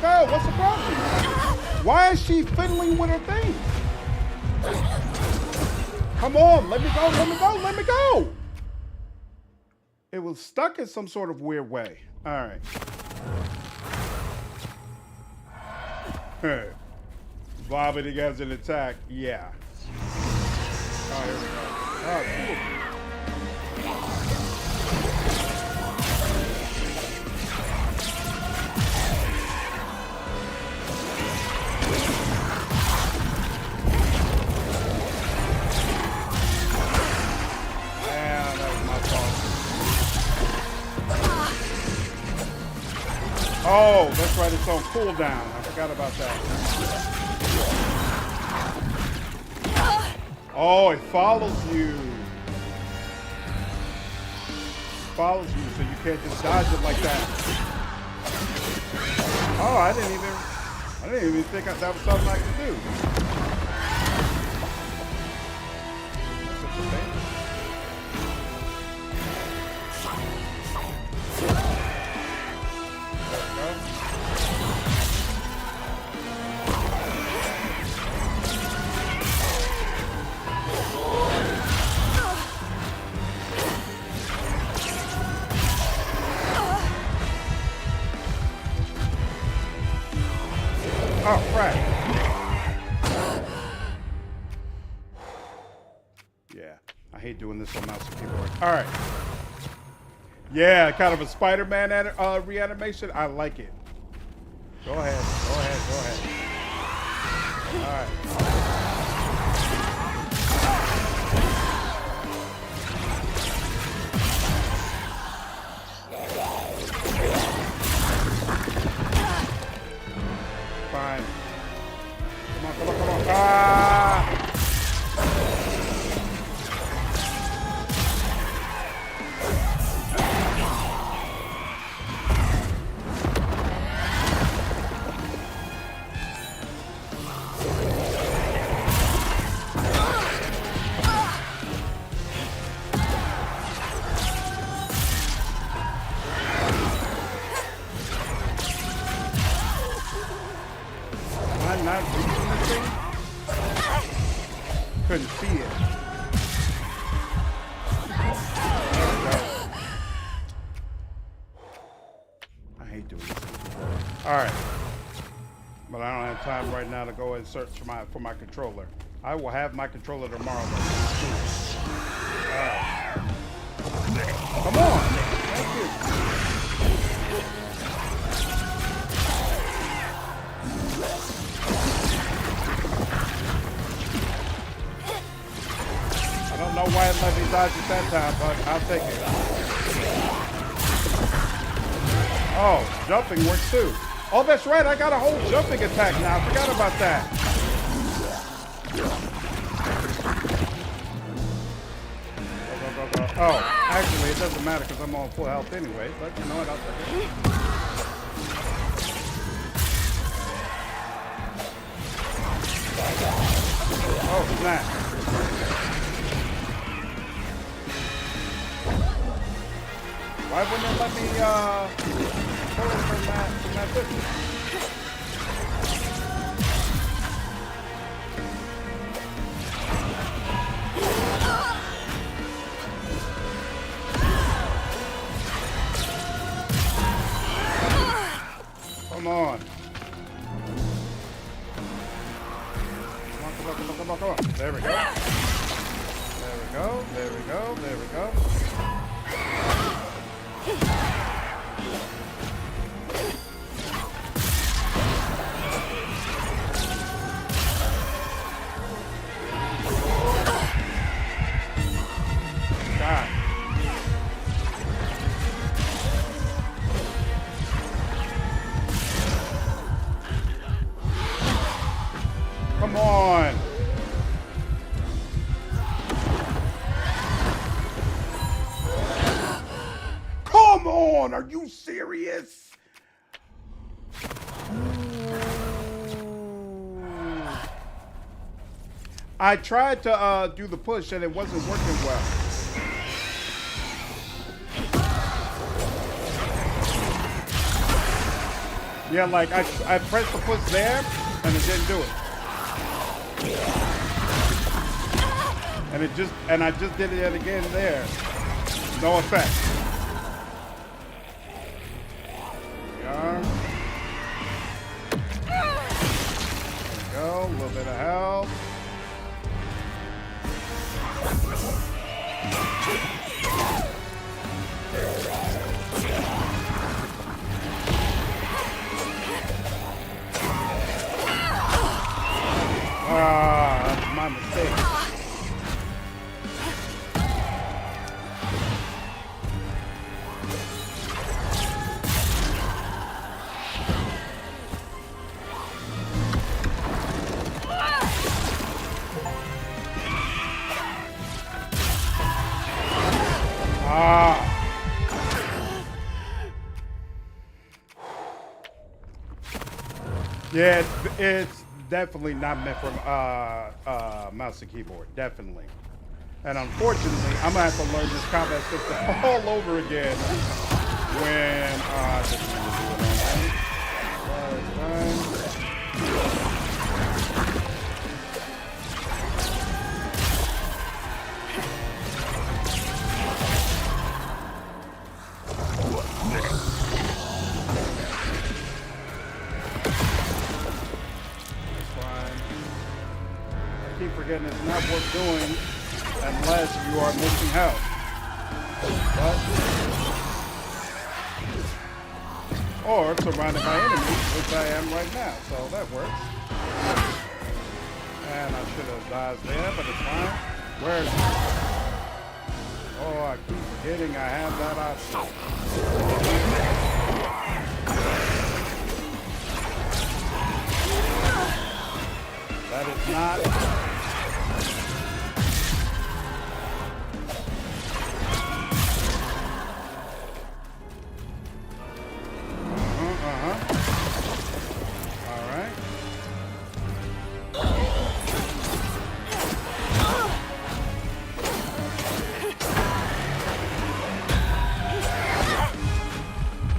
Go. What's the problem? Why is she fiddling with her thing? Come on, let me go. It was stuck in some sort of weird way. All right. Vomiting as an attack. Yeah. Oh, here we go. Oh, cool. Oh, that's right, it's on cooldown. I forgot about that. Oh, it follows you. Follows you, so you can't just dodge it like that. Oh, I didn't even think that was something I could do. That's such a thing. Oh, crap. Yeah, I hate doing this on mouse and keyboard. All right. Yeah, kind of a Spider-Man reanimation. I like it. Go ahead. Go ahead. Go ahead. All right. Fine. Come on, come on, come on. Ah! Not reaching the thing? Couldn't see it. I hate doing this. Alright. But I don't have time right now to go and search for my controller. I will have my controller tomorrow. Alright. Come on! Thank you. I don't know why it let me dodge it that time, but I'll take it. Oh, jumping works too. Oh, that's right. I got a whole jumping attack now. I forgot about that. Oh, actually, it doesn't matter because I'm on full health anyway, but you know what? I'll take it. Oh, snap. Why wouldn't it let me pull it from that distance? Come on. Come on. There we go. There we go. There we go. There we go. God. Come on. Come on, are you serious? I tried to do the push and it wasn't working well. Yeah, like I pressed the push there and it didn't do it. And I just did it again there. No effect. There we go, a little bit of health. That's my mistake. Yeah, it's definitely not meant for mouse and keyboard, definitely. And unfortunately, I'm gonna have to learn this combat system all over again when forgetting it's not worth doing unless you are missing health. But Or surrounded by enemies, which I am right now. So that works. And I should have dodged there, but it's fine. Where is it? Oh, I keep forgetting I have that option. That is not. All right.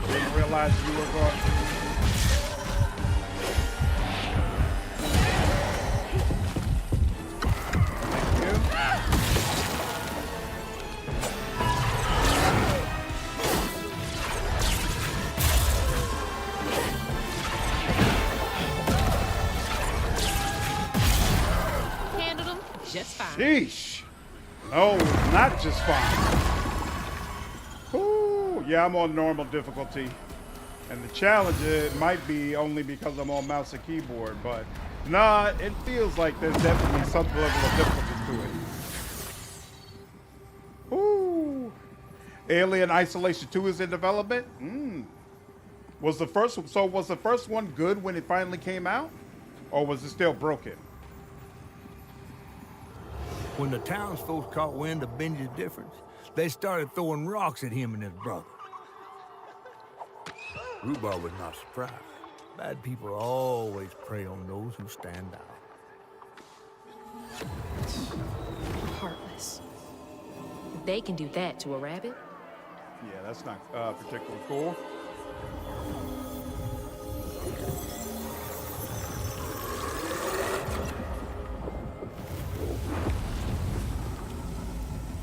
Didn't realize you were going. Just fine. Sheesh. No, not just fine. Ooh, yeah, I'm on normal difficulty. And the challenge, it might be only because I'm on mouse and keyboard, but nah, it feels like there's definitely some level of difficulty to it. Ooh. Alien Isolation 2 is in development? Was the first one good when it finally came out? Or was it still broken? When the townsfolk caught wind of Benji's difference, they started throwing rocks at him and his brother. Rhubarb was not surprised. Bad people always prey on those who stand out. Heartless. They can do that to a rabbit. Yeah, that's not particularly cool.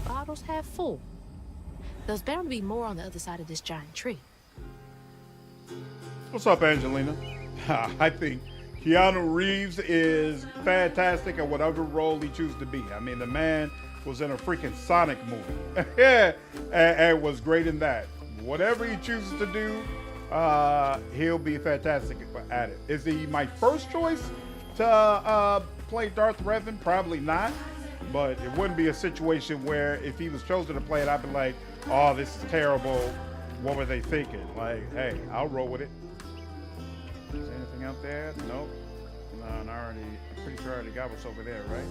Bottles half full. There's bound to be more on the other side of this giant tree. What's up, Angelina? I think Keanu Reeves is fantastic at whatever role he chooses to be. I mean, the man was in a freaking Sonic movie. Yeah, and was great in that. Whatever he chooses to do, he'll be fantastic at it. Is he my first choice to play Darth Revan? Probably not. But it wouldn't be a situation where if he was chosen to play it, I'd be like, oh, this is terrible. What were they thinking? Like, hey, I'll roll with it. Is there anything out there? Nope. No, and I'm pretty sure I already got what's over there, right?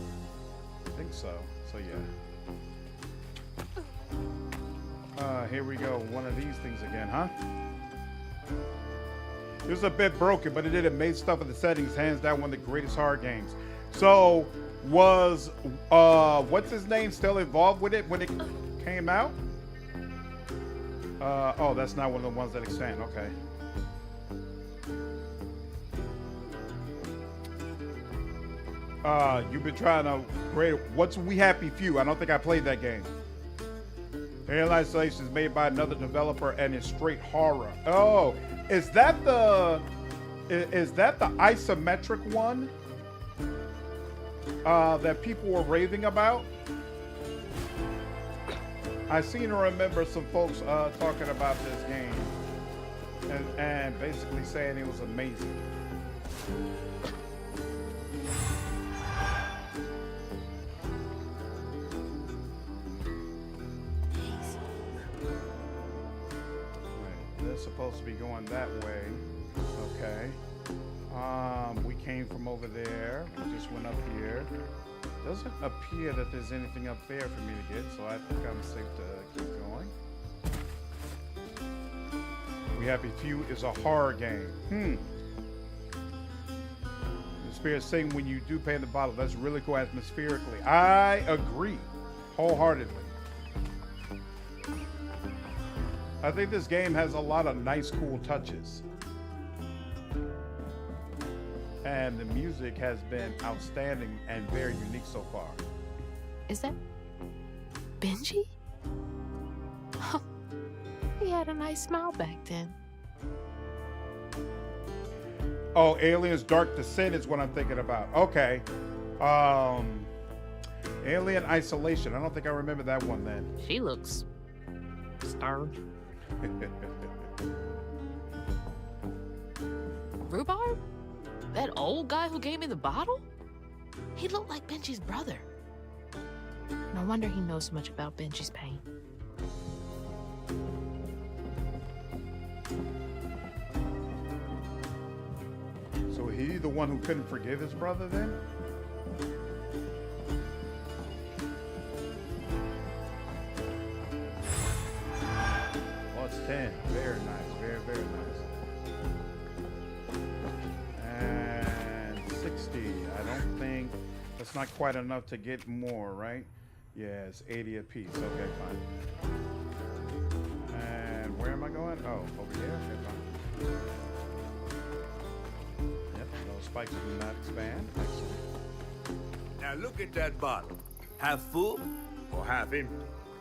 I think so. So, yeah. Here we go. One of these things again, huh? It was a bit broken, but it did amazing stuff with the settings. Hands down, one of the greatest horror games. So, was what's his name still involved with it when it came out? Oh, that's not one of the ones that expand. Okay. You've been trying to grade. What's We Happy Few? I don't think I played that game. Alien Isolation is made by another developer and is straight horror. Oh, is that the isometric one? That people were raving about. I seem to remember some folks talking about this game and basically saying it was amazing. Wait, they're supposed to be going that way. Okay. We came from over there. We just went up here. Doesn't appear that there's anything up there for me to get, so I think I'm safe to keep going. We Happy Few is a horror game. The spirit sing when you do pay in the bottle. That's really cool atmospherically. I agree wholeheartedly. I think this game has a lot of nice, cool touches. And the music has been outstanding and very unique so far. Is that Benji? He had a nice smile back then. Oh, Aliens Dark Descent is what I'm thinking about. Okay. Alien Isolation. I don't think I remember that one then. She looks starved. Rhubarb? That old guy who gave me the bottle? He looked like Benji's brother. No wonder he knows so much about Benji's pain. So he the one who couldn't forgive his brother then? Oh, it's 10. Very nice. Very, very nice. And 60. I don't think that's not quite enough to get more, right? Yeah, it's 80 apiece. Okay, fine. And where am I going? Oh, over here? Okay, fine. Yep, those spikes do not expand. Excellent. Now look at that bottle. Half full or half empty?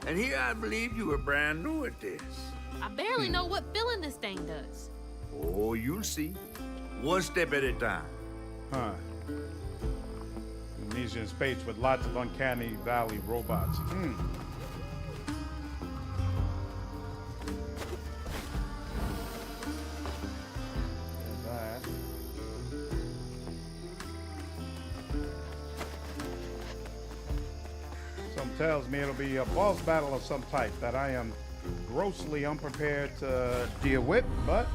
And here I believe you were brand new at this. I barely know what filling this thing does. Oh, you'll see. One step at a time. Huh. Indonesian space with lots of uncanny valley robots. There's that. Some tells me it'll be a boss battle of some type that I am grossly unprepared to deal with, but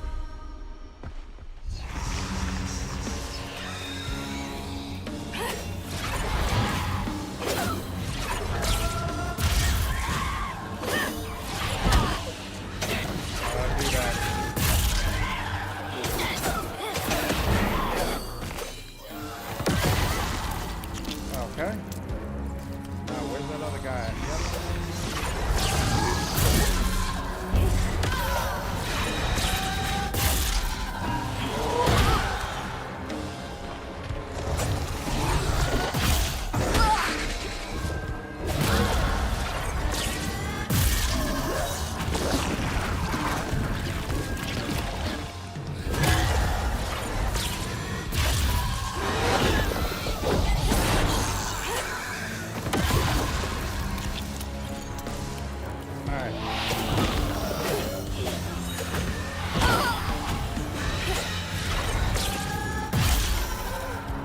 okay. Now, where's that other guy at?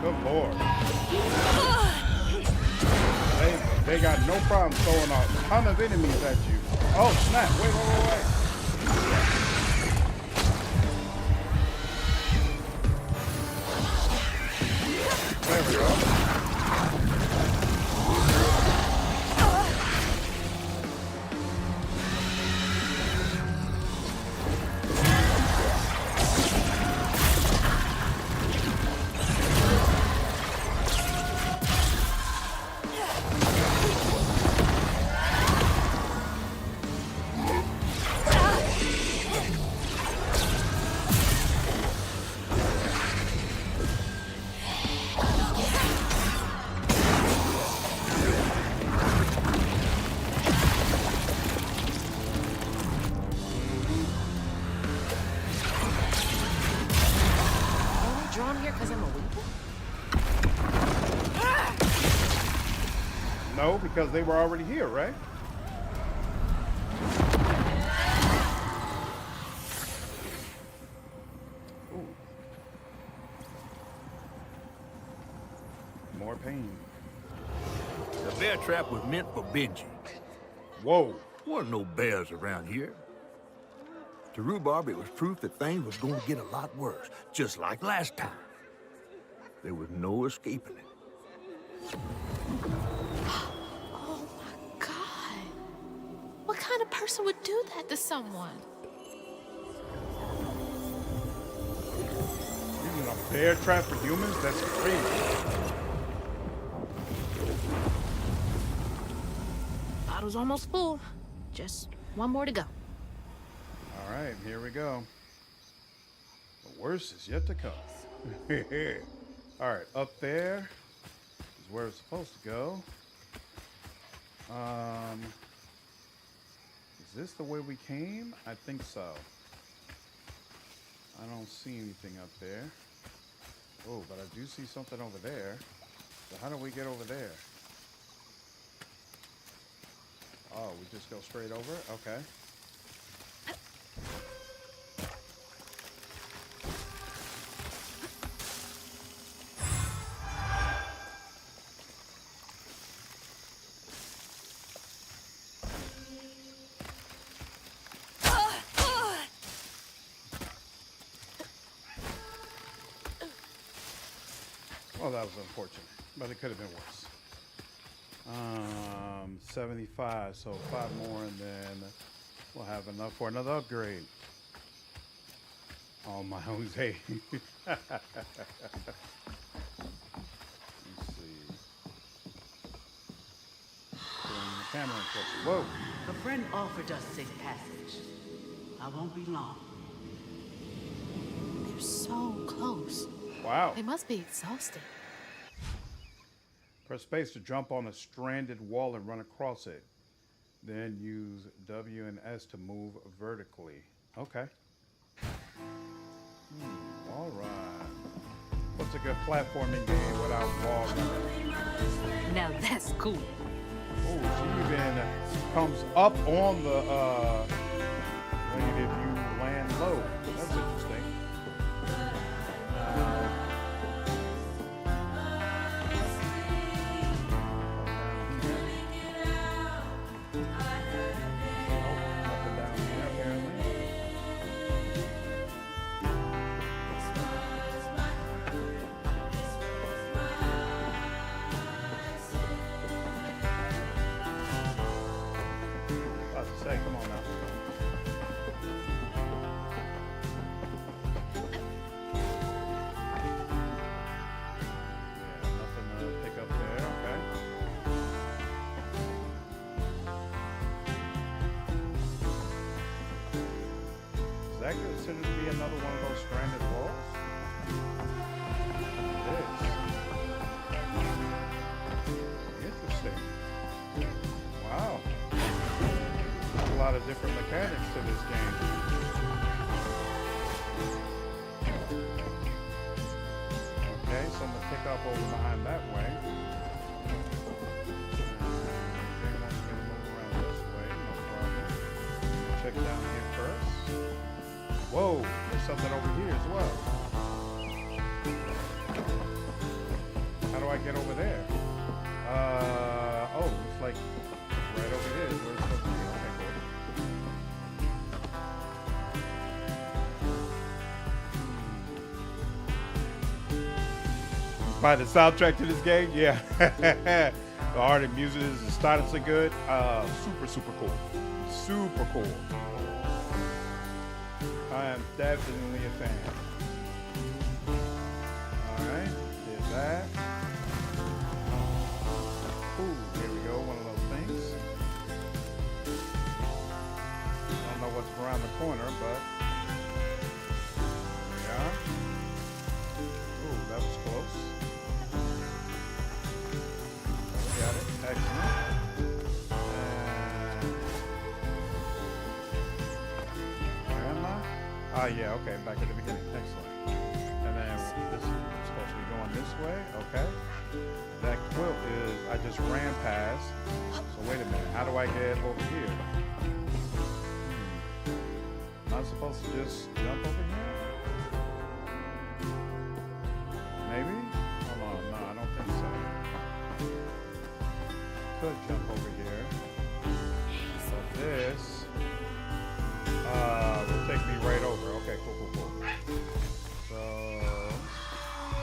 Good Lord. They got no problem throwing a ton of enemies at you. Oh, snap. Wait. There we go. Drawn here because I'm a weeper? No, because they were already here, right? Ooh. More pain. The bear trap was meant for Benji. Whoa. Wasn't no bears around here. To Rhubarb, it was proof that things was going to get a lot worse, just like last time. There was no escaping it. Oh my God. What kind of person would do that to someone? Using a bear trap for humans? That's crazy. Bottle's almost full. Just one more to go. All right, here we go. The worst is yet to come. All right, up there is where it's supposed to go. Is this the way we came? I think so. I don't see anything up there. Oh, but I do see something over there. So how do we get over there? Oh, we just go straight over it? Okay. Well, that was unfortunate, but it could have been worse. 75, so 5 more, and then we'll have enough for another upgrade. Oh, my Jose. Let's see. Pulling the camera in close. Whoa. A friend offered us safe passage. I won't be long. They're so close. Wow. They must be exhausted. Press space to jump on a stranded wall and run across it. Then use W and S to move vertically. Okay. All right. What's a good platforming game without wall running? Now that's cool. Oh, she even comes up on the when if you land low. That's interesting. Nothing down here apparently. About to say, come on now. Yeah, nothing to pick up there. Okay. Is that considered to be another one of those stranded walls? It is. Interesting. Wow. There's a lot of different mechanics to this game. Okay, so I'm gonna pick up over behind that way. Okay, once we move around this way, no problem. Check down here first. Whoa, there's something over here as well. How do I get over there? Oh, it's like right over here is where it's supposed to be. Okay, cool. By the soundtrack to this game, yeah. The art and music is astonishingly good. Super cool. Super cool. I am definitely a fan. Alright, there's that. Ooh, here we go, one of those things. I don't know what's around the corner, but there we are. Ooh, that was close. Oh, we got it. Excellent. Yeah, okay, back at the beginning. Excellent. And then this is supposed to be going this way. Okay. That quilt is, I just ran past. So wait a minute. How do I get over here? Am I supposed to just jump over here? Maybe? Hold on. No, I don't think so. Could jump over here. So this will take me right over. Okay, cool. So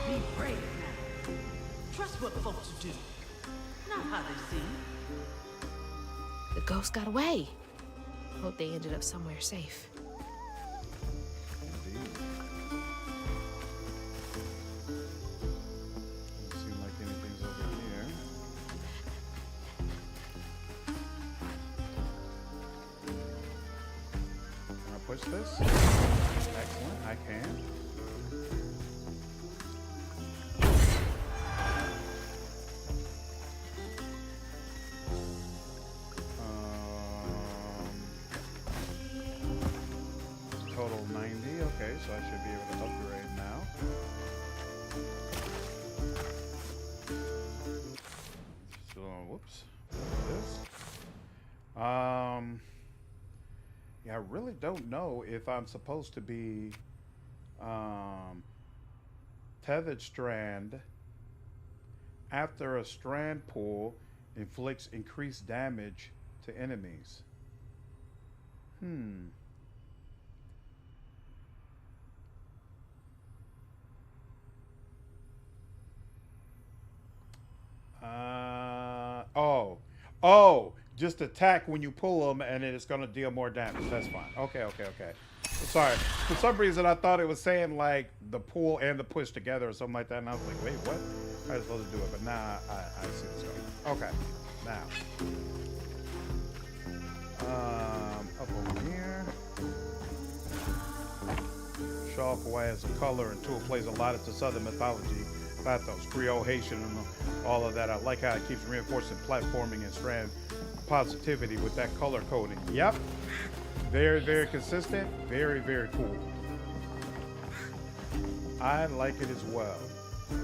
Be brave now. Trust what folks do, not how they seem. The ghost got away. Hope they ended up somewhere safe. indeed. Doesn't seem like anything's over here. Can I push this? Excellent, I can. Total 90, okay, so I should be able to upgrade now. So, whoops, this. Yeah, I really don't know if I'm supposed to be tethered strand. After a strand pull, inflicts increased damage to enemies. Oh, oh, just attack when you pull them, and then it's gonna deal more damage. That's fine. Okay, okay, okay. Sorry. For some reason, I thought it was saying like the pull and the push together or something like that, and I was like, wait, what? How am I supposed to do it? But now I see what's going on. Okay, now. Up over here. Show off why as a color and tool plays allotted to Southern mythology, pathos, Creole, Haitian, and all of that. I like how it keeps reinforcing platforming and strand positivity with that color coding. Yep. Very, very consistent. Very, very cool. I like it as well.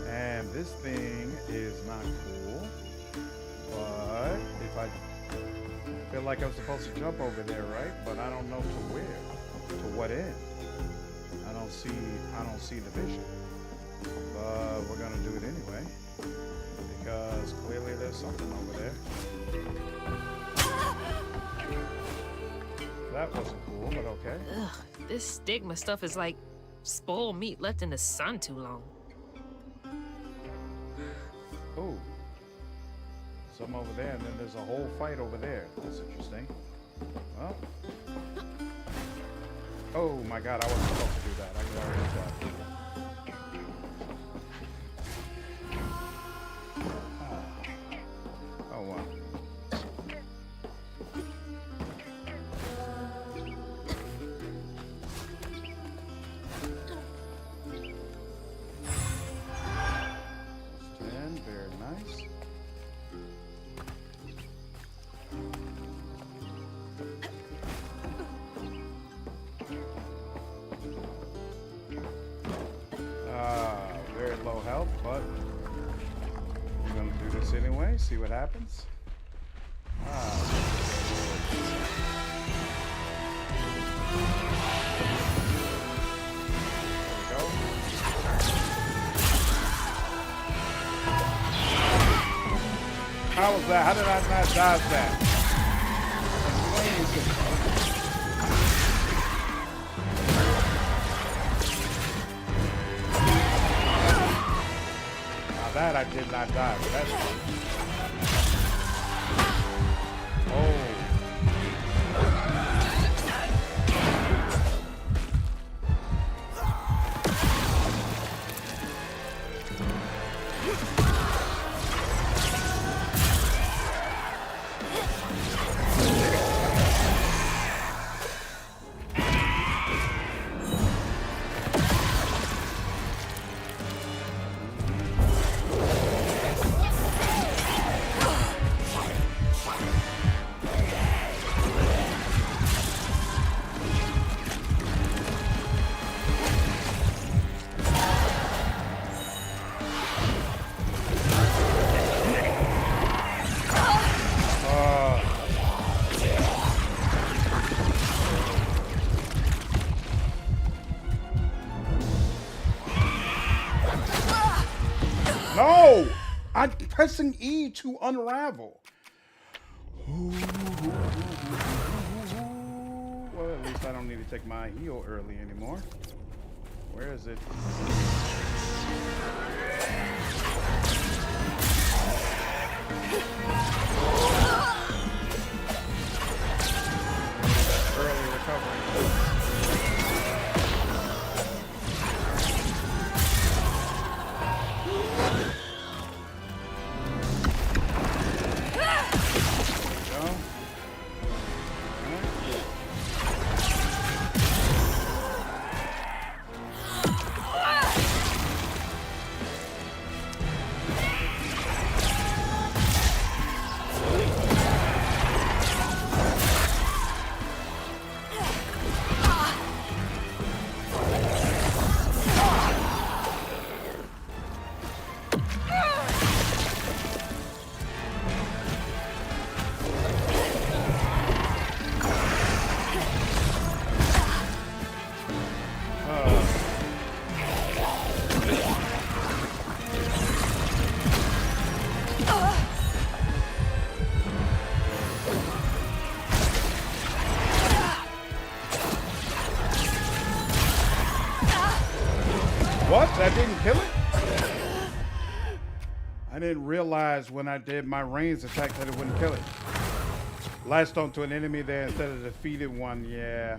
And this thing is not cool. But if I feel like I'm supposed to jump over there, right? But I don't know to where. To what end? I don't see the vision. But we're gonna do it anyway. Because clearly there's something over there. That wasn't cool, but okay. Ugh, this stigma stuff is like spoiled meat left in the sun too long. Ooh. Some over there, and then there's a whole fight over there. That's interesting. Well. Oh my god, I wasn't supposed to do that. I can already tell. Oh wow. Very nice. Very low health, but we're gonna do this anyway, see what happens. There we go. How was that? How did I not dodge that? Now that I did not dodge. That's fun. Oh. No! I'm pressing E to unravel. Well, at least I don't need to take my heal early anymore. Where is it? Early recovery. What? That didn't kill it? I didn't realize when I did my range attack that it wouldn't kill it. Latched onto an enemy there instead of defeated one, yeah.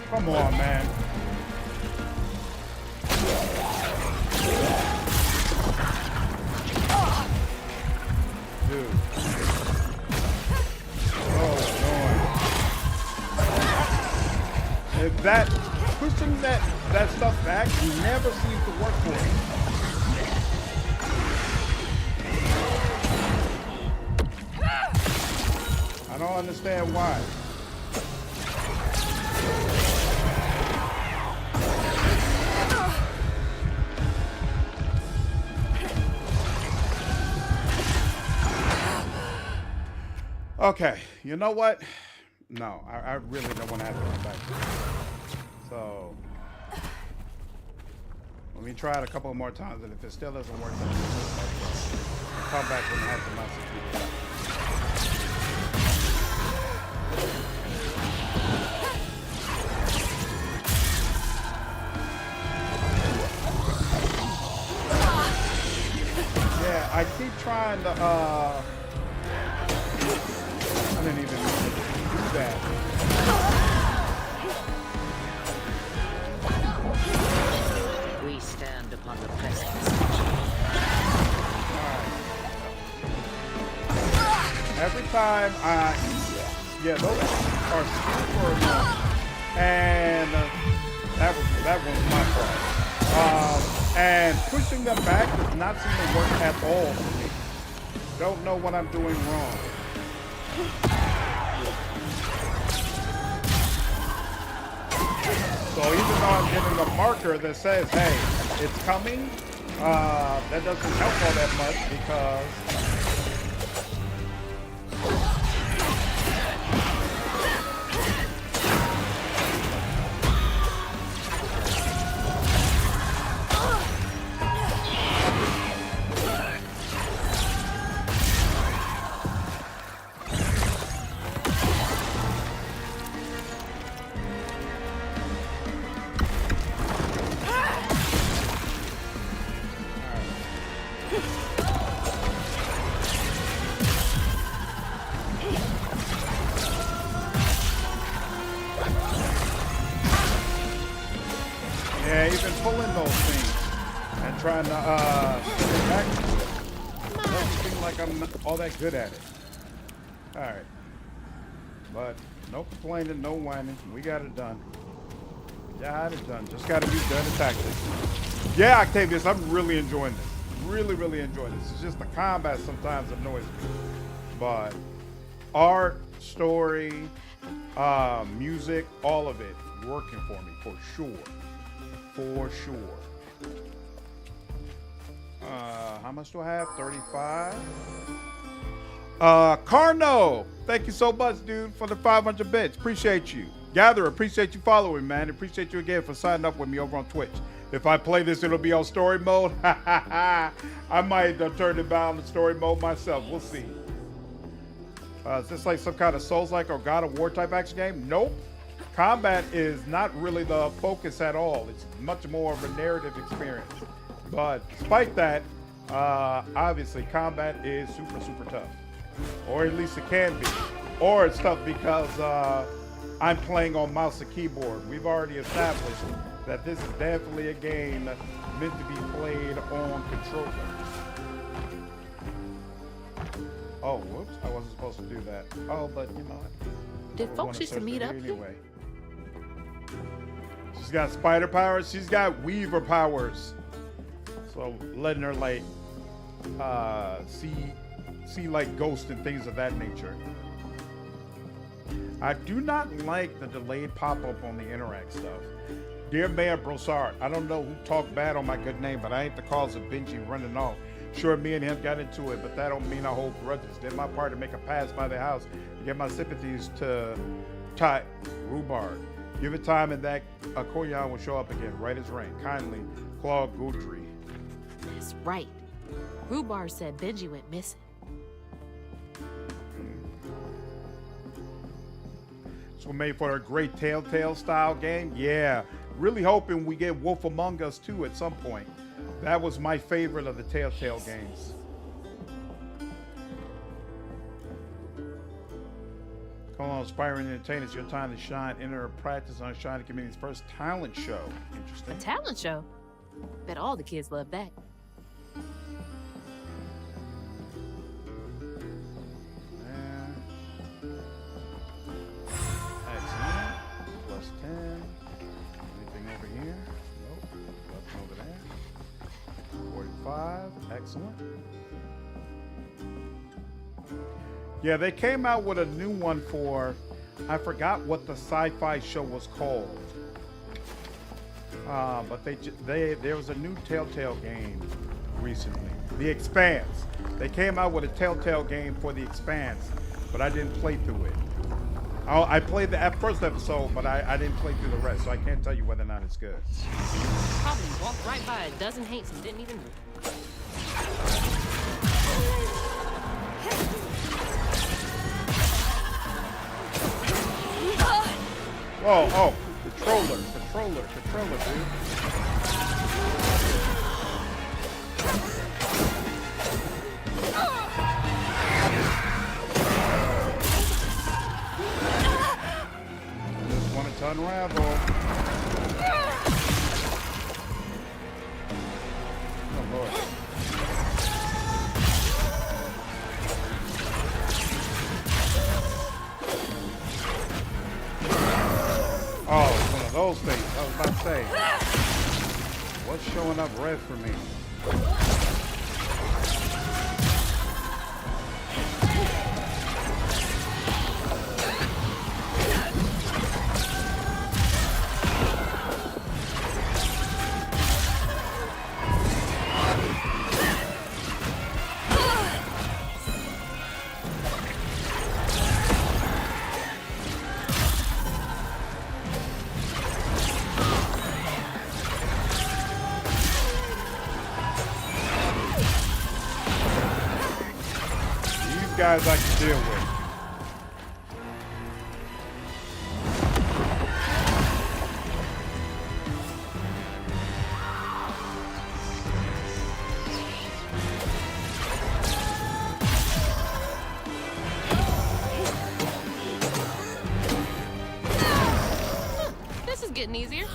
Come on, man. Dude. Oh, Lord. If that pushing that stuff back never seems to work for him. I don't understand why. Okay, you know what? No, I really don't want to have to come back. So, let me try it a couple more times, and if it still doesn't work, then I'll come back when I have the monster people. Yeah, I keep trying to, I didn't even do that. We stand upon the precipice. Every time yeah, those are super annoying. And that was my fault. And pushing them back does not seem to work at all for me. Don't know what I'm doing wrong. So even though I'm getting a marker that says, hey, it's coming, that doesn't help all that much because yeah, even pulling those things and trying to send it back to it doesn't seem like I'm not all that good at it. All right, but no complaining, no whining. We got it done. Got it done. Just got to use better tactics. Yeah, Octavius, I'm really enjoying this. Really, really enjoying this. It's just the combat sometimes annoys me, but art, story, music, all of it working for me for sure. For sure. How much do I have? 35. Carno, thank you so much, dude, for the 500 bits. Appreciate you. Gather, appreciate you following, man. Appreciate you again for signing up with me over on Twitch. If I play this, it'll be on story mode. I might turn it down to story mode myself. We'll see. Is this like some kind of Souls-like or God of War type action game? Nope. Combat is not really the focus at all. It's much more of a narrative experience. But despite that, obviously combat is super, super tough. Or at least it can be. Or it's tough because I'm playing on mouse and keyboard. We've already established that this is definitely a game meant to be played on controller. Oh, whoops! I wasn't supposed to do that. Oh, but you know. Did folks used to meet up here? Anyway. She's got spider powers. She's got weaver powers. So letting her like see like ghosts and things of that nature. I do not like the delayed pop-up on the interact stuff. Dear Mayor Brossard, I don't know who talked bad on my good name, but I ain't the cause of Benji running off. Sure, me and him got into it, but that don't mean I hold grudges. Did my part to make a pass by the house and get my sympathies to Ty Rhubarb. Give it time and that accordion will show up again, right as rain. Kindly, Claude Goudry. That's right. Rhubarb said Benji went missing. So made for a great Telltale style game. Yeah, really hoping we get Wolf Among Us 2 at some point. That was my favorite of the Telltale games. Come on, aspiring entertainers, your time to shine. Enter a practice on Shine Community's first talent show. Interesting. A talent show? Bet all the kids love that. Excellent. Plus 10. Anything over here? Nope. Nothing over there. 45. Excellent. Yeah, they came out with a new one for, I forgot what the sci-fi show was called. But there was a new Telltale game recently. The Expanse. They came out with a Telltale game for The Expanse, but I didn't play through it. I played the first episode, but I didn't play through the rest, so I can't tell you whether or not it's good. Probably walked right by a dozen hates and didn't even move. Whoa, oh, controller, dude. Just wanted to unravel. Oh, Lord. Oh, it's one of those things. I was about to say. What's showing up red for me? Guys I can deal with. This is getting easier.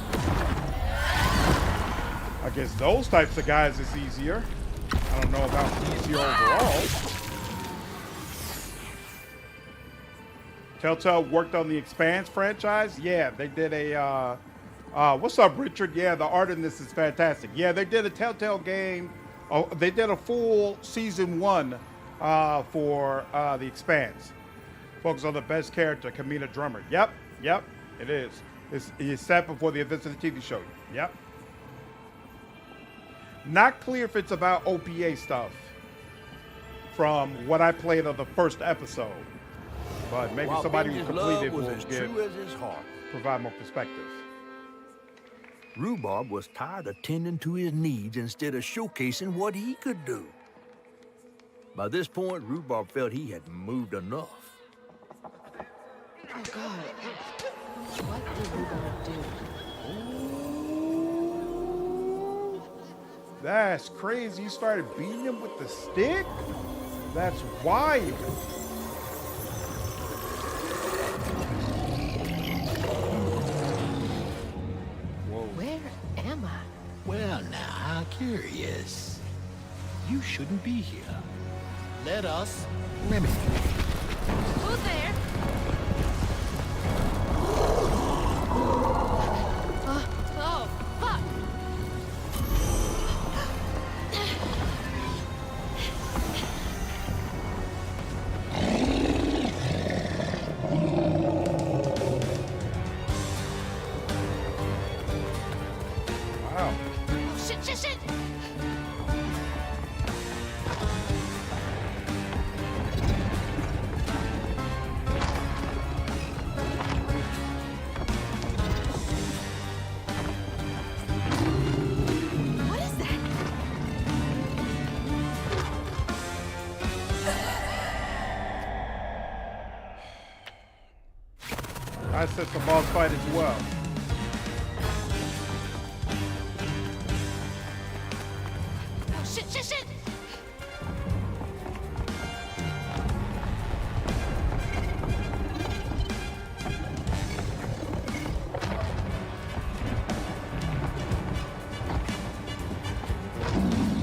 I guess those types of guys is easier. I don't know about easier overall. Telltale worked on the Expanse franchise. Yeah, they did a, what's up, Richard? Yeah, the art in this is fantastic. Yeah, they did a Telltale game. Oh, they did a full season 1 for the Expanse. Focus on the best character, Kamina Drummer. Yep, it is. It's set before the events of the TV show. Yep. Not clear if it's about OPA stuff from what I played of the first episode. But maybe While somebody who Benji's completed love was will as true as his heart. provide more perspective. Rhubarb was tired of tending to his needs instead of showcasing what he could do. By this point, Rhubarb felt he had moved enough. Oh, God. What did Rhubarb do? That's crazy. You started beating him with the stick? That's wild. Where curious. You shouldn't be here. Let us remedy. Who's there? Oh, fuck. Wow. Oh, shit. What is that? I said the boss fight as well. Oh, shit.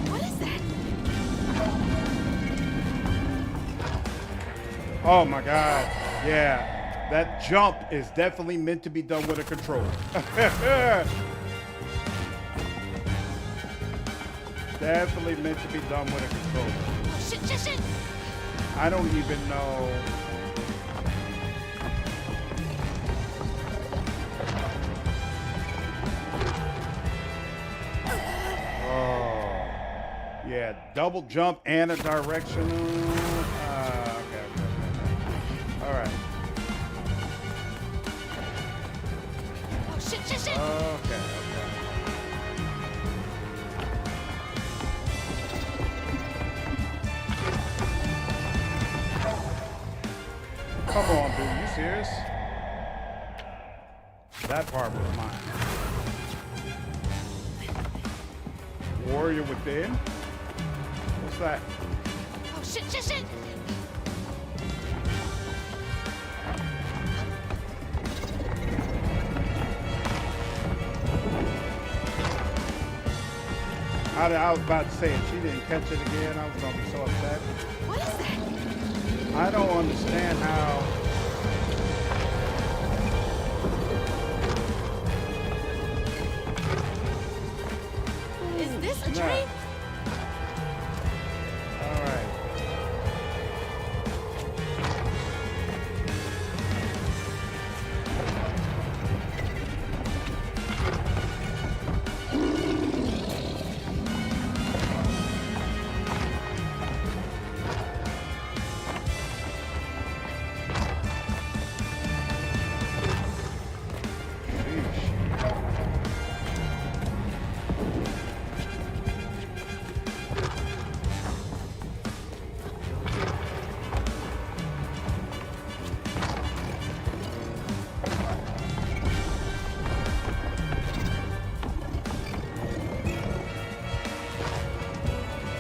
What is that? Oh my God. Yeah. That jump is definitely meant to be done with a controller. Definitely meant to be done with a controller. Oh, shit. I don't even know. Oh. Yeah, double jump and a directional. Okay. All right. Oh, shit. Okay. Come on, dude. You serious? That part was mine. Warrior Within? What's that? Oh, shit. I was about to say it. She didn't catch it again. I was going to be so upset. What is that? I don't understand how. Is this a No. dream? All right.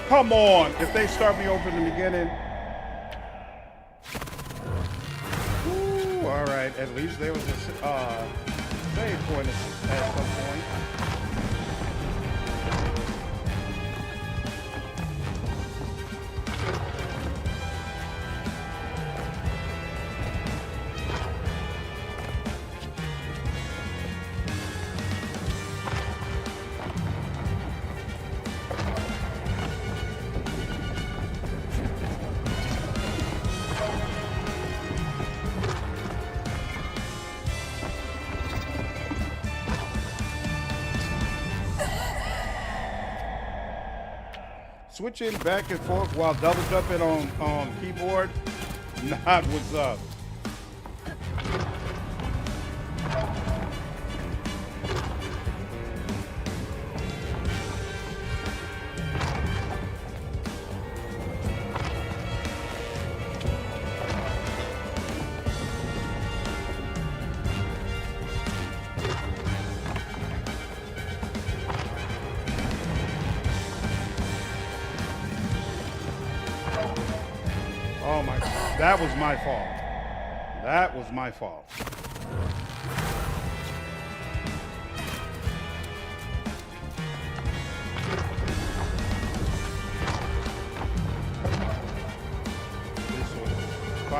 Come on. If they start me over in the beginning. Ooh, all right. At least there was a save point at some point. Switching back and forth while double jumping on keyboard, not what's up. Oh my, that was my fault. That was my fault.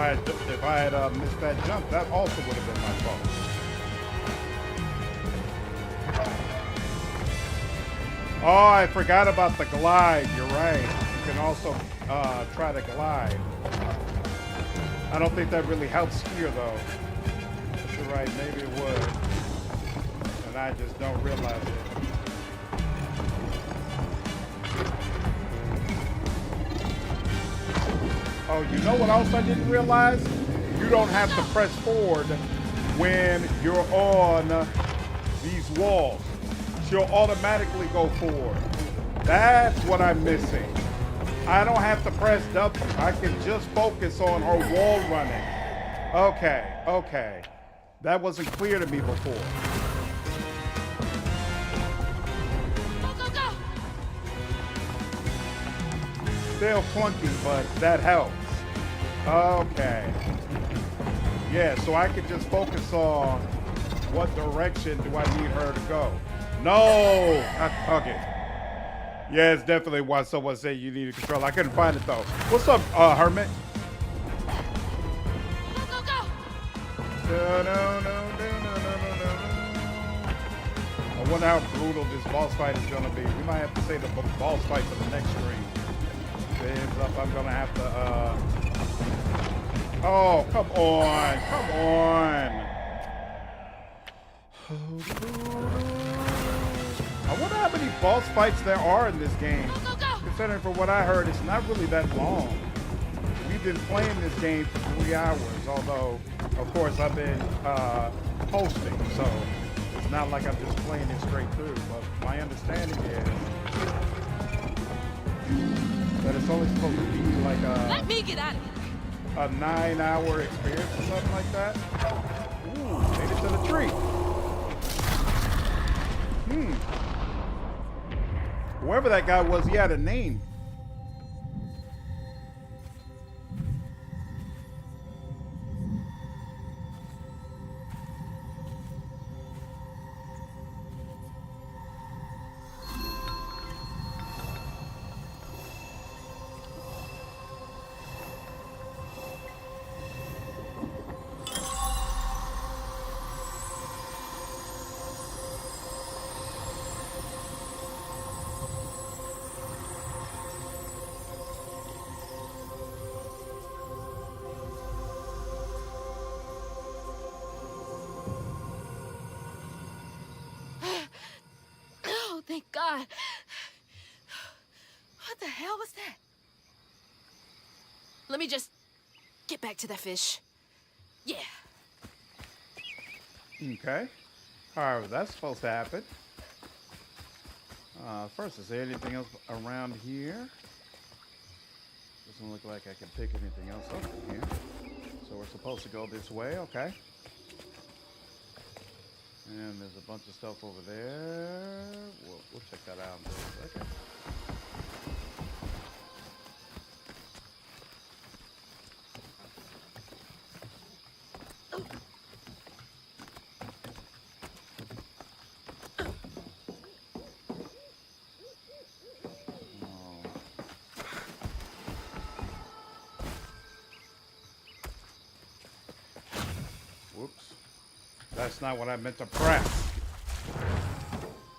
if I had missed that jump, that also would have been my fault. Oh, I forgot about the glide. You're right. You can also try to glide. I don't think that really helps here, though. But you're right. Maybe it would. And I just don't realize it. Oh, you know what else I didn't realize? You don't have to press forward when you're on these walls. She'll automatically go forward. That's what I'm missing. I don't have to press W. I can just focus on her wall running. Okay. That wasn't clear to me before. Go. Still clunky, but that helps. Okay. Yeah, so I can just focus on what direction do I need her to go. No! Okay. Yeah, it's definitely why someone said you need a control. I couldn't find it though. What's up, Hermit? Go. No. I wonder how brutal this boss fight is gonna be. We might have to save the boss fight for the next stream. Heads up, I'm gonna have to oh, come on. I wonder how many boss fights there are in this game. Considering from what I heard, it's not really that long. We've been playing this game for 3 hours, although, of course, I've been hosting, so it's not like I'm just playing it straight through. But my understanding is that it's only supposed to be like Let me get out of here. a 9-hour experience or something like that. Ooh, made it to the tree. Whoever that guy was, he had a name. Oh, thank God. What the hell was that? Let me just get back to that fish. Yeah. Okay. However, that's supposed to happen. First, is there anything else around here? Doesn't look like I can pick anything else up in here. So we're supposed to go this way, okay. And there's a bunch of stuff over there. We'll check that out in just a second. Whoops. That's not what I meant to press.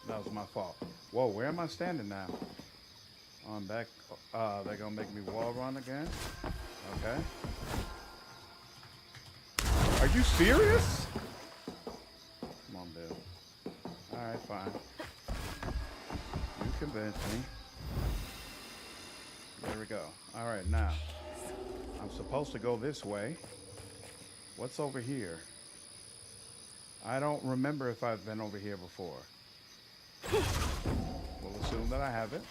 That was my fault. Whoa, where am I standing now? Oh, I'm back. They're gonna make me wall run again? Okay. Are you serious? Come on, Bill. Alright, fine. You convinced me. There we go. Alright, now. I'm supposed to go this way. What's over here? I don't remember if I've been over here before. We'll assume that I haven't.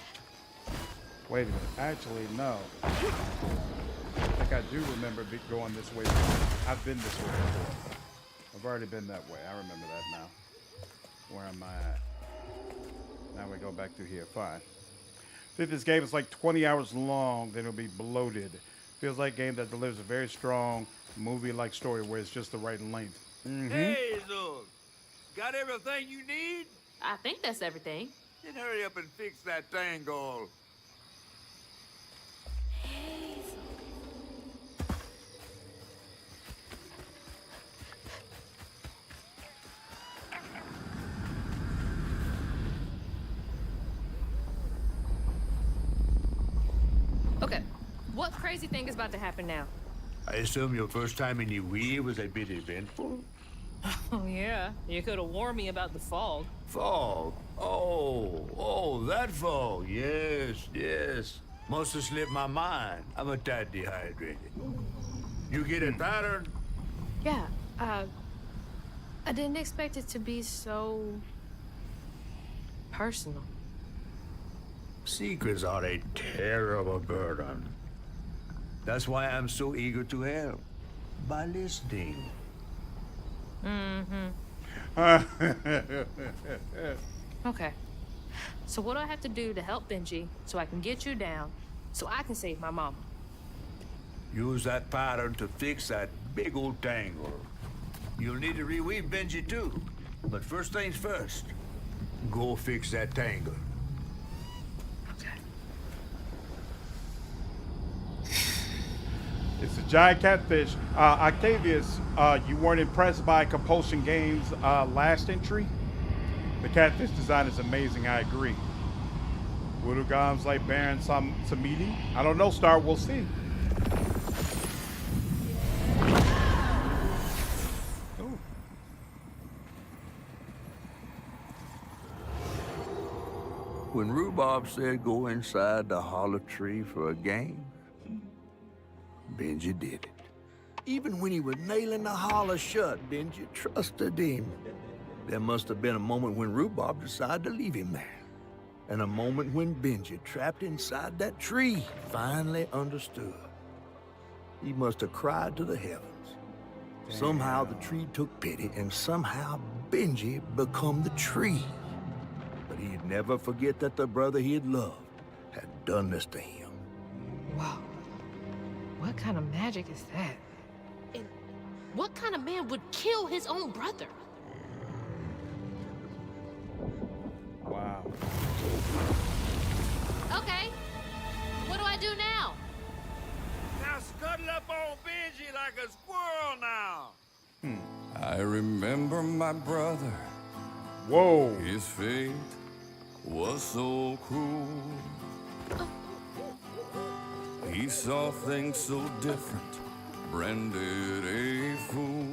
Wait a minute. Actually, no. I think I do remember going this way before. I've been this way before. I've already been that way. I remember that now. Where am I at? Now we go back through here. Fine. I think this game is like 20 hours long, then it'll be bloated. Feels like a game that delivers a very strong movie-like story where it's just the right length. Hey, Zul. Got everything you need? I think that's everything. Then hurry up and fix that tangle. What crazy thing is about to happen now? I assume your first time in the wheel was a bit eventful? Oh, yeah. You could have warned me about the fog. Fog? Oh, that fog. Yes. Must have slipped my mind. I'm a tad dehydrated. You get a pattern? Yeah, I didn't expect it to be so... personal. Secrets are a terrible burden. That's why I'm so eager to help. By listening. Okay. So what do I have to do to help Benji so I can get you down, so I can save my mama? Use that pattern to fix that big old tangle. You'll need to reweave Benji too. But first things first, go fix that tangle. Okay. It's a giant catfish. Octavius, you weren't impressed by Compulsion Games' last entry? The catfish design is amazing, I agree. Woodugams like Baron Samedi? I don't know, Star, we'll see. Ooh. When Rhubarb said go inside the hollow tree for a game, Benji did it. Even when he was nailing the hollow shut, Benji trusted him. There must have been a moment when Rhubarb decided to leave him there. And a moment when Benji, trapped inside that tree, finally understood. He must have cried to the heavens. Damn. Somehow the tree took pity, and somehow Benji become the tree. But he'd never forget that the brother he had loved had done this to him. Wow. What kind of magic is that? And what kind of man would kill his own brother? Wow. Okay. What do I do now? Now scuttle up on Benji like a squirrel now. I remember my brother. Whoa. His fate was so cruel. He saw things so different, branded a fool.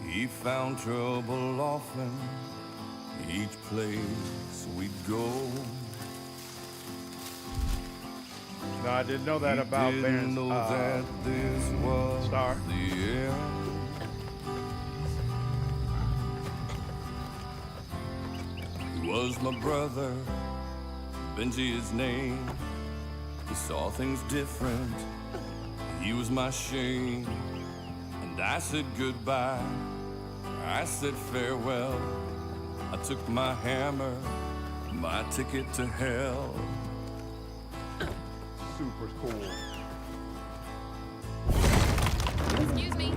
He found trouble often, each place we'd go. No, I didn't know that about Didn't Baron's know that this was Star. the end. He was my brother, Benji his name. He saw things different. He was my shame. And I said goodbye. I said farewell. I took my hammer, my ticket to hell. Super cool. Excuse me.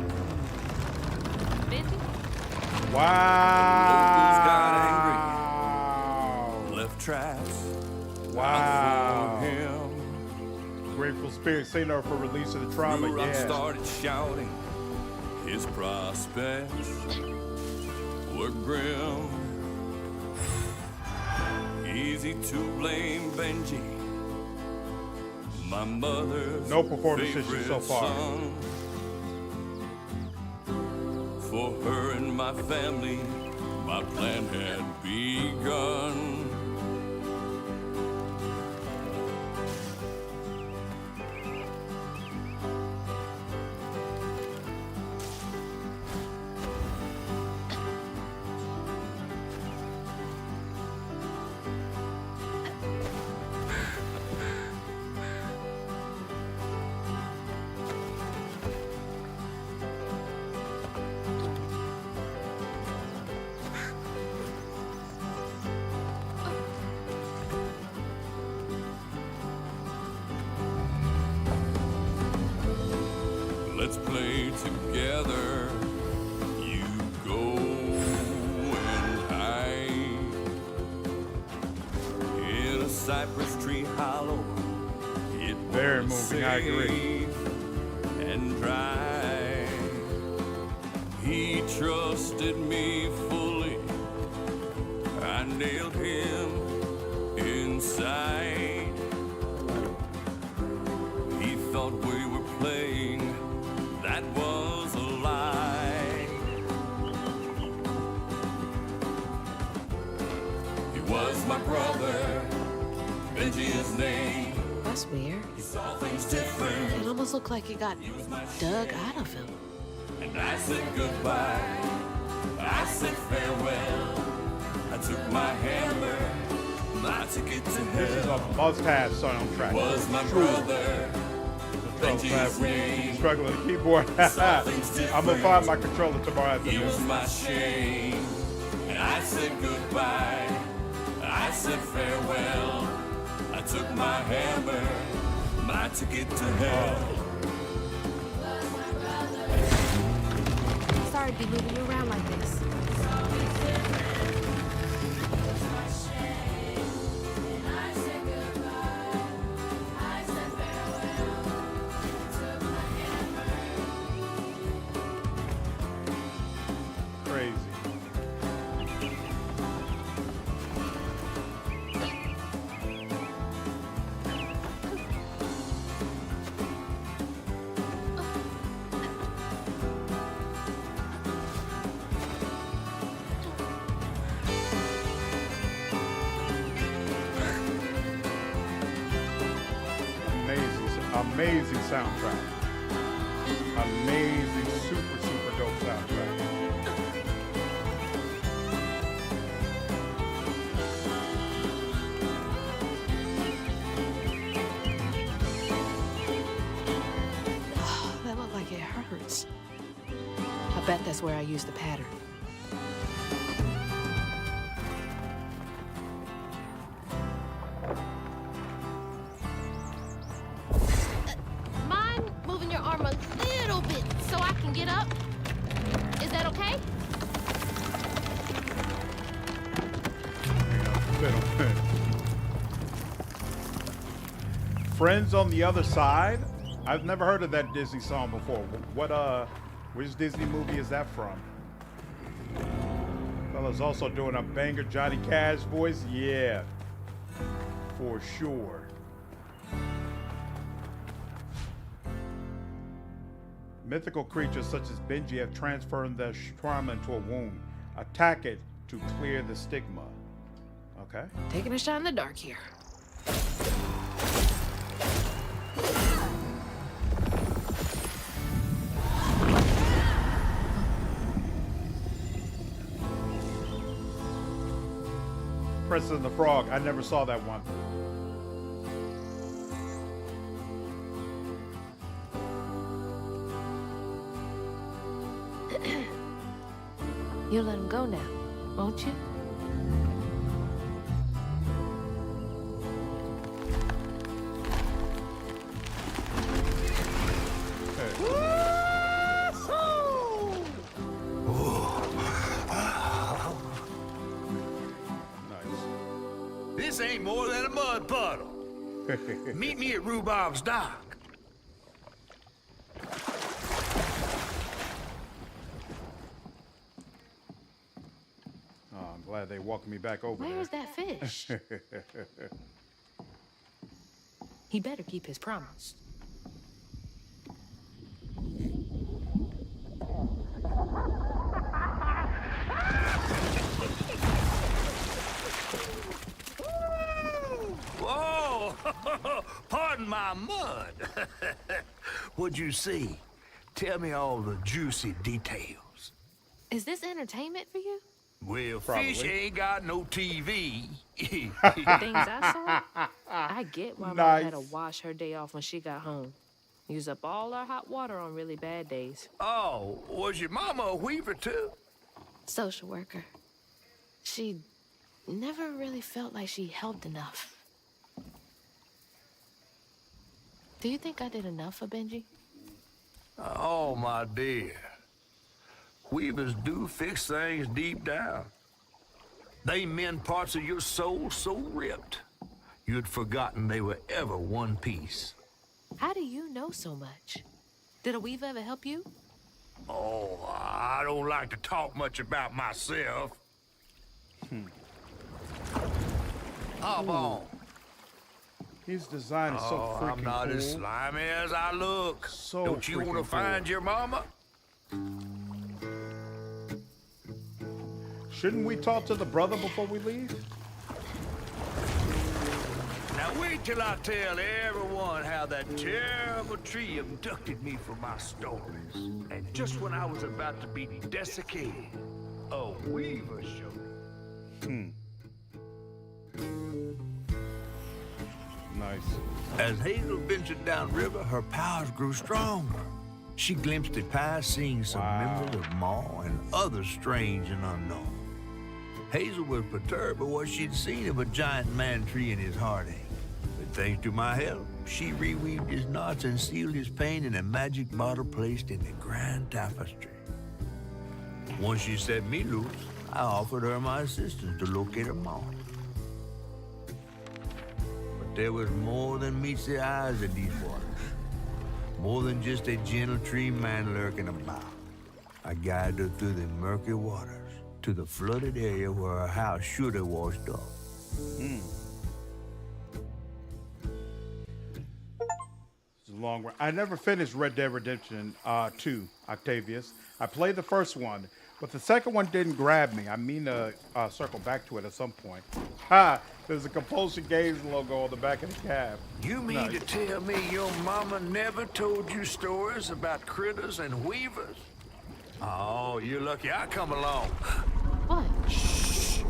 Benji? Locals got Wow. angry, left traps. Wow. For him. Grateful Spirit Sailor for releasing the trauma. Blue Rock Yeah. started shouting. His prospects were grim. Easy to blame Benji, my mother's No performance issues favorite so far. son. For her and my family, my plan had begun. Let's play together. You go and hide in a cypress tree hollow. It Very was moving, I agree. safe and dry. He trusted me fully. I nailed him inside. inside. He thought we were playing, that was a lie. He was my brother, Benji his name. That's weird. He saw things different. It almost looked like it got dug out of him. And I said goodbye, I said farewell. I took my hammer, my ticket to This is hell. a must-have soundtrack. Was my True. brother, Benji's name. Struggling with the keyboard. I'm gonna find my controller tomorrow He was afternoon. my shame. And I said goodbye, I said farewell. I took my hammer, my ticket to hell. Sorry to be moving you around like this. Crazy. Amazing soundtrack. Amazing, super dope soundtrack. That looked like it hurts. I bet that's where I used the pattern. Mind moving your arm a little bit so I can get up? Is that okay? Friends on the Other Side. I've never heard of that Disney song before. Which Disney movie is that from? Fella's also doing a banger Johnny Cash voice. Yeah, for sure. Mythical creatures such as Benji have transferred their trauma into a wound. Attack it to clear the stigma. Okay. Taking a shot in the dark here. Princess and the Frog. I never saw that one. You'll let him go now, won't you? This ain't more than a mud puddle. Meet me at Rhubarb's dock. Oh, I'm glad they walked me back over Where's there. that fish? He better keep his promise. Whoa! Pardon my mud. What'd you see? Tell me all the juicy details. Is this entertainment for you? Well, Probably. fish ain't got no TV. Things I saw, I get why Mom had to Nice. wash her day off when she got home. Use up all our hot water on really bad days. Oh, was your mama a weaver too? Social worker. She never really felt like she helped enough. Do you think I did enough for Benji? Oh, my dear. Weavers do fix things deep down. They mend parts of your soul so ripped, you'd forgotten they were ever one piece. How do you know so much? Did a weaver ever help you? Oh, I don't like to talk much about myself. Hop on. His design is so Oh, freaking I'm not cool. as slimy as I look. So Don't you want freaking to find cool. your mama? Shouldn't we talk to the brother before we leave? Now wait till I tell everyone how that terrible tree abducted me for my stories. And just when I was about to be desiccated, a weaver showed me. Nice. As Hazel ventured downriver, her powers grew stronger. She glimpsed it past, seeing some members of Ma and others strange and unknown. Hazel was perturbed by what she'd seen of a giant man tree in his heartache. But thanks to my help, she reweaved his knots and sealed his pain in a magic bottle placed in the grand tapestry. Once she set me loose, I offered her my assistance to locate her Ma. But there was more than meets the eyes of these waters. More than just a gentle tree man lurking about. I guided her through the murky waters to the flooded area where her house should have washed up. It's a long run. I never finished Red Dead Redemption 2, Octavius. I played the first one, but the second one didn't grab me. I mean to circle back to it at some point. Ha! There's a Compulsion Games logo on the back of the cab. You mean to tell me your mama never told you stories about critters and weavers? Oh, you're lucky I come along. What? Shh.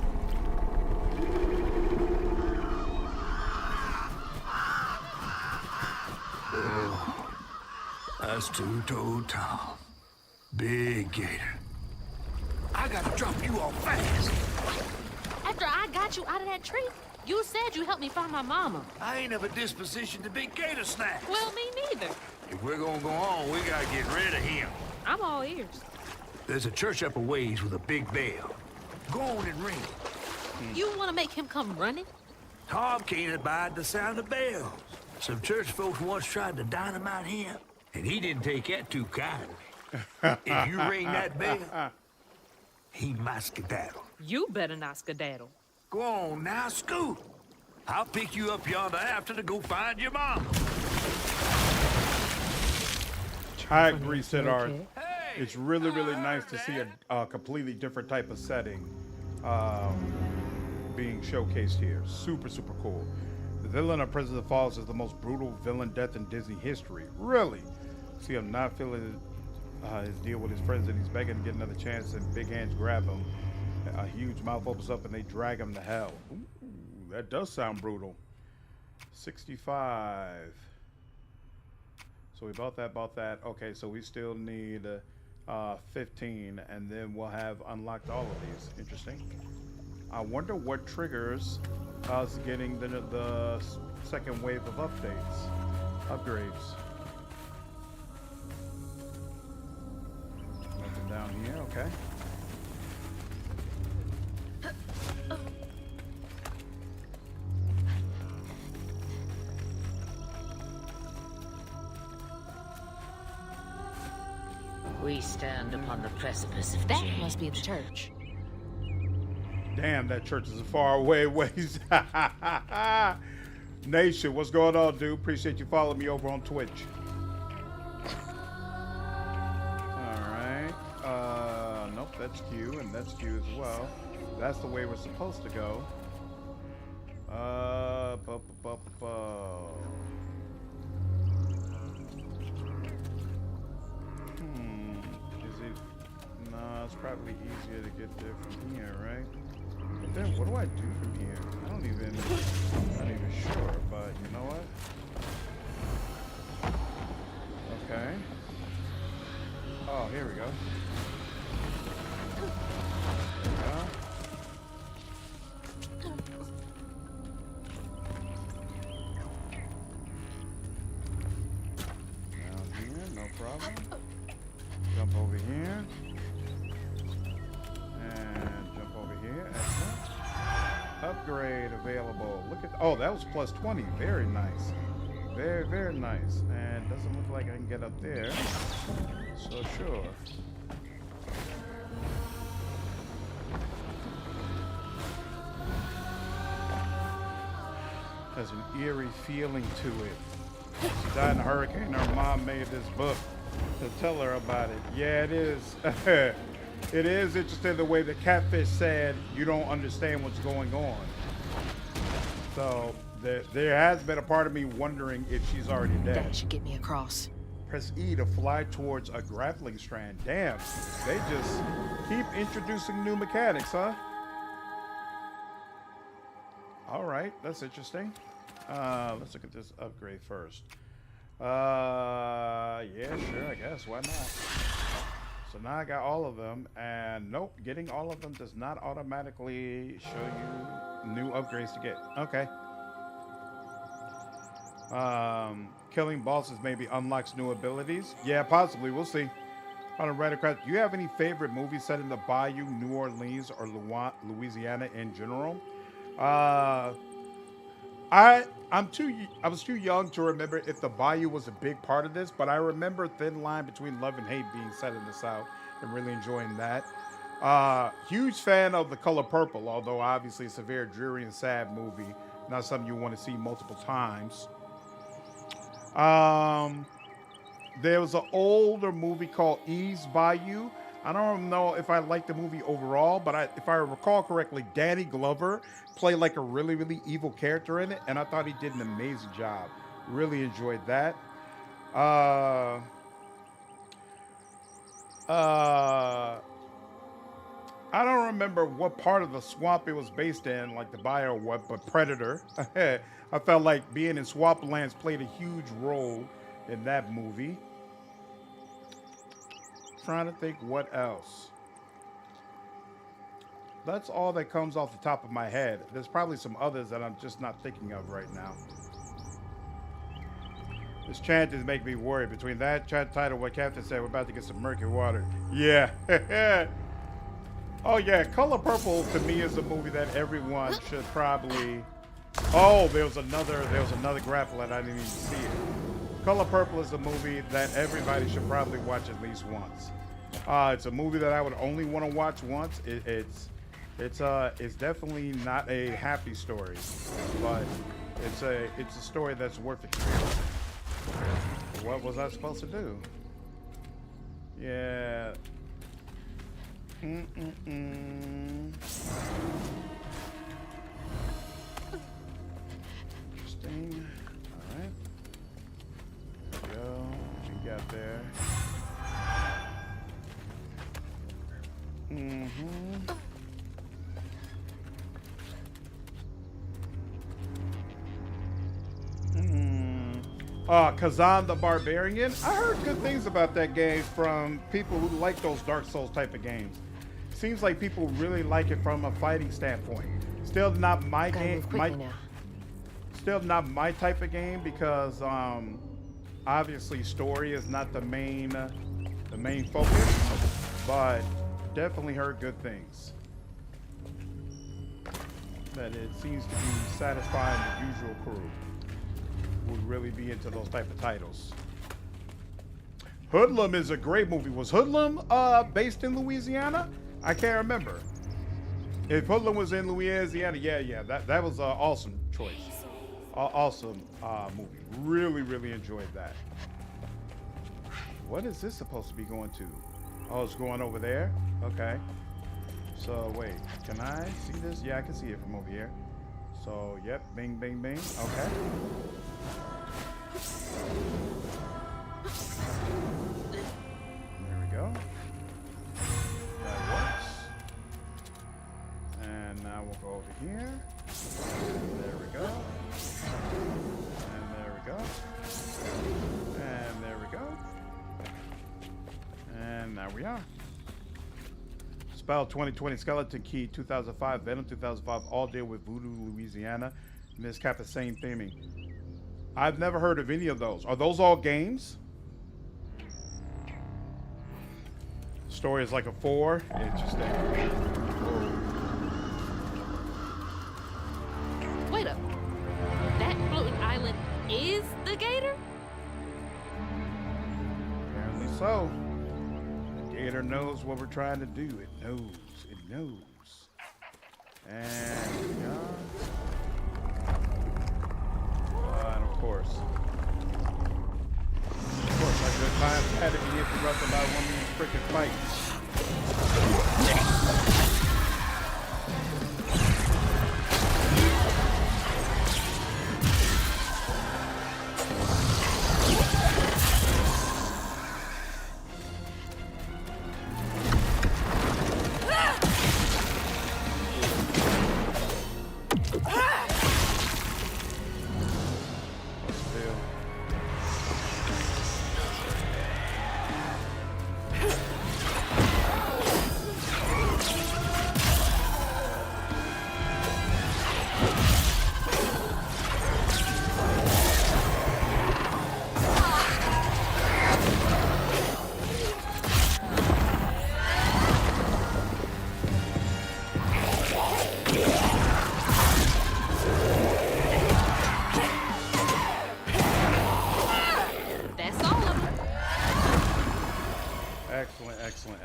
Oh, that's two-toed Tom. Big gator. I gotta drop you off fast. After I got you out of that tree, you said you helped me find my mama. I ain't of a disposition to be gator snacks. Well, me neither. If we're gonna go on, we gotta get rid of him. I'm all ears. There's a church up a ways with a big bell. Go on and ring it. You want to make him come running? Tom can't abide the sound of bells. Some church folks once tried to dynamite him, and he didn't take that too kindly. If you ring that bell, he might skedaddle. You better not skedaddle. Go on now, scoot. I'll pick you up yonder after to go find your mom. I agree, Siddharth. It's really, really nice to see a completely different type of setting being showcased here. Super, super cool. The villain of President Falls is the most brutal villain death in Disney history. Really? See him not feeling his deal with his friends, and he's begging to get another chance, and big hands grab him. A huge mouth opens up and they drag him to hell. Ooh, that does sound brutal. 65. So we bought that. Okay, so we still need 15, and then we'll have unlocked all of these. Interesting. I wonder what triggers us getting the second wave of upgrades. Nothing down here, okay. We stand upon the precipice of That change. must be the church. Damn, that church is a far away ways. Nation, what's going on, dude? Appreciate you following me over on Twitch. Alright. Nope, that's Q, and that's Q as well. That's the way we're supposed to go. Is it? No, it's probably easier to get there from here, right? But then, what do I do from here? I'm not even sure, but you know what? Okay. Oh, here we go. There we go. Down here, no problem. Jump over here. And jump over here. Excellent. Upgrade available. Look at, oh, that was plus 20. Very nice. Very, very nice. And doesn't look like I can get up there. So sure. has an eerie feeling to it. She died in a hurricane. Her mom made this book to tell her about it. Yeah, it is. It is interesting the way the catfish said you don't understand what's going on. So there has been a part of me wondering if she's already dead. That should get me across. Press E to fly towards a grappling strand. Damn, they just keep introducing new mechanics, huh? All right, that's interesting. Let's look at this upgrade first. Yeah, sure, I guess. Why not? So now I got all of them, and nope, getting all of them does not automatically show you new upgrades to get. Okay. Killing bosses maybe unlocks new abilities. Yeah, possibly. We'll see. On a Reddit crash, do you have any favorite movies set in the Bayou, New Orleans, or Louisiana in general? I was too young to remember if the Bayou was a big part of this, but I remember Thin Line Between Love and Hate being set in the South and really enjoying that. Huge fan of The Color Purple, although obviously it's a very dreary and sad movie, not something you want to see multiple times. There was an older movie called Eve's Bayou. I don't know if I like the movie overall, but if I recall correctly, Danny Glover played like a really, really evil character in it, and I thought he did an amazing job. Really enjoyed that. I don't remember what part of the swamp it was based in, like the bayou or what, but Predator. I felt like being in swamplands played a huge role in that movie. Trying to think what else. That's all that comes off the top of my head. There's probably some others that I'm just not thinking of right now. This chant is making me worried. Between that chant title, what Captain said, we're about to get some murky water. Yeah. Oh yeah, Color Purple to me is a movie that everyone should probably. Oh, there was another grapple that I didn't even see it. Color Purple is a movie that everybody should probably watch at least once. It's a movie that I would only want to watch once. It's definitely not a happy story, but it's a story that's worth it. What was I supposed to do? Yeah. Interesting. All right. There we go. What you got there? Kazan the Barbarian. I heard good things about that game from people who like those Dark Souls type of games. Seems like people really like it from a fighting standpoint. Still not my game. Still not my type of game because obviously story is not the main focus, but definitely heard good things. That it seems to be satisfying the usual crew. Would really be into those type of titles. Hoodlum is a great movie. Was Hoodlum based in Louisiana? I can't remember. If Hoodlum was in Louisiana, yeah, that was an awesome choice. Awesome movie. Really, really enjoyed that. What is this supposed to be going to? Oh, it's going over there? Okay. So, wait. Can I see this? Yeah, I can see it from over here. So, yep. Bing, bing, bing. Okay. There we go. That works. And now we'll go over here. There we go. And there we go. And there we go. And now we are. Spell 2020 Skeleton Key 2005 Venom 2005 all deal with Voodoo Louisiana. And this cap the same theming. I've never heard of any of those. Are those all games? Story is like a 4. Interesting. Wait up. That floating island is the gator? Apparently so. The gator knows what we're trying to do. It knows. It knows. And Of course. Of course, like good times had to be interrupted by one of these freaking fights.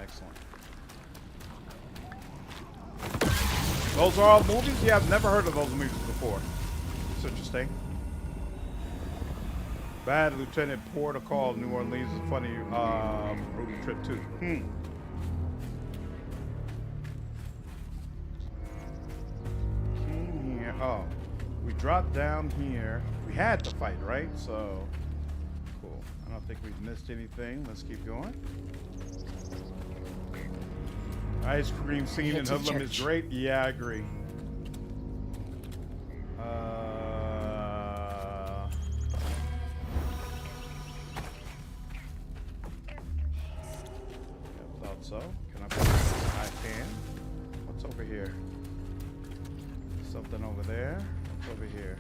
Excellent. Those are all movies? Yeah, I've never heard of those movies before. It's interesting. Bad Lieutenant Protocol, New Orleans is a funny road trip too. Came here. Oh, we dropped down here. We had to fight, right? So, cool. I don't think we've missed anything. Let's keep going. Ice cream scene in Hoodlum is great. Yeah, I agree. I thought so. Can I put this? I can. What's over here? Something over there. What's over here?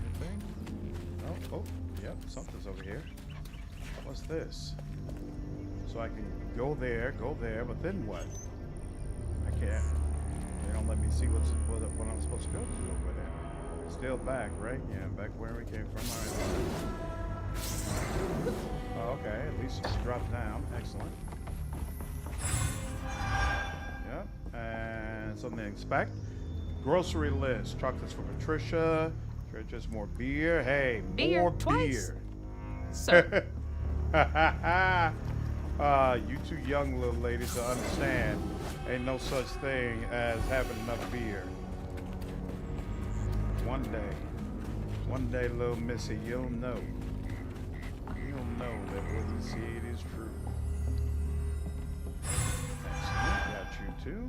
Anything? Oh, yep. Something's over here. What's this? So I can go there, but then what? I can't. They don't let me see what I'm supposed to go to over there. Still back, right? Yeah, back where we came from. All right. Oh, okay, at least it's dropped down. Excellent. Yep. And something to expect. Grocery list. Chocolates for Patricia. Just more beer. Hey, beer more twice? beer. Sir. You too young, little lady, to understand. Ain't no such thing as having enough beer. One day, little missy, you'll know. You'll know that what you see it is true. Excellent. Got you too.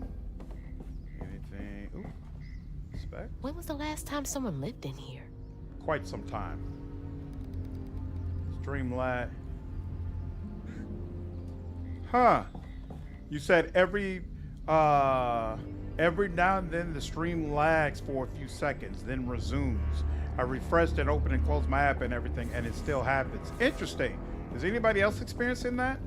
Anything? Ooh. Respect. When was the last time someone lived in here? Quite some time. Streamlight. Huh. You said every now and then the stream lags for a few seconds, then resumes. I refreshed and opened and closed my app and everything, and it still happens. Interesting. Is anybody else experiencing that?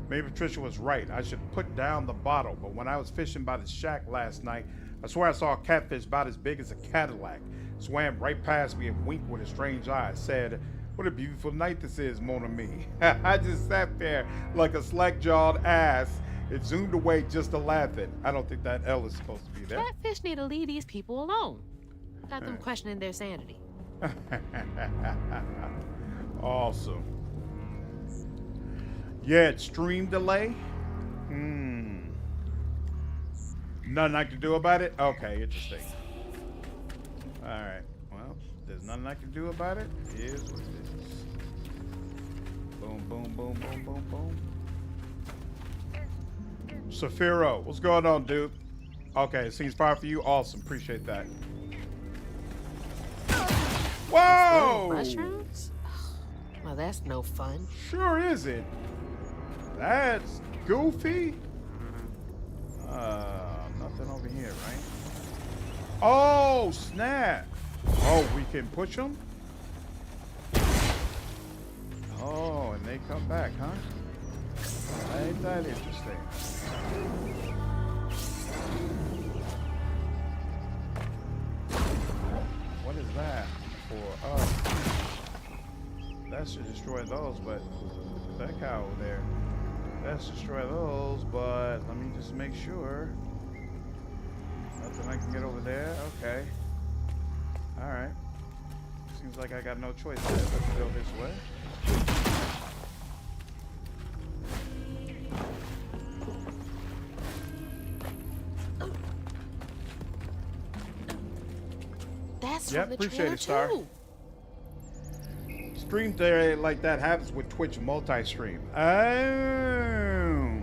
Maybe Patricia was right. I should put down the bottle. But when I was fishing by the shack last night, I swear I saw a catfish about as big as a Cadillac. Swam right past me and winked with a strange eye. Said, "What a beautiful night this is, mon ami." I just sat there like a slack-jawed ass. It zoomed away just to laugh at. I don't think that L is supposed to be there. Catfish need to leave these people alone. Got them questioning their sanity. Awesome. Yeah, it's stream delay. Nothing I can do about it? Okay, interesting. Alright, well, there's nothing I can do about it. It is what it is. Boom, boom, boom, boom, boom, boom. Prospero, what's going on, dude? Okay, seems fire for you. Awesome, appreciate that. Whoa! Mushrooms? Well, that's no fun. Sure is it. That's goofy. Nothing over here, right? Oh, snap. Oh, we can push them? Oh, and they come back, huh? Ain't that interesting? What is that for? Oh, that should destroy those, but that cow over there. Let's destroy those, but let me just make sure. Nothing I can get over there. Okay. Alright. Seems like I got no choice. Let's go this way. That's Yep, from the appreciate trailer it, Star. too. Stream day like that happens with Twitch multi-stream. Oh.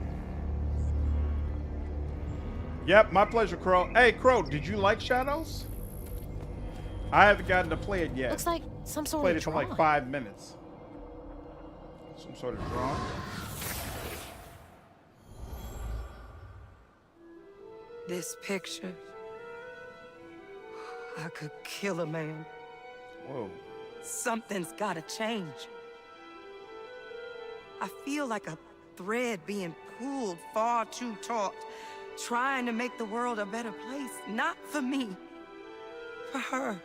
Yep, my pleasure, Crow. Hey, Crow, did you like Shadows? I haven't gotten to play it yet. Looks like some sort Played of it for like drawing. 5 minutes. Some sort of drawing. This picture. I could kill a man. Whoa. Something's gotta change. I feel like a thread being pulled far too taut, trying to make the world a better place. Not for me, for her.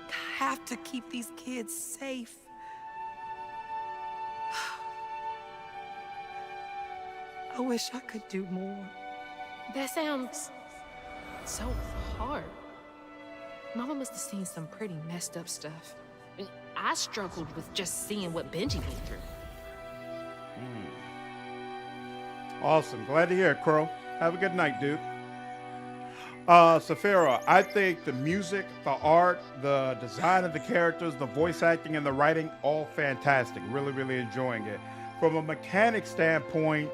I have to keep these kids safe. I wish I could do more. That sounds so hard. Mama must have seen some pretty messed up stuff. I mean, I struggled with just seeing what Benji went through. Awesome. Glad to hear it, Crow. Have a good night, dude. Safira, I think the music, the art, the design of the characters, the voice acting, and the writing, all fantastic. Really, really enjoying it. From a mechanic standpoint,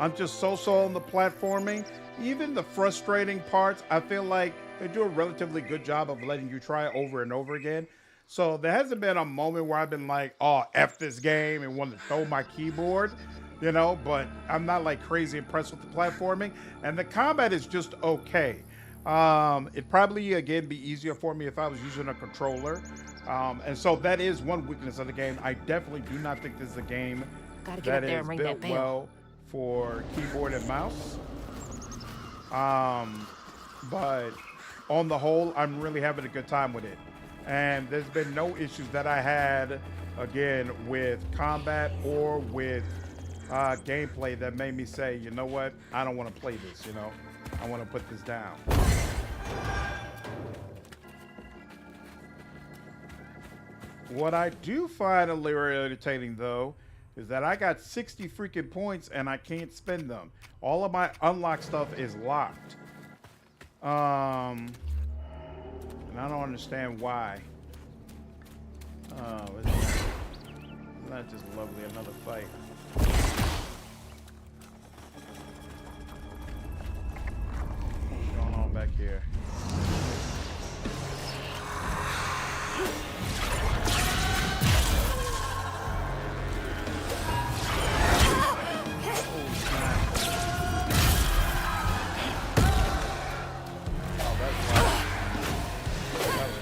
I'm just so-so on the platforming. Even the frustrating parts, I feel like they do a relatively good job of letting you try over and over again. So there hasn't been a moment where I've been like, oh, F this game and want to throw my keyboard, you know, but I'm not like crazy impressed with the platforming. And the combat is just okay. It'd probably, again, be easier for me if I was using a controller. And so that is one weakness of the game. I definitely do not think this is a game Gotta get that up there is and ring built that bell. well for keyboard and mouse. But on the whole, I'm really having a good time with it. And there's been no issues that I had, again, with combat or with gameplay that made me say, you know what, I don't want to play this, you know. I want to put this down. What I do find a little irritating, though, is that I got 60 freaking points and I can't spend them. All of my unlocked stuff is locked. And I don't understand why. Oh, isn't that just lovely? Another fight. What's going on back here?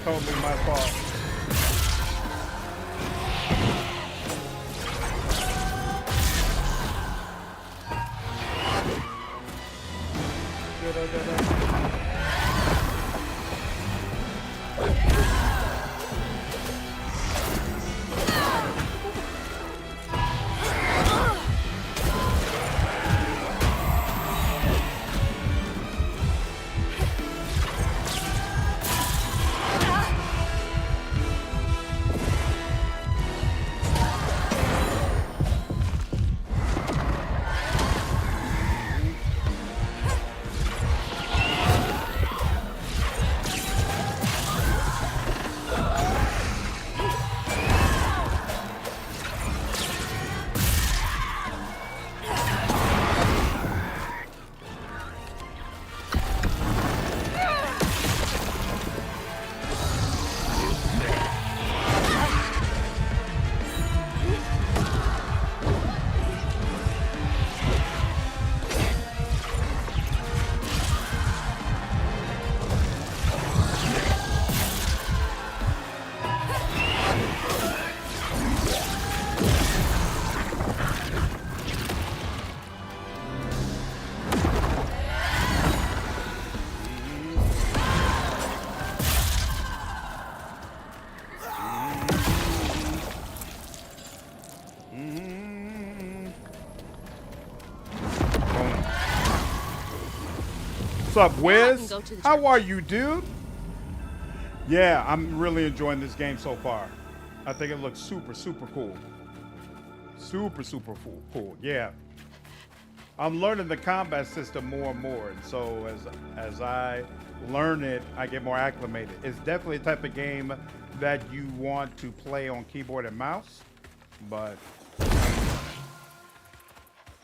Totally my fault. What's up, Wiz? How are you, dude? Yeah, I'm really enjoying this game so far. I think it looks super, super cool. Super, super cool. Yeah. I'm learning the combat system more and more. And so as I learn it, I get more acclimated. It's definitely a type of game that you want to play on keyboard and mouse. But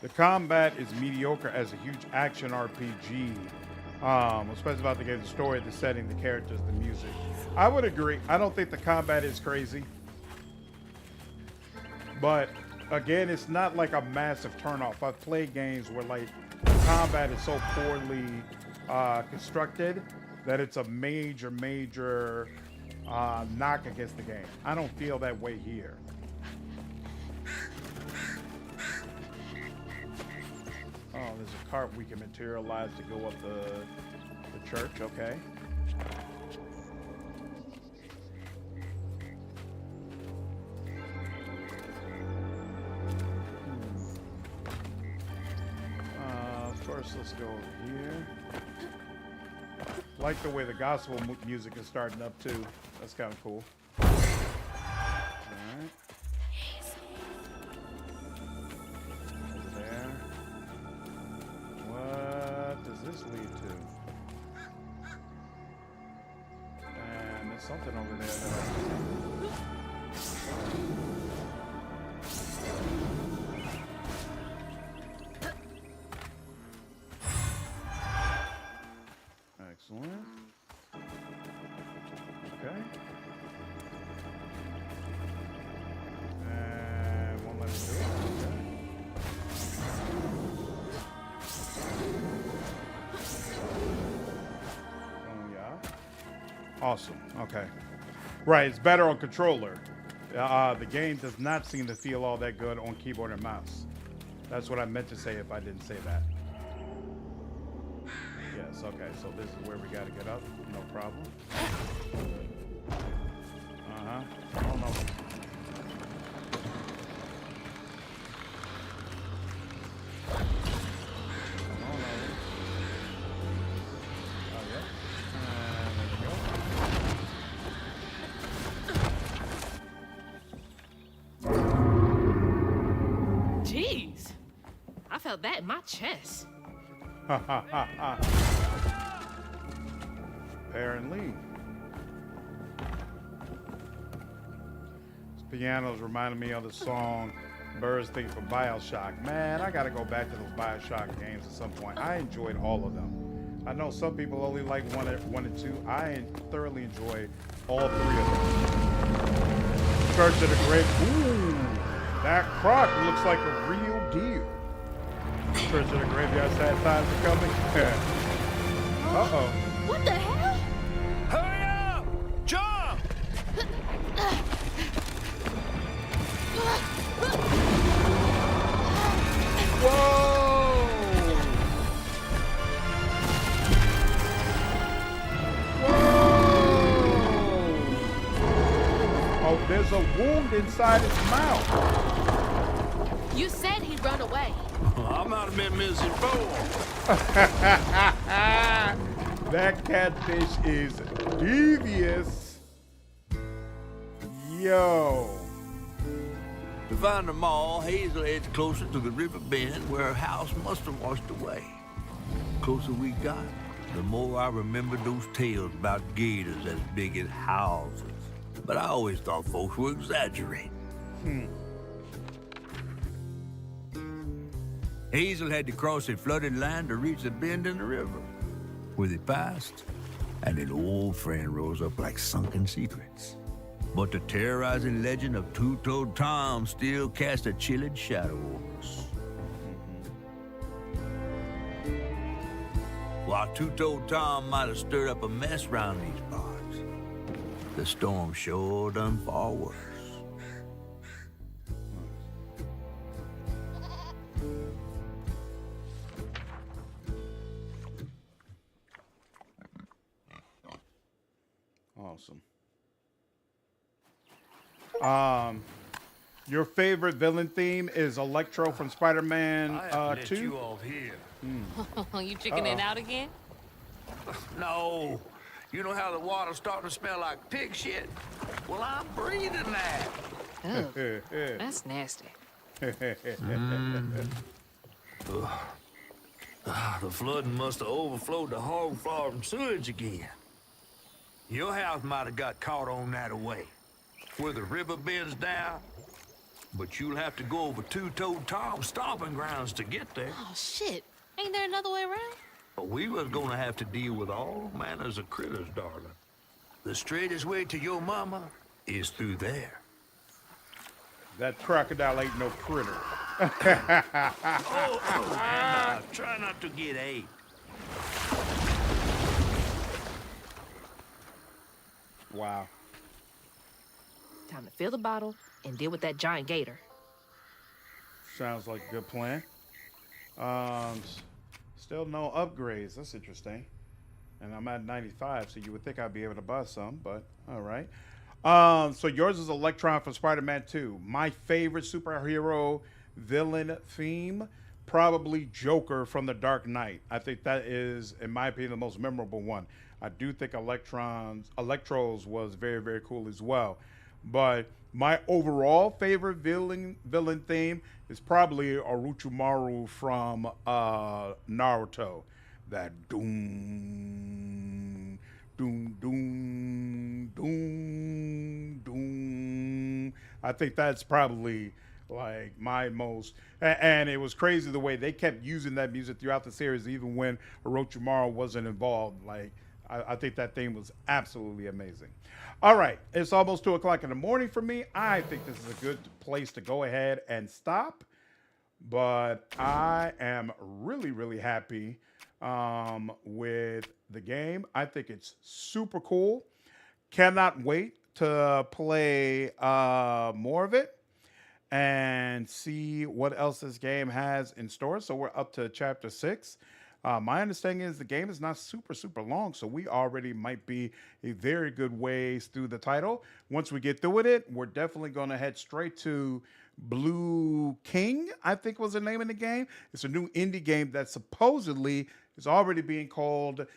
the combat is mediocre as a huge action RPG. Especially about the game, the story, the setting, the characters, the music. I would agree. I don't think the combat is crazy. But again, it's not like a massive turnoff. I've played games where like combat is so poorly constructed that it's a major knock against the game. I don't feel that way here. Oh, there's a cart we can materialize to go up the church. Okay. First, let's go over here. Like the way the gospel music is starting up too. That's kind of cool. All right. Over there. What does this lead to? And there's something over there that excellent. Okay. And one left to do it. Okay. Oh, yeah. Awesome. Okay. Right, it's better on controller. The game does not seem to feel all that good on keyboard and mouse. That's what I meant to say if I didn't say that. Yes, okay, so this is where we gotta get up. No problem. Uh-huh. Oh, no. Jeez, I felt that in my chest. Ha ha ha ha. Apparently. This piano's reminding me of the song Birds Thing for BioShock. Man, I gotta go back to those BioShock games at some point. I enjoyed all of them. I know some people only like one and two. I thoroughly enjoyed all three of them. Church of the Great. Ooh, that croc looks like a real deal. Church of the Graveyard Sad Times are coming. Uh-oh. What the hell? Hurry up! Jump! Whoa! Whoa! Oh, there's a wound inside his mouth. You said he'd run away. I might have been missing four. That catfish is devious. Yo. To find them all, Hazel heads closer to the river bend where her house must have washed away. The closer we got, the more I remembered those tales about gators as big as houses. But I always thought folks were exaggerating. Hazel had to cross a flooded land to reach the bend in the river, where they passed, and an old friend rose up like sunken secrets. But the terrorizing legend of Two-Toed Tom still cast a chilling shadow over us. While Two-Toed Tom might have stirred up a mess round these parts, the storm sure done far worse. Awesome. Your favorite villain theme is Electro from Spider-Man 2? You off here. You chickening out again? No, You know how the water's starting to smell like pig shit? Well, I'm breathing that. Ugh, that's nasty. The flooding must have overflowed the hog farm sewage again. Your house might have got caught on that way, where the river bends down. But you'll have to go over Two-Toed Tom's stomping grounds to get there. Oh, shit. Ain't there another way around? But we was gonna have to deal with all manners of critters, darling. The straightest way to your mama is through there. That crocodile ain't no critter. And try not to get ate. Wow. Time to fill the bottle and deal with that giant gator. Sounds like a good plan. Still no upgrades. That's interesting. And I'm at 95, so you would think I'd be able to buy some, but all right. So yours is Electron from Spider-Man 2. My favorite superhero villain theme, probably Joker from The Dark Knight. I think that is, in my opinion, the most memorable one. I do think Electro's was very, very cool as well. But my overall favorite villain theme is probably Orochimaru from Naruto. That doom, doom, doom, doom, doom. I think that's probably like my most, and it was crazy the way they kept using that music throughout the series, even when Orochimaru wasn't involved. Like, I think that theme was absolutely amazing. All right, it's almost 2 o'clock in the morning for me. I think this is a good place to go ahead and stop, but I am really, really happy with the game. I think it's super cool. Cannot wait to play more of it and see what else this game has in store. So we're up to chapter 6. My understanding is the game is not super, super long, so we already might be a very good ways through the title. Once we get through with it, we're definitely going to head straight to Blue King, I think was the name of the game. It's a new indie game that supposedly is already being called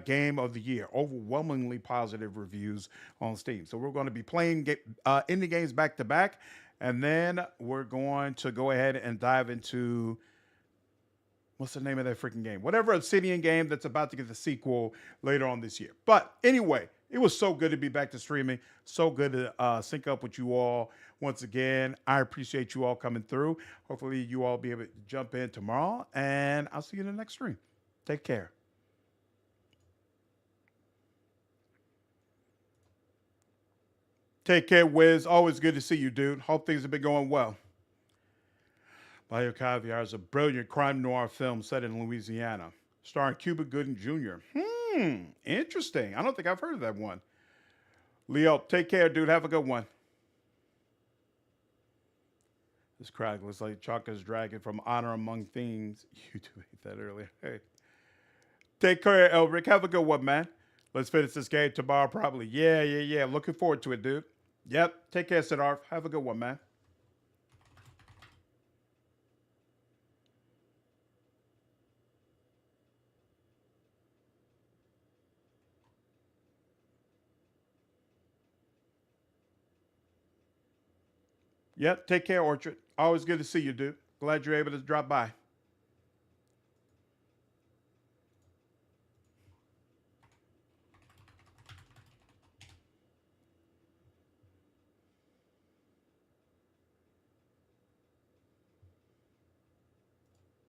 Game of the Year. Overwhelmingly positive reviews on Steam. So we're going to be playing indie games back to back, and then we're going to go ahead and dive into, what's the name of that freaking game? Whatever Obsidian game that's about to get the sequel later on this year. But anyway, it was so good to be back to streaming. So good to sync up with you all once again. I appreciate you all coming through. Hopefully you all be able to jump in tomorrow, and I'll see you in the next stream. Take care. Take care, Wiz. Always good to see you, dude. Hope things have been going well. Bayou Caviar is a brilliant crime noir film set in Louisiana, starring Cuba Gooding Jr. Interesting. I don't think I've heard of that one. Leo, take care, dude. Have a good one. This crowd looks like Chaka's dragon from Honor Among Things. You do hate that earlier. Hey. Take care, Elric. Have a good one, man. Let's finish this game tomorrow, probably. Yeah. Looking forward to it, dude. Yep. Take care, Siddharth. Have a good one, man. Yep. Take care, Orchard. Always good to see you, dude. Glad you're able to drop by.